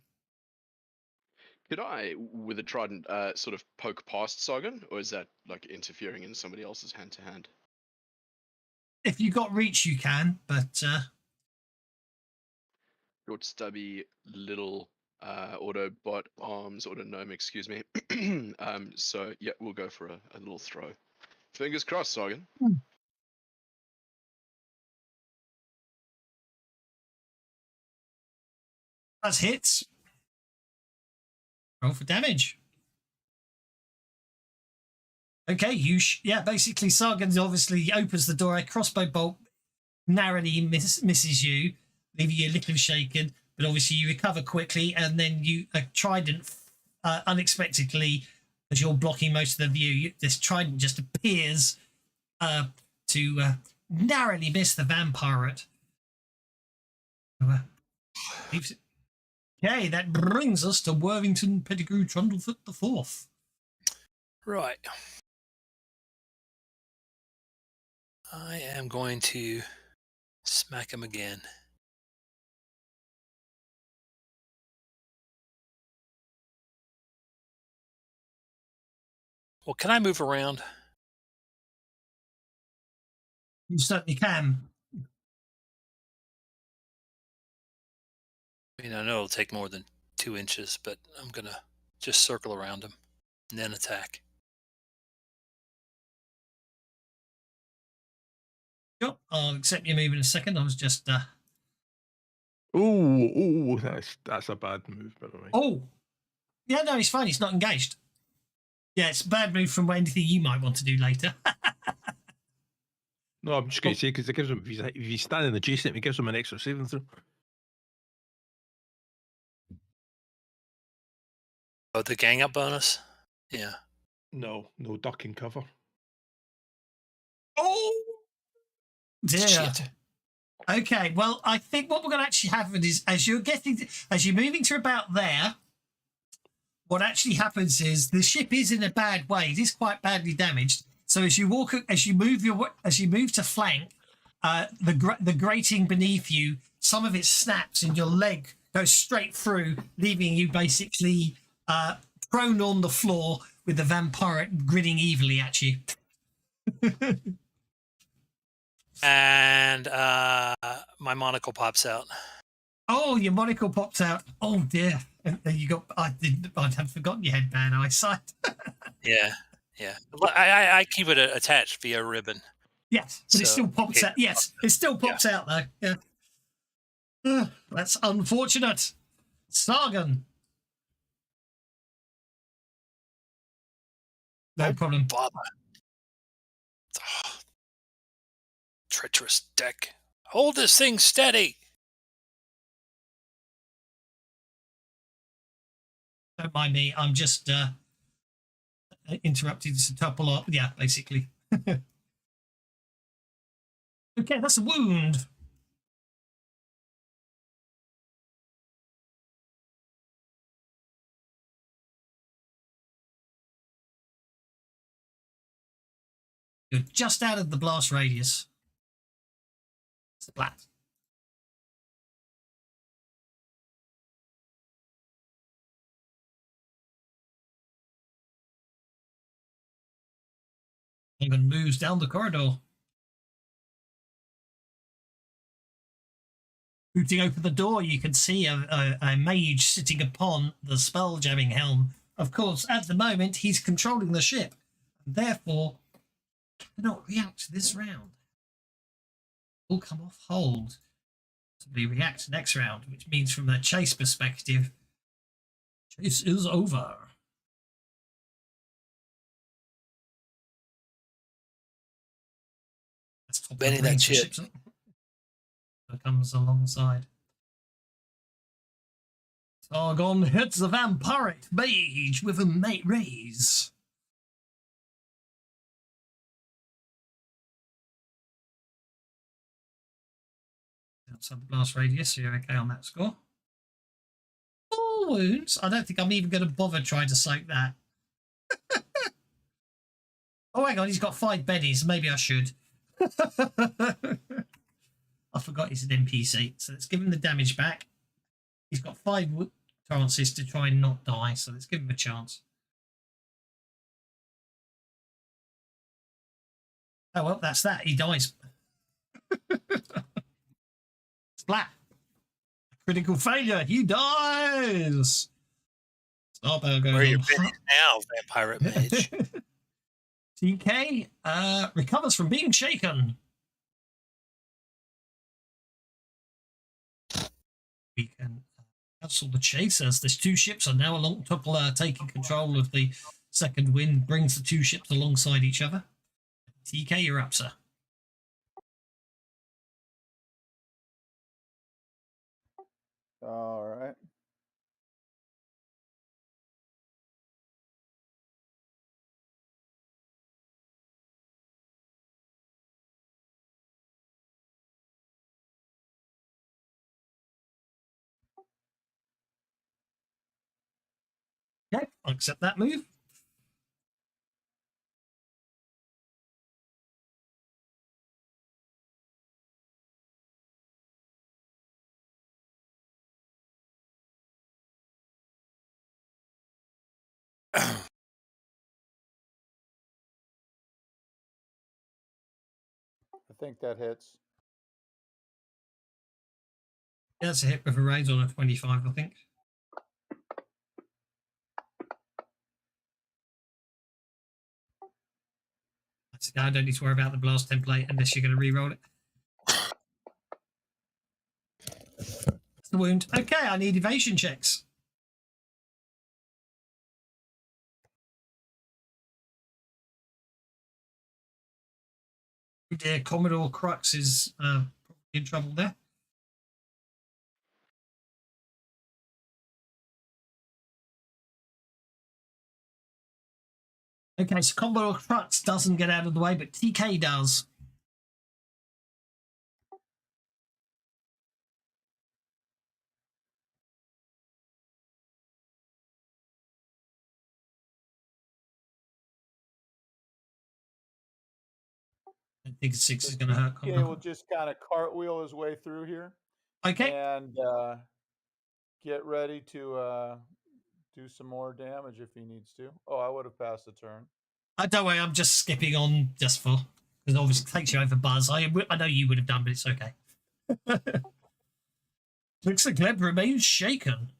Could I, with a trident, sort of poke past Sargon, or is that like interfering in somebody else's hand-to-hand? If you got reach, you can, but Short, stubby, little Autobot arms, Autognome, excuse me. So yeah, we'll go for a little throw. Fingers crossed, Sargon. that's hits. Roll for damage. Okay, yeah, basically Sargon obviously opens the door, a crossbow bolt narrowly misses you, leaving you a little shaken, but obviously you recover quickly, and then a trident unexpectedly, as you're blocking most of the view, this trident just appears to narrowly miss the vampire. Okay, that brings us to Worthington Pettigrew Trundlefoot the Fourth. Right. I am going to smack him again. Well, can I move around? You certainly can. I mean, I know it'll take more than 2 inches, but I'm going to just circle around him and then attack. Sure, I'll accept your move in a second. I was just... Oh, that's a bad move, by the way. Oh! Yeah, no, he's fine. He's not engaged. Yeah, it's a bad move from anything you might want to do later. No, I'm just going to say, because it gives him, if he's standing adjacent, it gives him an extra saving throw. Oh, the gang up bonus? Yeah. No duck and cover. Oh! Dear. Shit. Okay, well, I think what we're going to actually happen is, as you're moving to about there, what actually happens is the ship is in a bad way. It is quite badly damaged. So as you move to flank, the grating beneath you, some of it snaps and your leg goes straight through, leaving you basically prone on the floor with the vampire grinning evilly at you. And my monocle pops out. Oh, your monocle pops out. Oh dear! I had forgotten you had bad eyesight. Yeah. Well, I keep it attached via ribbon. Yes, but it still pops out. Yes, it still pops out though. Yeah. That's unfortunate. Sargon. No problem. Bother. Treacherous deck. Hold this thing steady. Don't mind me. I'm just interrupted to topple up. Yeah, basically. Okay, that's a wound. You're just out of the blast radius. Splat. Logan moves down the corridor. Booting open the door, you can see a mage sitting upon the spelljamming helm. Of course, at the moment, he's controlling the ship, and therefore cannot react this round. Will come off hold to be react next round, which means from a chase perspective, chase is over. That's top Benny, of that range for ship. ships. That comes alongside. Targon hits the vampiric mage with a mate raise. Outside the blast radius, so you're okay on that score. 4 wounds. I don't think I'm even going to bother trying to soak that. Oh, hang on, he's got 5 bennies. Maybe I should. I forgot he's an NPC, so let's give him the damage back. He's got 5 chances to try and not die, so let's give him a chance. Oh, well, that's that. He dies. Splat. Critical failure. He dies. Starbell goes Where are your on. bennies now, vampire mage? TK recovers from being shaken. We can cancel the chase as the 2 ships are now along top, taking control of the second wind, brings the 2 ships alongside each other. TK, you're up, sir. All right. Okay, I'll accept that move. I think that hits. Yeah, that's a hit with a raise on a 25, I think. That's I don't need to worry about the blast template unless you're going to re-roll it. That's the wound. Okay, I need evasion checks. Oh dear, Commodore Crux is probably in trouble there. Okay, so Commodore Crux doesn't get out of the way, but TK does. I think a 6 is going to hurt Okay, Commodore. we'll just kind of cartwheel his way through here. Okay. And get ready to do some more damage if he needs to. Oh, I would have passed the turn. Don't worry, I'm just skipping on just for, because obviously it takes you over Buzz. I know you would have done, but it's okay. Looks like Gleb remains shaken.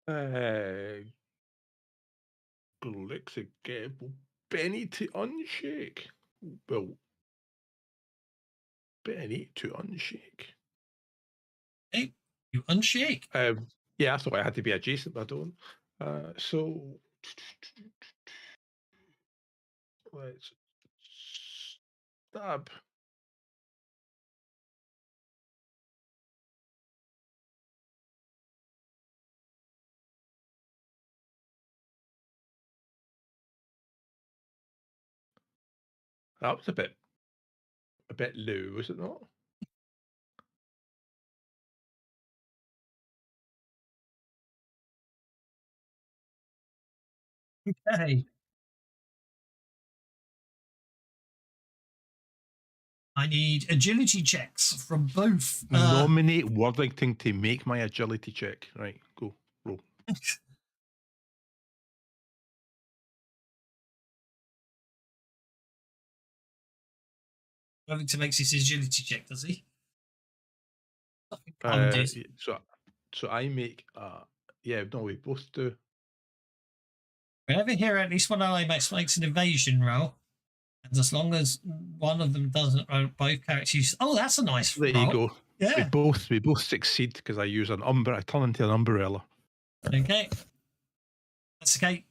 Alexa, get Benny to unshake. Well, Benny to unshake. Hey, you unshake. Yeah, I thought I had to be adjacent, but I don't. So let's stab. That was a bit low, was it not? Okay. I need agility checks from both. Nominate Worthington to make my agility check. Right, go, roll. Worthington makes his agility check, does he? I'll do it. So I make no, we both do. Whenever here, at least one ally makes an evasion roll, and as long as one of them doesn't, both characters use. Oh, that's a nice There roll. you go. Yeah. We both succeed because I use an umbrella. I turn into an umbrella. Okay. That's okay.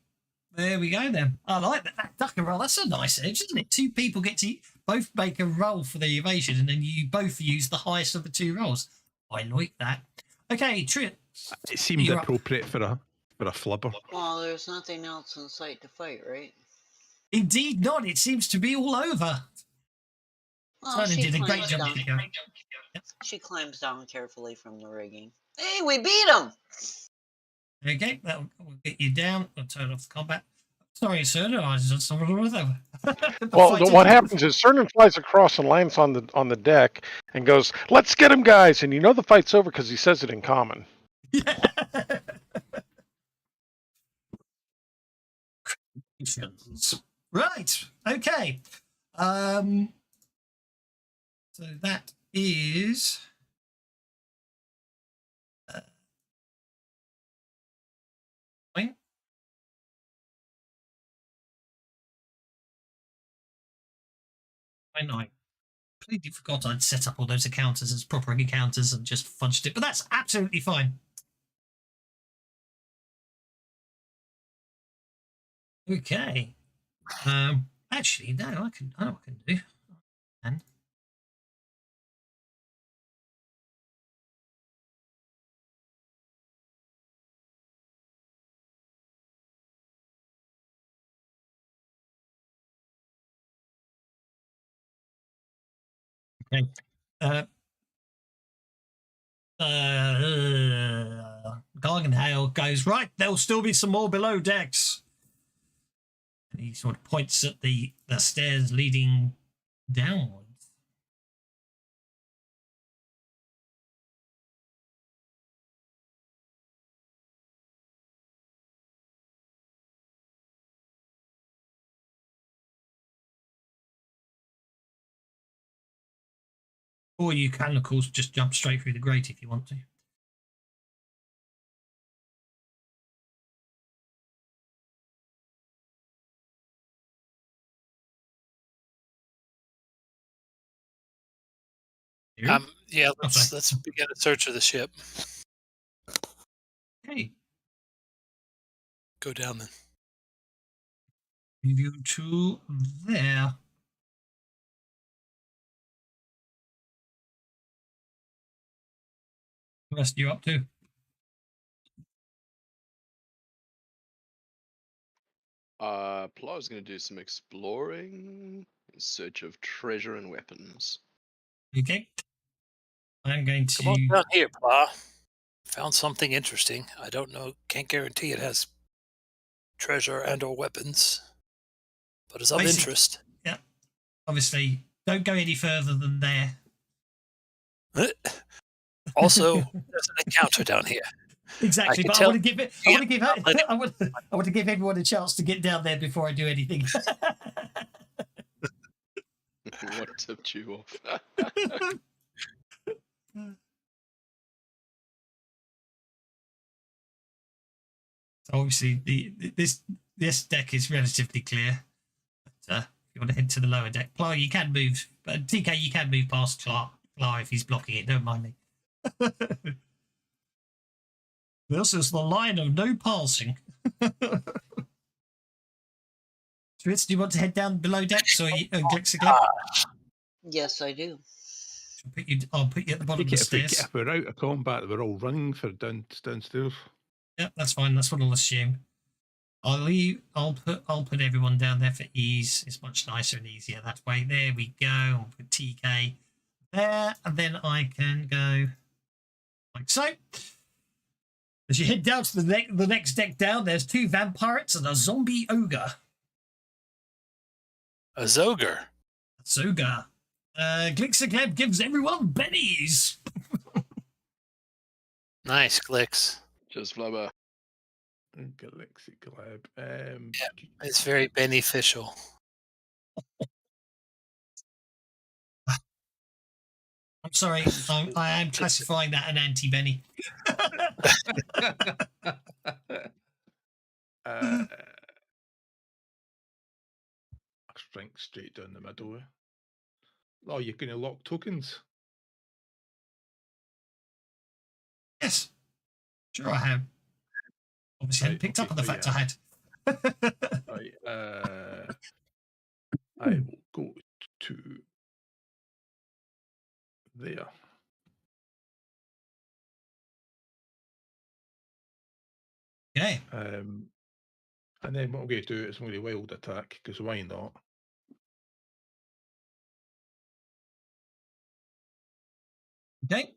There we go then. I like that duck and roll. That's a nice edge, isn't it? Two people get to both make a roll for the evasion, and then you both use the highest of the two rolls. I like that. Okay, Trent. It seemed You're appropriate for a flubber. Well, there's nothing else in sight to fight, right? Indeed not. It seems to be all over. Well, Simon she did a great climbs job. down. She climbs down carefully from the rigging. Hey, we beat him! Okay, that will get you down. I'll turn off the combat. Sorry, sir. No, I was just Well, what happens is Cernan flies across and lands on the deck and goes, "Let's get him, guys!" And you know the fight's over because he says it in common. Right. Okay. So that is. Fine. I know. I completely forgot I'd set up all those encounters as proper encounters and just fudged it, but that's absolutely fine. Okay. Actually, no, I know what I can do. And okay. Garganhale goes, right, there'll still be some more below decks. And he sort of points at the stairs leading downwards. Or you can, of course, just jump straight through the grate if you want to. Yeah, let's begin a search of the ship. Okay. Go down then. Move you to there. The rest you up to? Plar's going to do some exploring in search of treasure and weapons. Okay. I'm going to. Come on down here, Pla. Found something interesting. I don't know. Can't guarantee it has treasure and/or weapons, but it's of interest. Yeah. Obviously, don't go any further than there. Also, there's an encounter down here. Exactly, but I want to give it. I want to give everyone a chance to get down there before I do anything. What tipped you off? Obviously, this deck is relatively clear. But, if you want to head to the lower deck, Pla, you can move. But TK, you can move past Pla if he's blocking it. Don't mind me. This is the line of no passing. Fritz, do you want to head down below decks or Glixigla? Yes, I do. I'll put you at the bottom of the stairs. If we're out of combat, we're all running for downstairs. Yep, that's fine. That's what I'll assume. I'll put everyone down there for ease. It's much nicer and easier that way. There we go. I'll put TK there, and then I can go like so. As you head down to the next deck down, there's 2 vampires and a zombie ogre. A Zoger. Zoga. Glixagleb gives everyone bennies. Nice, Glix. Just flubber. Galaxy Glab. Yeah, it's very beneficial. Sorry, I am classifying that an anti-Benny. Strength straight down the middle. Oh, you're going to lock tokens? Yes, sure I have. Obviously, I hadn't picked up on the fact I had. Right, I will go to there. Okay. And then what I'm going to do is I'm going to wild attack, because why not? Okay.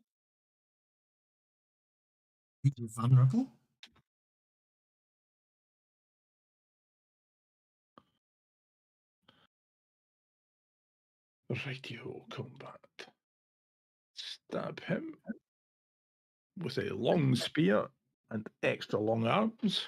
You're vulnerable. Rightio, combat. Stab him with a long spear and extra long arms.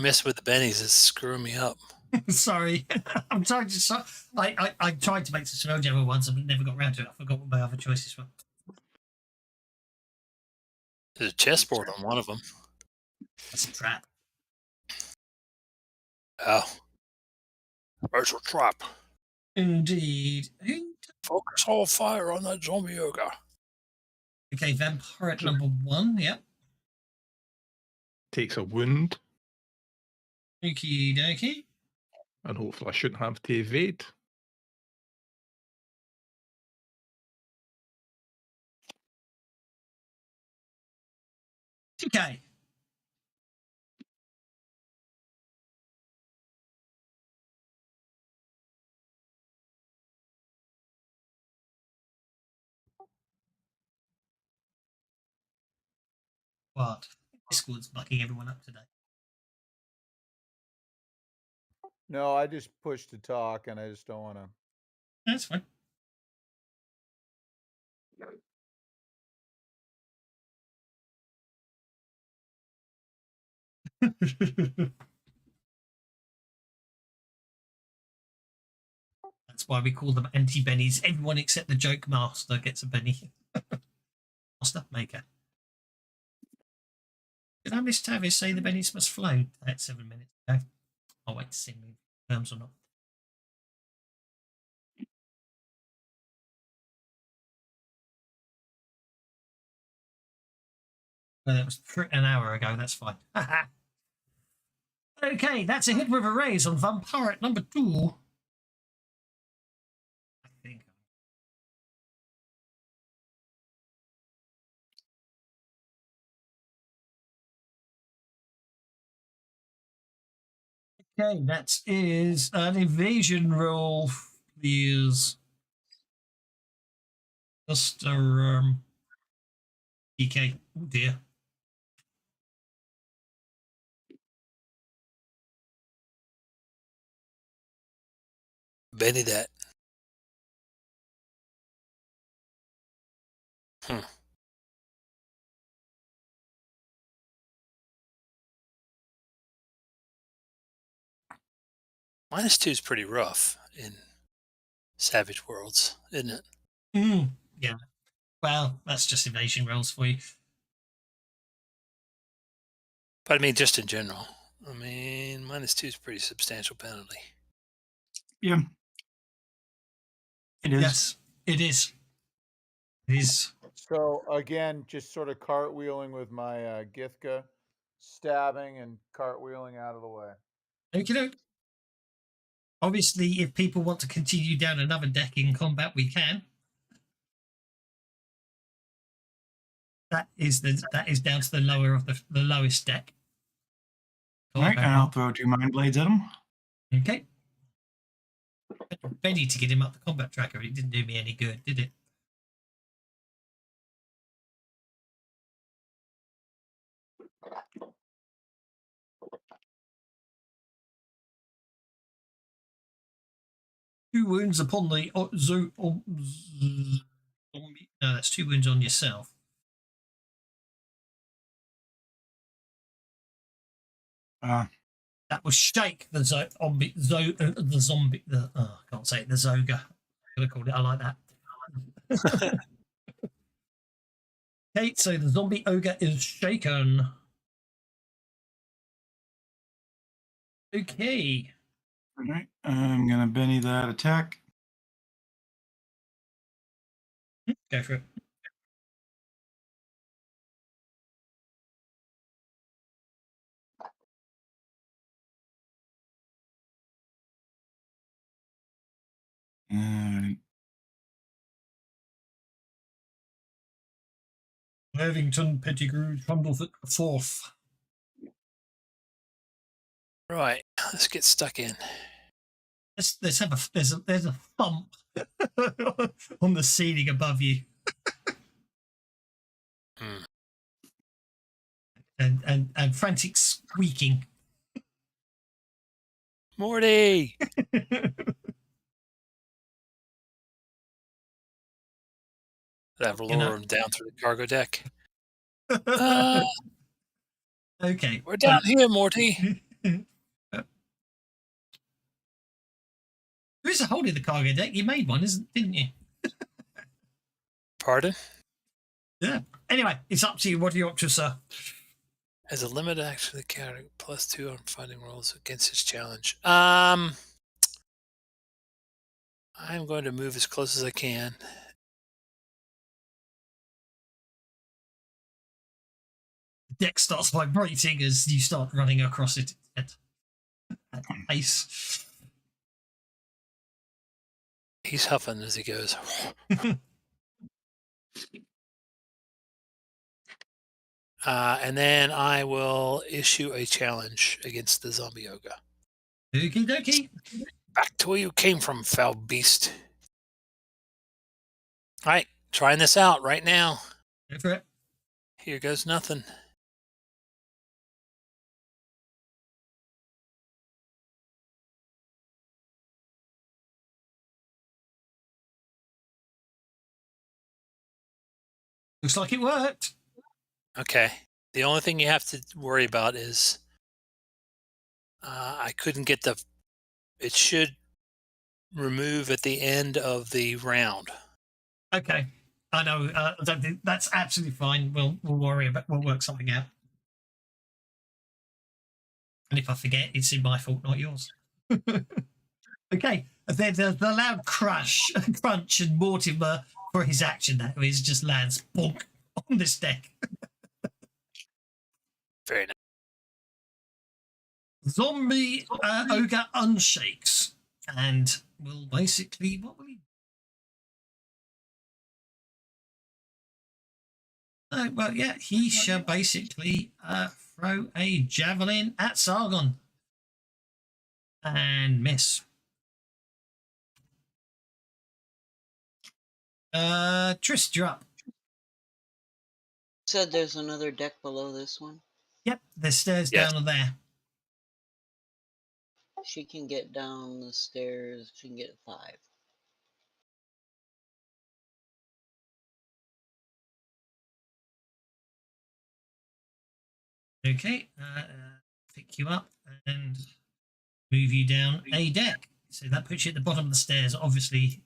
Mess with the bennies is screwing me up. Sorry, I'm trying to. I tried to make the Spelljammer once, but never got around to it. I forgot what my other choices were. There's a chessboard on one of them. That's a trap. Oh. There's a trap. Indeed. Focus all fire on that zombie ogre. Okay, vampire at number 1. Yep. Takes a wound. Okie dokie. And hopefully I shouldn't have to evade. Okay. What? Discord's bucking everyone up today. No, I just pushed to talk, and I just don't want to. That's fine. That's why we call them anti-bennies. Everyone except the joke master gets a benny. Master maker. Did I miss Tavis say the bennies must flow? That's 7 minutes ago. I'll wait to see if it confirms or not. No, that was an hour ago. That's fine. Okay, that's a hit with a raise on Vampire at number 2. I think. Okay, that is an evasion roll, please. Just a DK. Oh dear. Benny that. -2 is pretty rough in Savage Worlds, isn't it? Yeah. Well, that's just evasion rolls for you. But I mean, just in general. I mean, -2 is a pretty substantial penalty. Yeah. It is. Yes, it is. It is. So again, just sort of cartwheeling with my Githka, stabbing and cartwheeling out of the way. Okay. Obviously, if people want to continue down another deck in combat, we can. That is down to the lower of the lowest deck. All right, and I'll throw 2 mind blades at him. Okay. Benny to get him up the combat tracker. It didn't do me any good, did it? Two wounds upon the no, that's 2 wounds on yourself. That will shake the zombie. I can't say it. The Zoga. I'm gonna call it. I like that. Okay, so the zombie ogre is shaken. Okay. All right. I'm gonna Benny that attack. Go for it. Worthington, Pettigrew, Trundlefoot, fourth. Right, let's get stuck in. Let's have there's a thump on the ceiling above you. Hmm. And frantic squeaking. Morty! That lower him down through the cargo deck. Okay. We're down here, Morty. There is a hole in the cargo deck. You made one, didn't you? Pardon? Yeah. Anyway, it's up to you. What are your options, sir? As a limit action, the counter +2 on finding rolls against his challenge. I'm going to move as close as I can. The deck starts vibrating as you start running across it at pace. He's huffing as he goes. And then I will issue a challenge against the zombie ogre. Okie dokie. Back to where you came from, foul beast. All right, trying this out right now. Go for it. Here goes nothing. Looks like it worked. Okay. The only thing you have to worry about is I couldn't get the. It should remove at the end of the round. Okay. I know. I don't think that's absolutely fine. We'll work something out. And if I forget, it's in my fault, not yours. Okay. Then the loud crunch, and Mortimer, for his action, that is, just lands bonk on this deck. Very nice. Zombie ogre unshakes and will basically, what will he? Well, yeah, he shall basically throw a javelin at Sargon and miss. Trist, you're up. Said there's another deck below this one. Yep, there's stairs down there. She can get down the stairs. She can get 5. Okay, pick you up and move you down a deck. So that puts you at the bottom of the stairs. Obviously,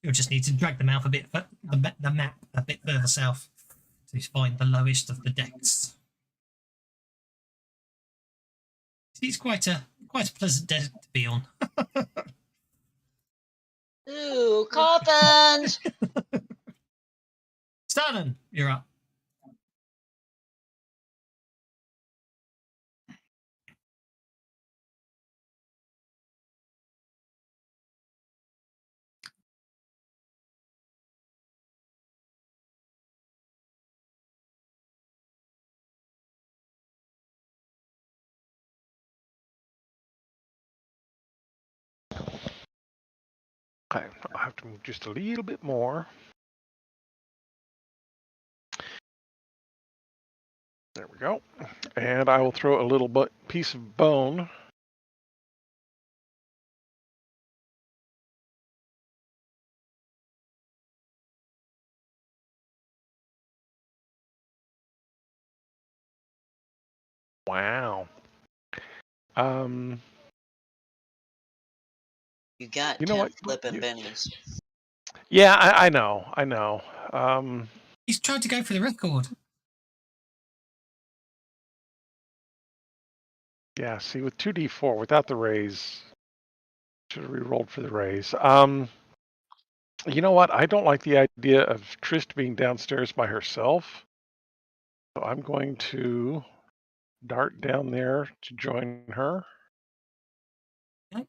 you'll just need to drag the map a bit, the map a bit further south to find the lowest of the decks. It's quite a pleasant deck to be on. Ooh, coffins! Stannon, you're up. Okay, I'll have to move just a little bit more. There we go. And I will throw a little piece of bone. Wow. Um, You got You know 10 what? flipping bennies. Yeah, I know. I know. He's trying to go for the record. Yeah, see, with 2d4 without the raise, should have re-rolled for the raise. You know what? I don't like the idea of Trist being downstairs by herself. So I'm going to dart down there to join her. Okay.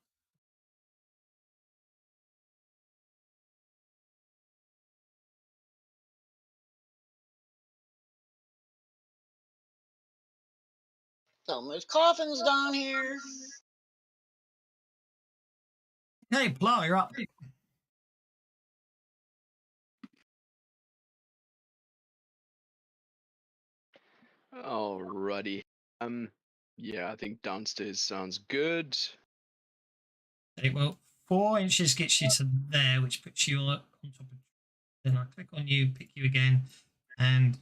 So much coffins down here. Hey, Plow, you're up. Alrighty. Yeah, I think downstairs sounds good. Okay, well, 4 inches gets you to there, which puts you on top of. Then I click on you, pick you again, and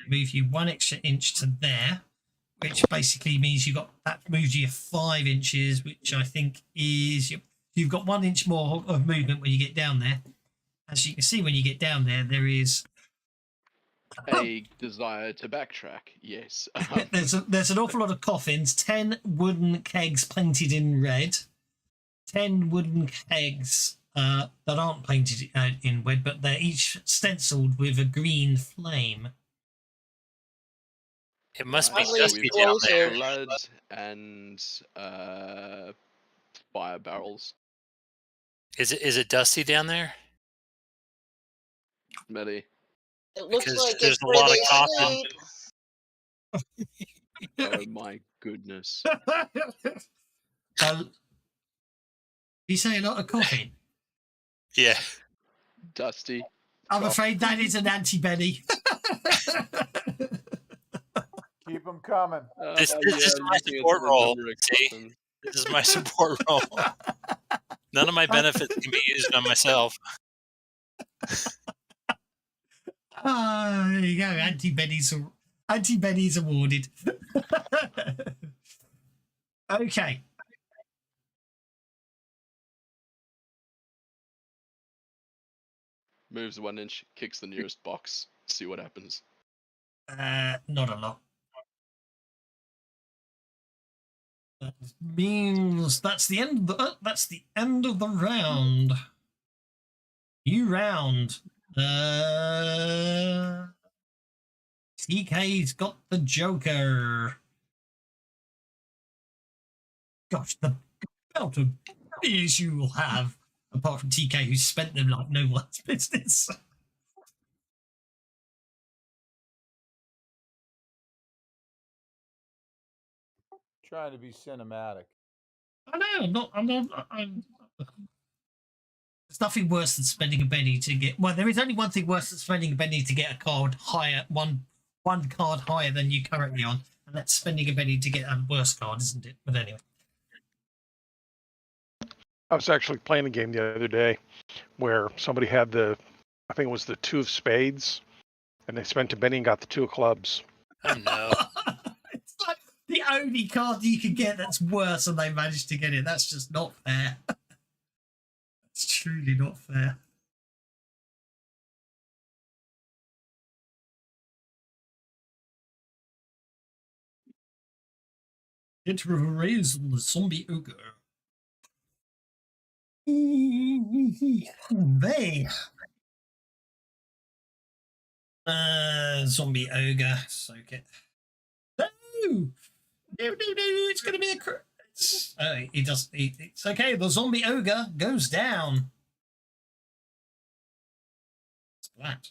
move you 1 extra inch to there, which basically means that moves you 5 inches, which I think is you've got 1 inch more of movement when you get down there. As you can see, when you get down there, there is A desire to backtrack, yes. there's an awful lot of coffins. 10 wooden kegs painted in red. 10 wooden kegs that aren't painted in red, but they're each stenciled with a green flame. It must be Right, so dusty we've down got there. blood and fire barrels. Is it dusty down there? Melly. It looks Because like there's it's a where lot of they coffin. sleep. Oh my goodness. You say a lot of coffin? Yeah. Dusty. I'm afraid that is an anti-Benny. Keep them coming. This is my support role. See? This is my support role. None of my benefits can be used on myself. There you go. Anti-Benny's awarded. Okay. Moves 1 inch, kicks the nearest box. See what happens. Not a lot. That means that's the end. That's the end of the round. New round. TK's got the Joker. Gosh, the amount of beers you will have, apart from TK, who spent them like no one's business. Trying to be cinematic. I know. I'm not. There's nothing worse than spending a penny to get. Well, there is only one thing worse than spending a penny to get a card higher, one card higher than you currently on, and that's spending a penny to get a worse card, isn't it? But anyway. I was actually playing a game the other day where somebody had I think it was the 2 of spades, and they spent a penny and got the 2 of clubs. Oh no. It's like the only card you can get that's worse, and they managed to get it. That's just not fair. It's truly not fair. It will raise the zombie ogre. They. Zombie ogre. Soak it. No! No, it's going to be a crit. It's okay. The zombie ogre goes down. Splat.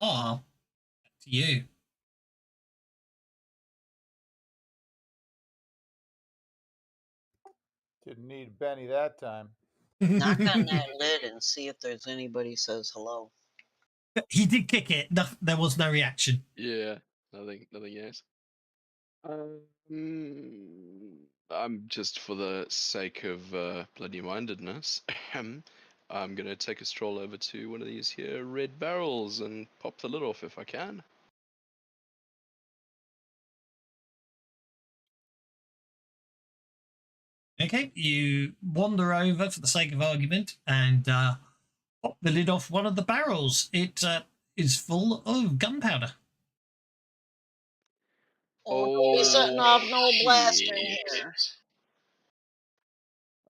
Back to you. Didn't need Benny that time. Knock on that lid and see if there's anybody says hello. He did kick it. No, there was no reaction. Yeah, nothing yes. I'm just for the sake of bloody mindedness, I'm gonna take a stroll over to one of these here red barrels and pop the lid off if I can. Okay, you wander over for the sake of argument and pop the lid off one of the barrels. It is full of gunpowder. Oh, don't be setting off no blaster in shit. here.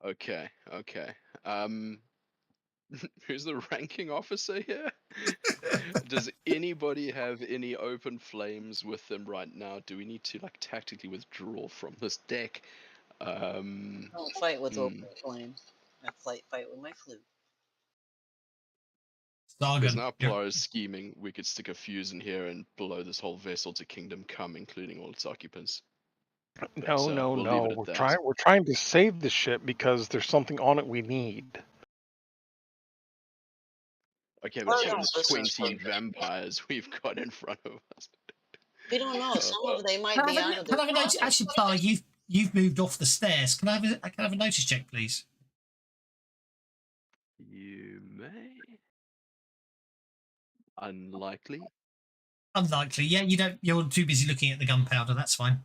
Okay, okay. Who's the ranking officer here? Does anybody have any open flames with them right now? Do we need to like tactically withdraw from this deck? Don't fight with open flame. I fight with my flute. Because Sargon, now you're- Plar is scheming, we could stick a fuse in here and blow this whole vessel to Kingdom Come, including all its occupants. No, But, no, we'll leave no. it at We're that. trying to save the ship because there's something on it we need. Okay, but so Sargon's does listeners 20 for- vampires we've got in front of us. We don't know. Some of they might Can I be have out a, of can their I have a notice? profit. Actually, Plar, you've moved off the stairs. Can I have a notice check, please? You may. Unlikely. Unlikely. Yeah, you don't. You're too busy looking at the gunpowder. That's fine.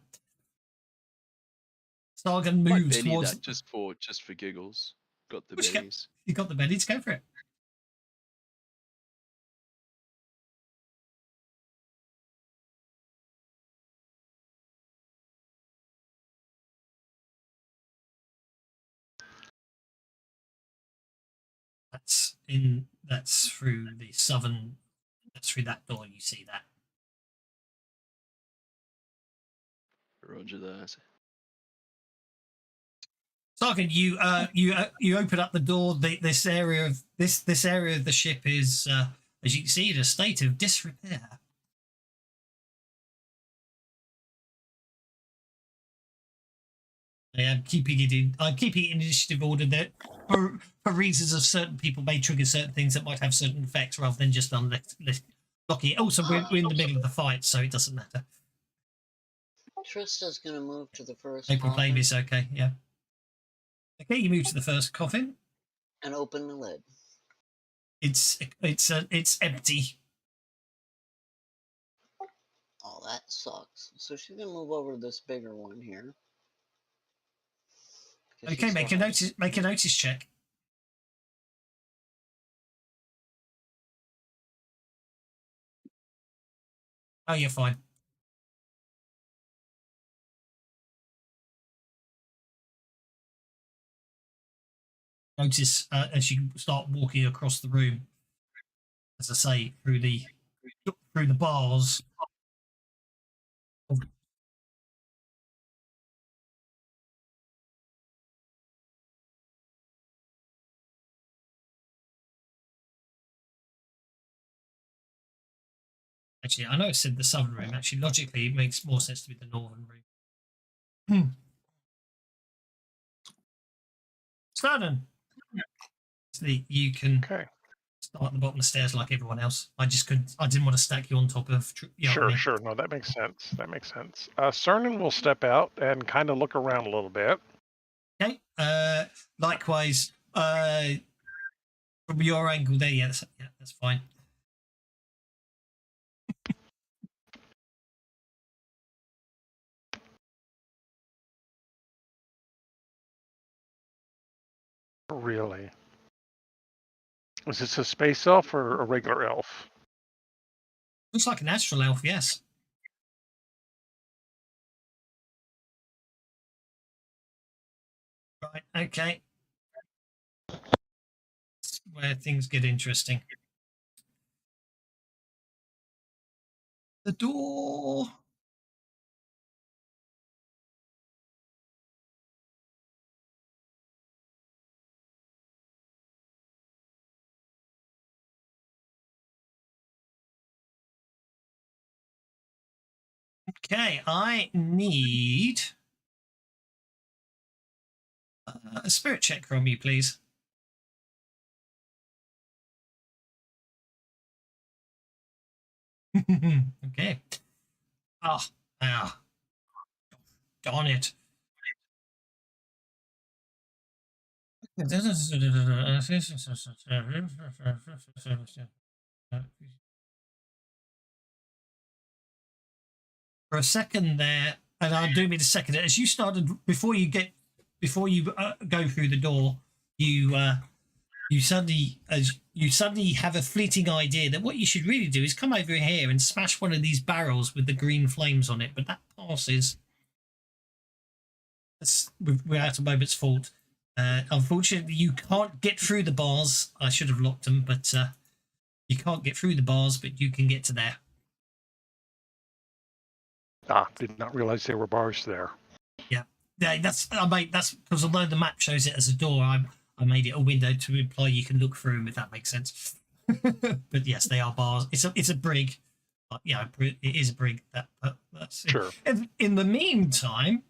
Sargon Might moves Benny towards. that just for giggles. Got the Which go- bennies. You got the bennies. Go for it. That's through the southern. That's through that door. You see that. Roger that. Sargon, you open up the door. This area of the ship is, as you can see, in a state of disrepair. I'm keeping it in initiative order that for reasons of certain people may trigger certain things that might have certain effects rather than just unlocking it. Also, we're in the middle of the fight, so it doesn't matter. Trista's gonna move to the first Open flame coffin is okay, yeah. Okay, you move to the first coffin. and open the lid. It's empty. Oh, that sucks. So she's gonna move over to this bigger one here. Because she Okay, still has- make a notice check. Oh, you're fine. Notice as you start walking across the room, as I say, through the bars. Actually, I know it said the southern room. Actually, logically, it makes more sense to be the northern room. Snowden. So you can Okay. start at the bottom of the stairs like everyone else. I didn't want to stack you on top of. You know Sure, what I mean? sure. No, that makes sense. That makes sense. Cernan will step out and kind of look around a little bit. Okay. Likewise, from your angle there, yeah, that's fine. Really? Is this a space elf or a regular elf? Looks like an astral elf, yes. Right. Okay. That's where things get interesting. The door. Okay, I need a spirit check from you, please. Okay. Ah, darn it. For a second there, and I do mean a second, as you started, before you go through the door, you suddenly have a fleeting idea that what you should really do is come over here and smash one of these barrels with the green flames on it, but that passes. That's without a moment's fault. Unfortunately, you can't get through the bars. I should have locked them, but you can't get through the bars, but you can get to there. Did not realize there were bars there. Yeah, that's because although the map shows it as a door, I made it a window to imply you can look through them, if that makes sense. But yes, they are bars. It's a brig. Yeah, it is a brig. That's sure. In the meantime,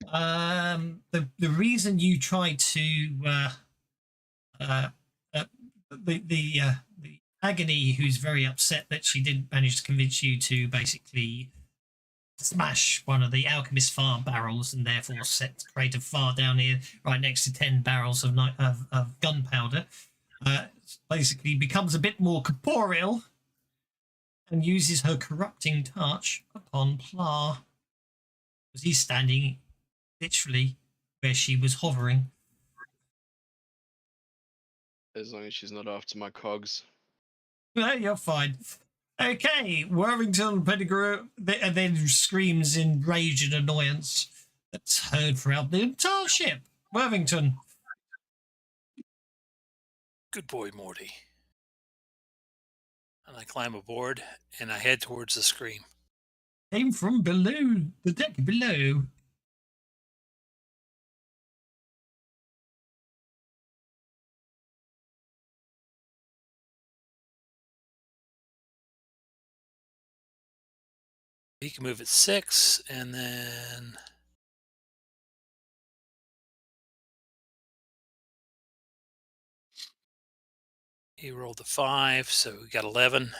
the reason you tried to the Agony, who's very upset that she didn't manage to convince you to basically smash one of the alchemist farm barrels and therefore create a fire down here right next to 10 barrels of gunpowder, basically becomes a bit more corporeal and uses her corrupting touch upon Pla, because he's standing literally where she was hovering. As long as she's not after my cogs. No, you're fine. Okay, Worthington Pettigrew, and then screams in rage and annoyance that's heard throughout the entire ship. Worthington. Good boy, Morty. And I climb aboard and I head towards the scream. Came from below, the deck below. He can move at 6, and then he rolled a 5, so we got 11.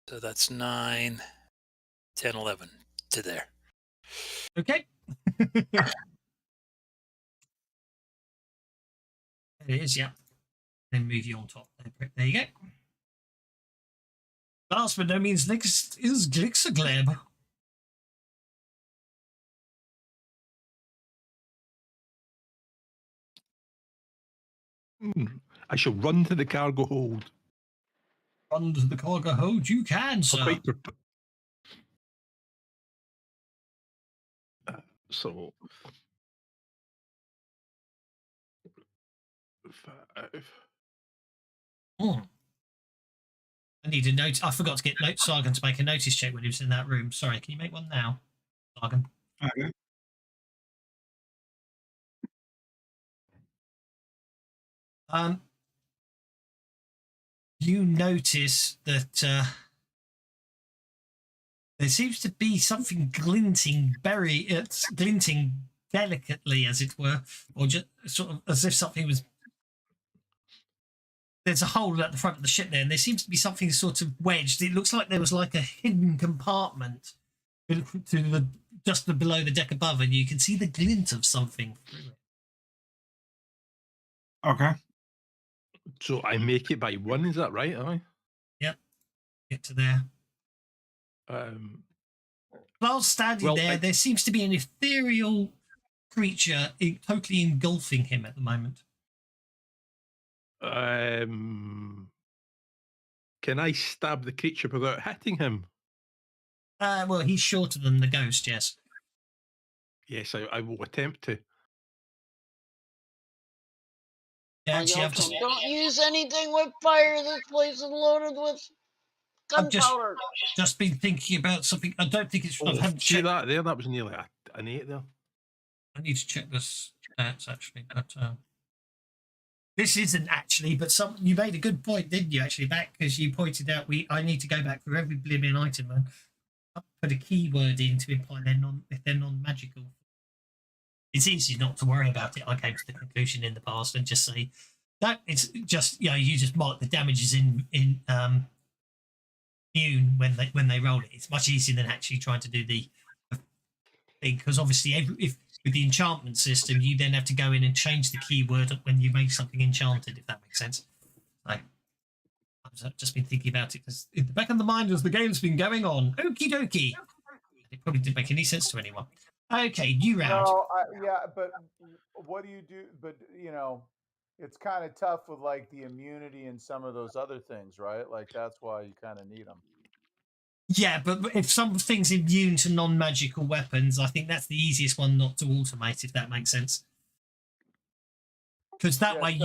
So that's 9, 10, 11 to there. Okay. It is, yeah. Then move you on top. There you go. Last but no means next is Glixagleb. I shall run to the cargo hold. Run to the cargo hold. You can, sir. So 5. I need a note. I forgot to get Sargon to make a notice check when he was in that room. Sorry, can you make one now, Sargon? Okay. You notice that there seems to be something glinting delicately, as it were, or just sort of as if something was. There's a hole at the front of the ship there, and there seems to be something sort of wedged. It looks like there was like a hidden compartment to just below the deck above, and you can see the glint of something through it. Okay. So I make it by 1, is that right? Yep. Get to there. While standing there seems to be an ethereal creature totally engulfing him at the moment. Can I stab the creature without hitting him? Well, he's shorter than the ghost, yes. Yes, I will attempt to. Yeah, don't use anything with fire. This place is loaded with gunpowder. Just been thinking about something. I don't think it's. I haven't checked that there. That was nearly an 8 there. I need to check the stats actually, but this isn't actually. But you made a good point, didn't you? Actually, back because you pointed out I need to go back through every blimmin' item and put a keyword in to imply if they're non-magical. It's easy not to worry about it. I came to the conclusion in the past and just say that it's just you just mark the damages in immune when they roll it. It's much easier than actually trying to do the thing, because obviously if with the enchantment system, you then have to go in and change the keyword when you make something enchanted, if that makes sense. I've just been thinking about it because in the back of the mind as the game's been going on. Okie dokie. It probably didn't make any sense to anyone. Okay, new round. No, yeah, but what do you do? But it's kind of tough with like the immunity and some of those other things, right? Like that's why you kind of need them. Yeah, but if something's immune to non-magical weapons, I think that's the easiest one not to automate, if that makes sense. Because that way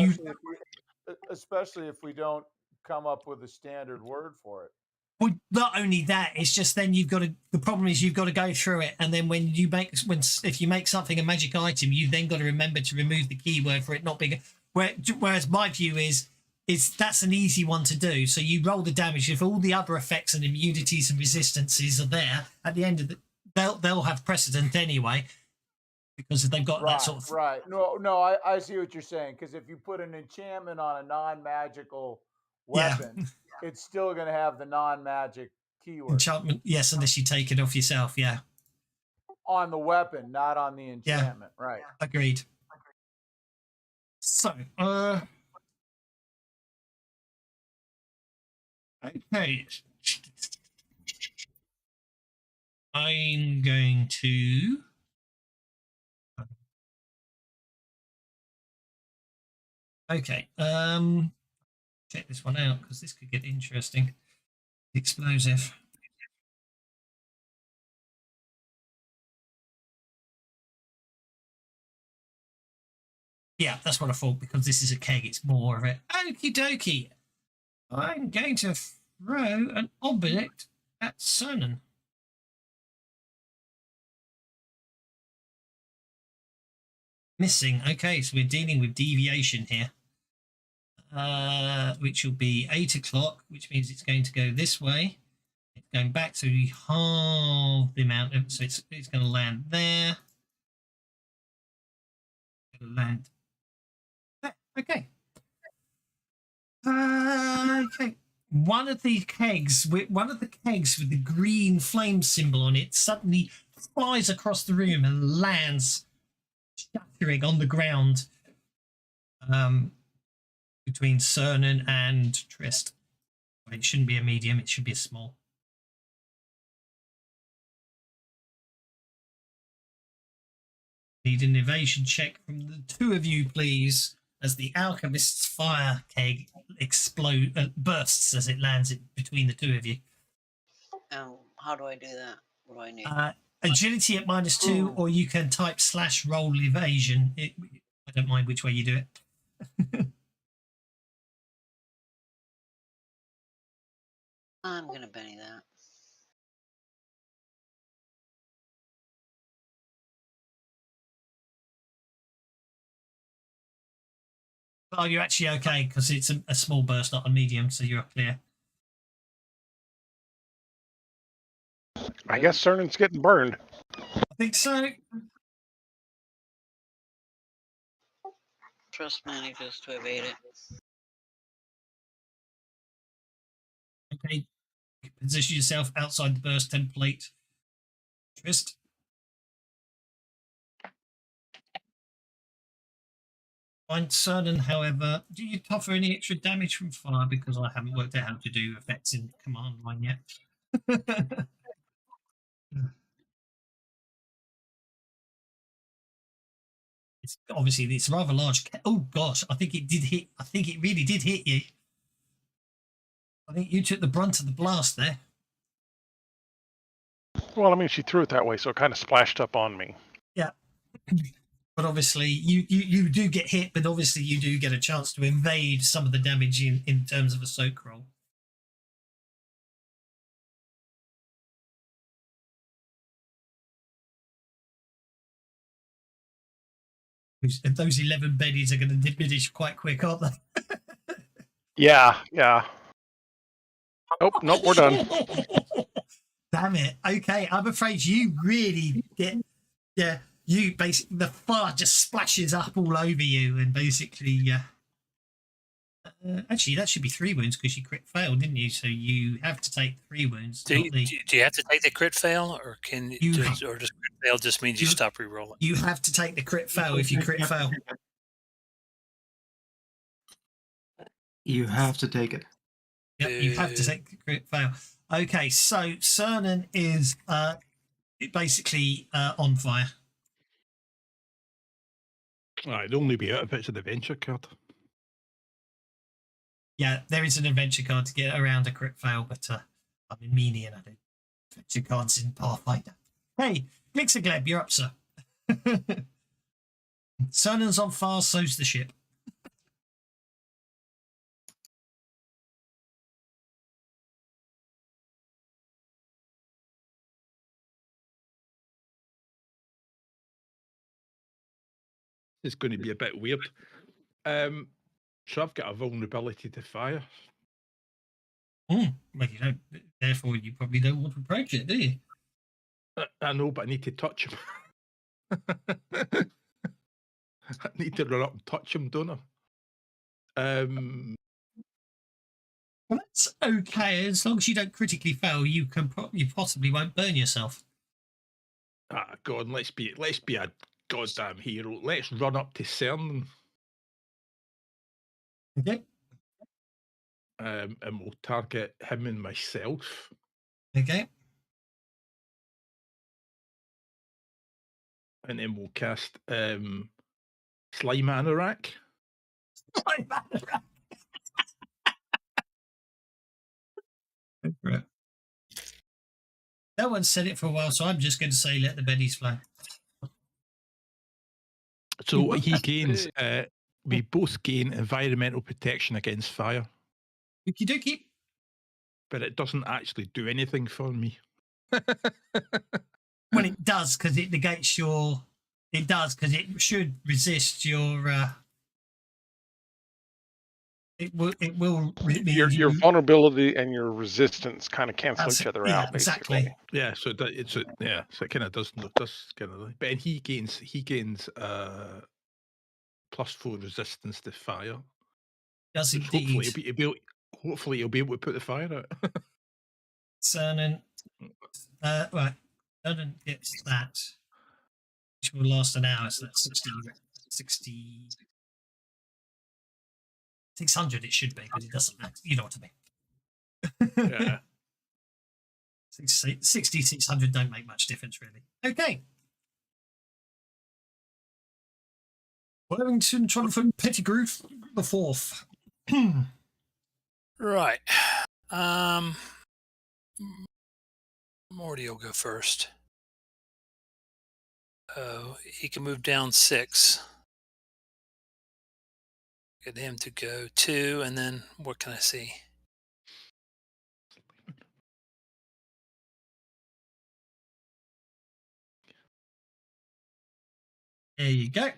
especially if we don't come up with a standard word for it. Well, not only that, it's just then you've got to. The problem is you've got to go through it, and then if you make something a magic item, you then got to remember to remove the keyword for it not being. Whereas my view is that's an easy one to do. So you roll the damage. If all the other effects and immunities and resistances are there at the end of they'll have precedent anyway, because if they've got that sort of right. No, I see what you're saying. Because if you put an enchantment on a non-magical weapon, it's still going to have the non-magic keyword. Enchantment, yes, unless you take it off yourself, yeah. On the weapon, not on the enchantment, right? Agreed. So, okay. I'm going to check this one out because this could get interesting. Explosive. Yeah, that's what I thought, because this is a keg, it's more of it. Okie dokie. I'm going to throw an object at Sonnen. Missing. Okay, so we're dealing with deviation here. Which will be 8 o'clock, which means it's going to go this way. It's going back to half the amount of, so it's going to land there. It'll land there. Okay. Okay. One of the kegs with the green flame symbol on it suddenly flies across the room and lands, shattering on the ground. Between Cernan and Trist. It shouldn't be a medium, it should be a small. Need an evasion check from the two of you, please, as the alchemist's fire keg bursts as it lands between the two of you. How do I do that? What do I need? Agility at -2, or you can type /roll evasion. I don't mind which way you do it. I'm going to Benny that. Oh, you're actually okay, because it's a small burst, not a medium, so you're clear. I guess Cernan's getting burned. I think so. Trust manages to evade it. Okay. Position yourself outside the burst template. Trist. Find Cernan, however, do you suffer any extra damage from fire? Because I haven't worked out how to do effects in command line yet. It's obviously it's rather large. Oh gosh, I think it did hit. I think it really did hit you. I think you took the brunt of the blast there. Well, I mean, she threw it that way, so it kind of splashed up on me. Yeah. But obviously, you do get hit, but obviously you do get a chance to evade some of the damage in terms of a soak roll. Those 11 bennies are going to diminish quite quick, aren't they? Yeah. Nope, we're done. Damn it. Okay, I'm afraid you really get... Yeah, you basically... The fire just splashes up all over you and basically... Actually, that should be 3 wounds because you crit failed, didn't you? So you have to take 3 wounds. Do you have to take the crit fail, or can You- or does crit fail just means you stop rerolling? You have to take the crit fail if you crit fail. You have to take it. Yep, you have to take the crit fail. Okay, so Cernan is basically on fire. It'd only be out if it's an adventure card. Yeah, there is an adventure card to get around a crit fail, but I'm in Meanie and I do adventure cards in Pathfinder. Hey, Glixagleb, you're up, sir. Cernan's on fire, so's the ship. It's going to be a bit weird. So I've got a vulnerability to fire. Well, you don't. Therefore, you probably don't want to approach it, do you? I know, but I need to touch him. I need to run up and touch him, don't I? Well, that's okay. As long as you don't critically fail, you possibly won't burn yourself. Ah, God, let's be a goddamn hero. Let's run up to Cern. Okay. And we'll target him and myself. Okay. And then we'll cast Slime Anorak. Slime Anorak. No one's said it for a while, so I'm just going to say let the beddies fly. So he gains, we both gain environmental protection against fire. Okie dokie. But it doesn't actually do anything for me. Well, it does because it negates your. It does because it should resist your. It will. It will. Your vulnerability and your resistance kind of cancel each other out. Basically. Exactly. Yeah. So it's so it kind of does kind of. But he gains +4 resistance to fire. Does indeed. Hopefully he'll be able to put the fire out. Cernan. Right. Cernan gets that, which will last an hour. So that's 60. 600 it should be, but it doesn't matter. You know what I mean. Yeah. 60, 600 don't make much difference, really. Okay. Wellington Jonathan Pettigrew the fourth. Right. Morty will go first. Oh, he can move down 6. Get him to go 2, and then what can I see? There you go.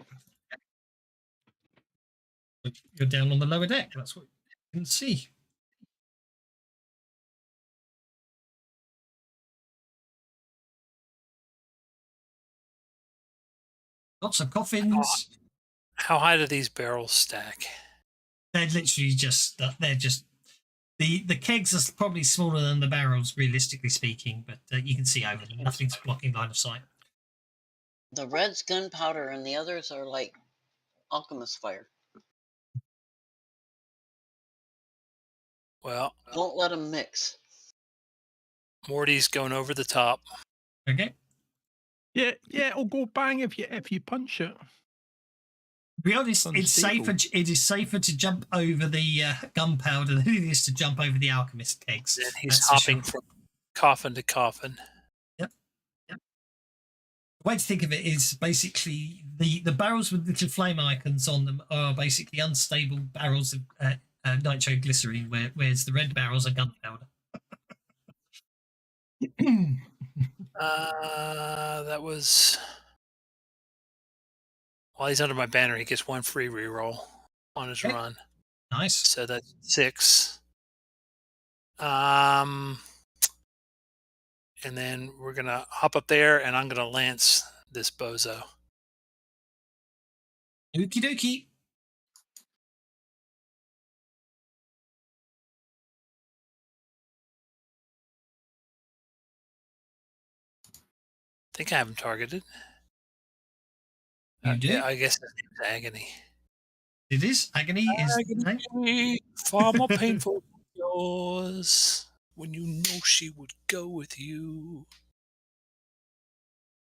You're down on the lower deck. That's what you can see. Lots of coffins. How high do these barrels stack? They're literally just. The kegs are probably smaller than the barrels, realistically speaking, but you can see over them. Nothing's blocking line of sight. The red's gunpowder and the others are like alchemist fire. Well, don't let them mix. Morty's going over the top. Okay. Yeah, it'll go bang if you punch it. To be honest, It is safer to jump over the gunpowder than it is to jump over the alchemist kegs. And he's hopping from coffin to coffin. Yep. The way to think of it is basically the barrels with little flame icons on them are basically unstable barrels of nitroglycerine, whereas the red barrels are gunpowder. That was. While he's under my banner, he gets 1 free reroll on his run. Nice. So that's 6. And then we're gonna hop up there, and I'm gonna lance this bozo. Okie dokie. think I have him targeted. You do? Yeah, I guess his name's Agony. It is. Agony is the name. Agony, far more painful than yours. When you know she would go with you.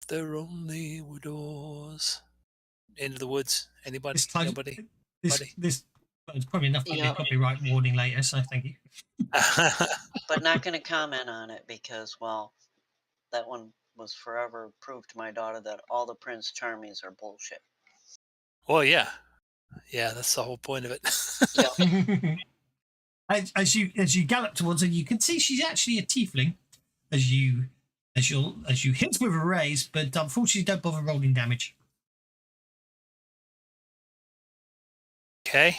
If there only were doors. Into the woods. Anybody? It's close. Nobody? This well, it's probably enough to be a Yeah. copyright warning later, so thank you. But not going to comment on it because, well, that one was forever proved to my daughter that all the Prince Charmings are bullshit. Well, yeah. Yeah, that's the whole point of it. As you gallop towards her, you can see she's actually a tiefling. As you hit with a raise, but unfortunately don't bother rolling damage. Okay.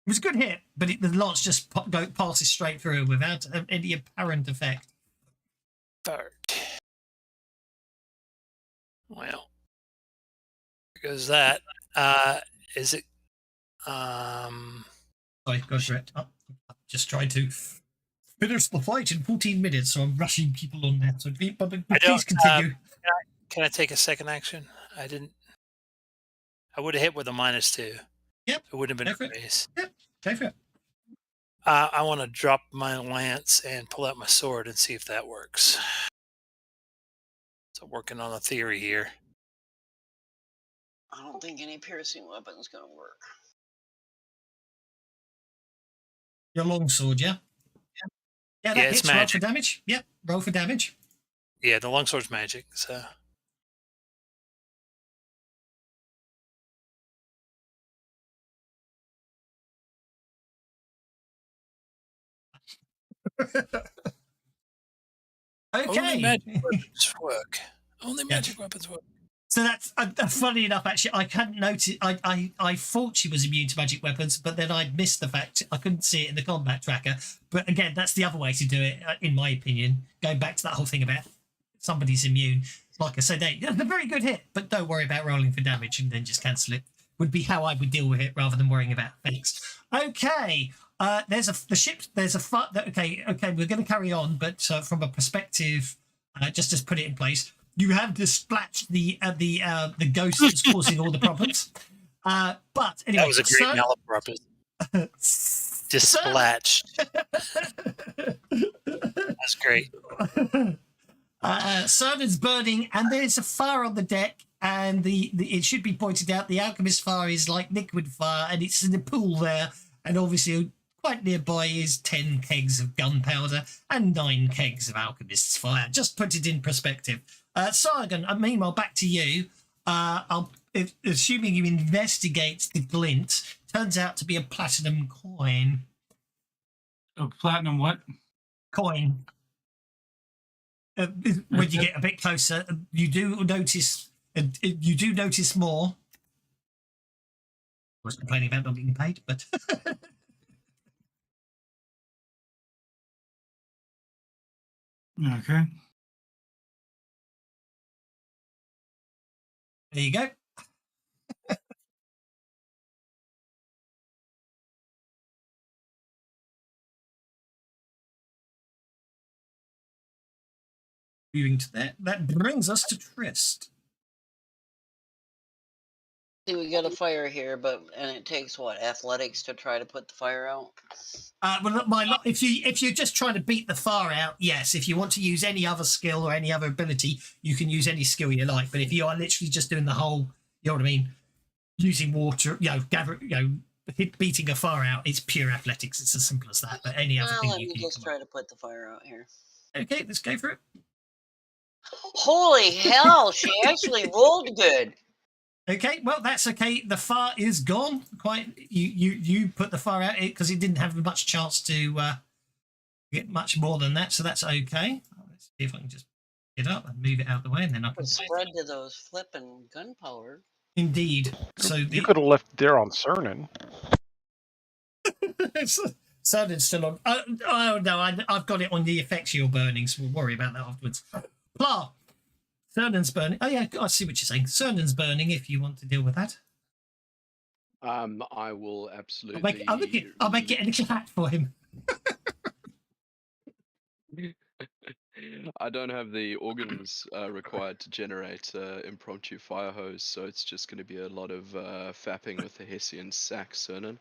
It was a good hit, but the lance just passes straight through without any apparent effect. Fart. Well, there goes that. Is it? Sorry, go for it. I'm just trying to finish the fight in 14 minutes, so I'm rushing people on that. So please continue. Can I take a second action? I didn't. I would have hit with a -2. Yep. It wouldn't have been Go a for it. raise. Yep. Go for it. I want to drop my lance and pull out my sword and see if that works. So working on a theory here. I don't think any piercing weapon's going to work. Your longsword, yeah? Yeah, that Yeah, it's hits. Roll for magic. damage. Yep, roll for damage. Yeah, the longsword's magic, so. Only Okay. magic weapons work. Only Yeah. magic weapons work. So that's funny enough. Actually, I hadn't noticed. I thought she was immune to magic weapons, but then I'd missed the fact I couldn't see it in the combat tracker. But again, that's the other way to do it, in my opinion. Going back to that whole thing about somebody's immune. Like I said, it's a very good hit, but don't worry about rolling for damage and then just cancel it. Would be how I would deal with it rather than worrying about effects. Okay. There's a okay. We're going to carry on, but from a perspective, just to put it in place. You have dispatched the ghost that's causing all the problems. But anyway, That was a great malapropism. Dispatched. That's great. Cernon's burning, and there's a fire on the deck. And it should be pointed out the alchemist fire is like liquid fire, and it's in a pool there. And obviously, quite nearby is 10 kegs of gunpowder and 9 kegs of alchemist's fire. Just put it in perspective. Sargon, meanwhile, back to you. Assuming you investigate the glint, turns out to be a platinum coin. A platinum what? Coin. When you get a bit closer, you do notice more. I was complaining about not getting paid, but Okay. there you go. Moving to that. That brings us to Trist. See, we got a fire here, and it takes what, athletics to try to put the fire out? If you're just trying to beat the fire out, yes. If you want to use any other skill or any other ability, you can use any skill you like. But if you are literally just doing the whole, you know what I mean, using water, beating a fire out, it's pure athletics. It's as simple as that. But any other thing Let you me can just try to put the fire out here. Okay, let's go for it. Holy hell! She actually rolled good. Okay, well that's okay. The fire is gone. Quite, you put the fire out because it didn't have much chance to get much more than that, so that's okay. Let's see if I can just get up and move it out of the way, and then I can spread to those flipping gunpowder. Indeed. So you could have left there on Cernan. Cernon's still on. Oh no, I've got it on the effects you're burning, so we'll worry about that afterwards. Pla, Cernon's burning. Oh yeah, I see what you're saying. Cernon's burning. If you want to deal with that, I will absolutely. I'll make it a little hat for him. I don't have the organs required to generate impromptu fire hose, so it's just going to be a lot of fapping with the Hessian sack, Cernan.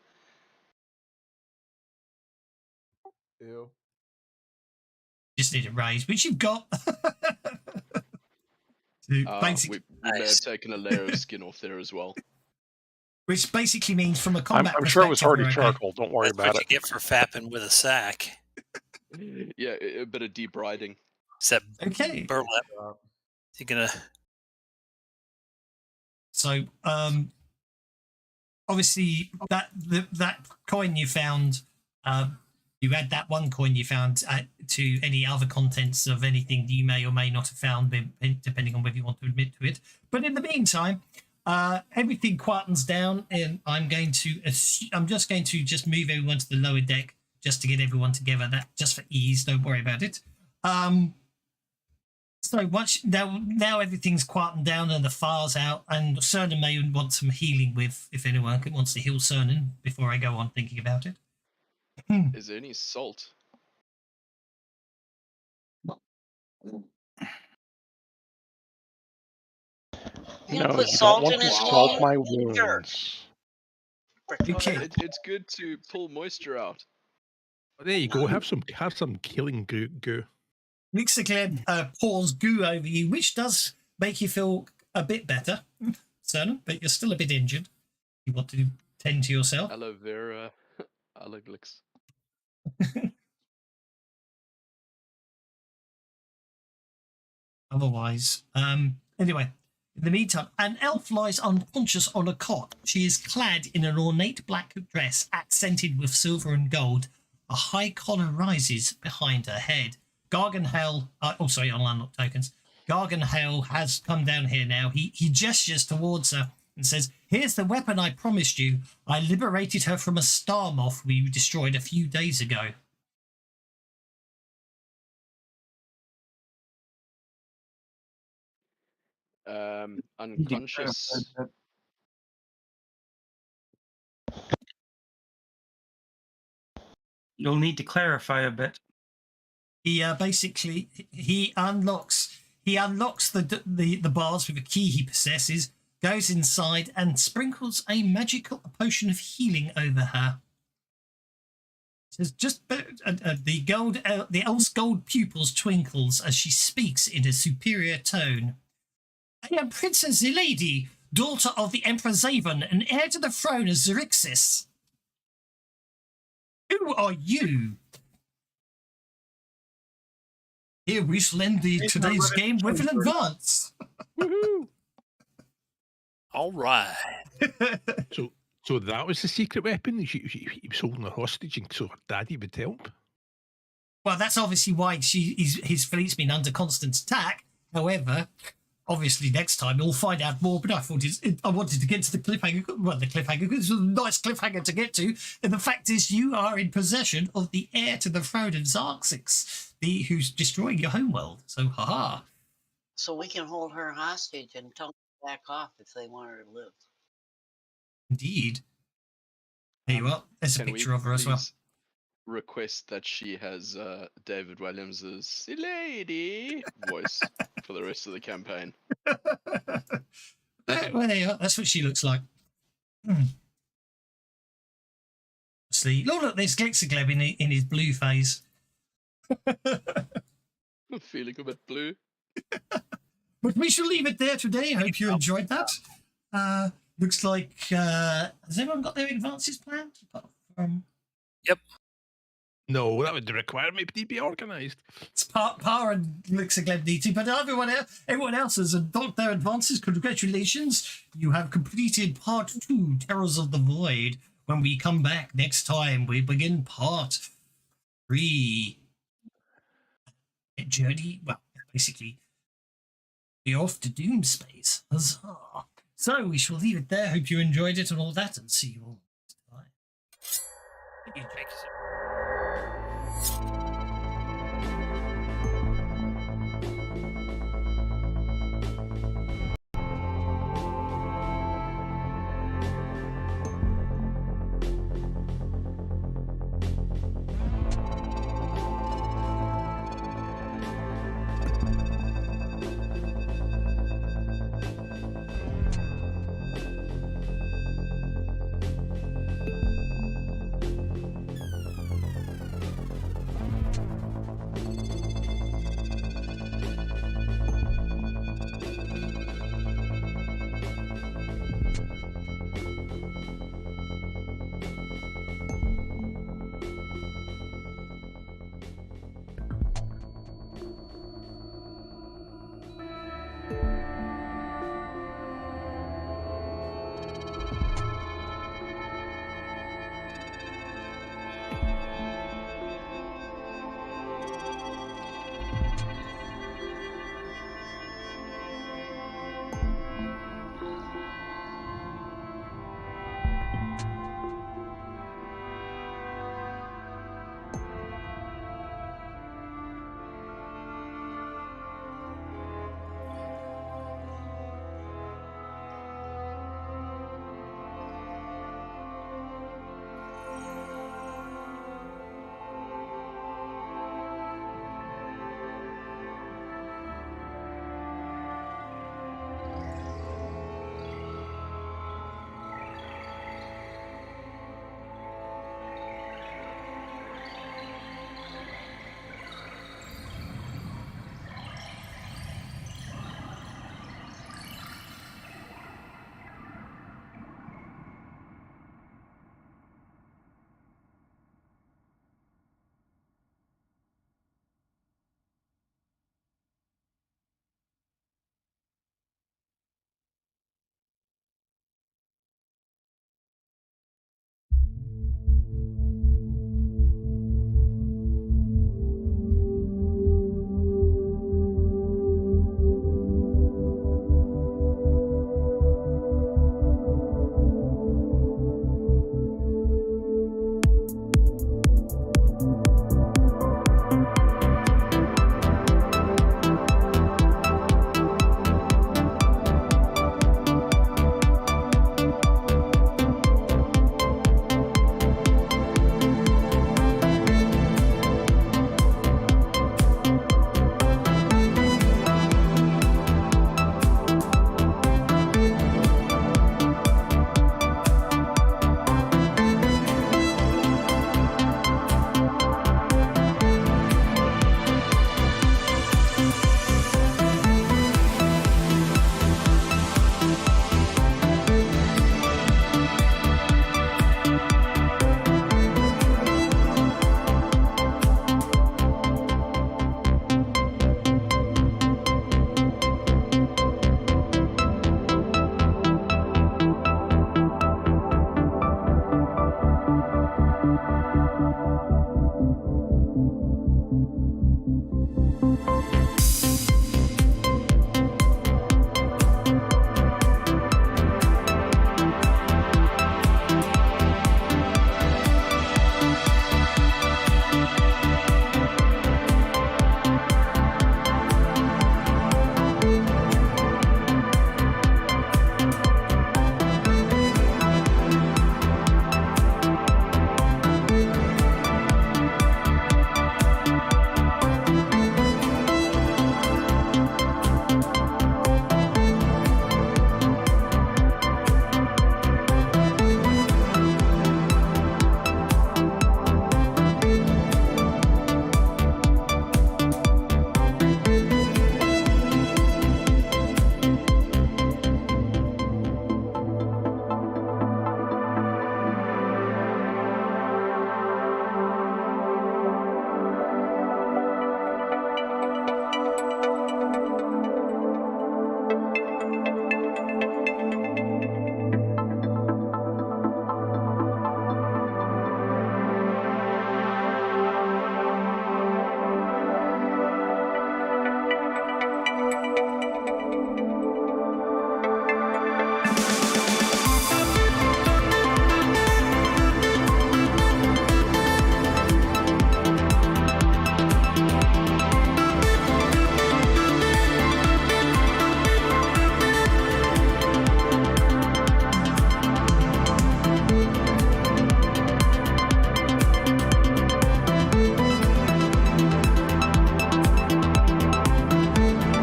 Ew. Just need a raise, which you've got. We may have taken a layer of skin off there as well. Which basically means from a I'm combat sure it was perspective, already we're okay. charcoal. Don't worry That's about what it. you get for fapping with a sack. Yeah, a bit of debriding. Except Okay. burlap. You're gonna. So, obviously, that coin you found, you add that one coin you found to any other contents of anything you may or may not have found, depending on whether you want to admit to it. But in the meantime, everything quietens down, and I'm just going to move everyone to the lower deck just to get everyone together. That just for ease. Don't worry about it. So once now everything's quietened down and the fire's out, and Cernan may want some healing if anyone wants to heal Cernan before I go on thinking about it. Is there any salt? You No, put you don't salt want in to his salt wound? my Sure. wounds. Okay. It's good to pull moisture out. There you go. Have some killing goo. Mixicled pours goo over you, which does make you feel a bit better, Cernan, but you're still a bit injured. You want to tend to yourself. Aloe vera, Aleglix. Otherwise, anyway, in the meantime, an elf lies unconscious on a cot. She is clad in an ornate black dress accented with silver and gold. A high collar rises behind her head. Garganhale, on landlocked tokens. Garganhale has come down here now. He gestures towards her and says, "Here's the weapon I promised you. I liberated her from a star moth we destroyed a few days ago." Unconscious. You'll need to clarify a bit. He basically unlocks the bars with a key he possesses, goes inside and sprinkles a magical potion of healing over her. Says just the elf's gold pupils twinkles as she speaks in a superior tone. "I am Princess Zelady, daughter of the Emperor Zaven and heir to the throne of Xerxes. Who are you? Here we shall end today's game with an advance." Woohoo! All right. So that was the secret weapon. He was holding her hostage, and so her daddy would help. Well, that's obviously why his fleet's been under constant attack. However, obviously next time we'll find out more. But I wanted to get to the cliffhanger. Well, the cliffhanger is a nice cliffhanger to get to. And the fact is, you are in possession of the heir to the throne of Xerxes, who's destroying your homeworld. So, haha. So we can hold her hostage and tell them to back off if they want her to live. Indeed. There you are. There's a picture of her as well. Request that she has David Williams's "Lady" voice for the rest of the campaign. Well, there you are. That's what she looks like. See, look, there's Glixagleb in his blue phase. I'm feeling a bit blue. But we shall leave it there today. I hope you enjoyed that. Looks like has everyone got their advances planned? Yep. No, that would require me to be organised. It's Par and Glixagleb need to, but everyone else has got their advances. Congratulations. You have completed part 2, Terrors of the Void. When we come back next time, we begin part 3. Journey, well, basically, we're off to Doom Space. Huzzah. So we shall leave it there. Hope you enjoyed it and all that, and see you all next time. Thank you, sir.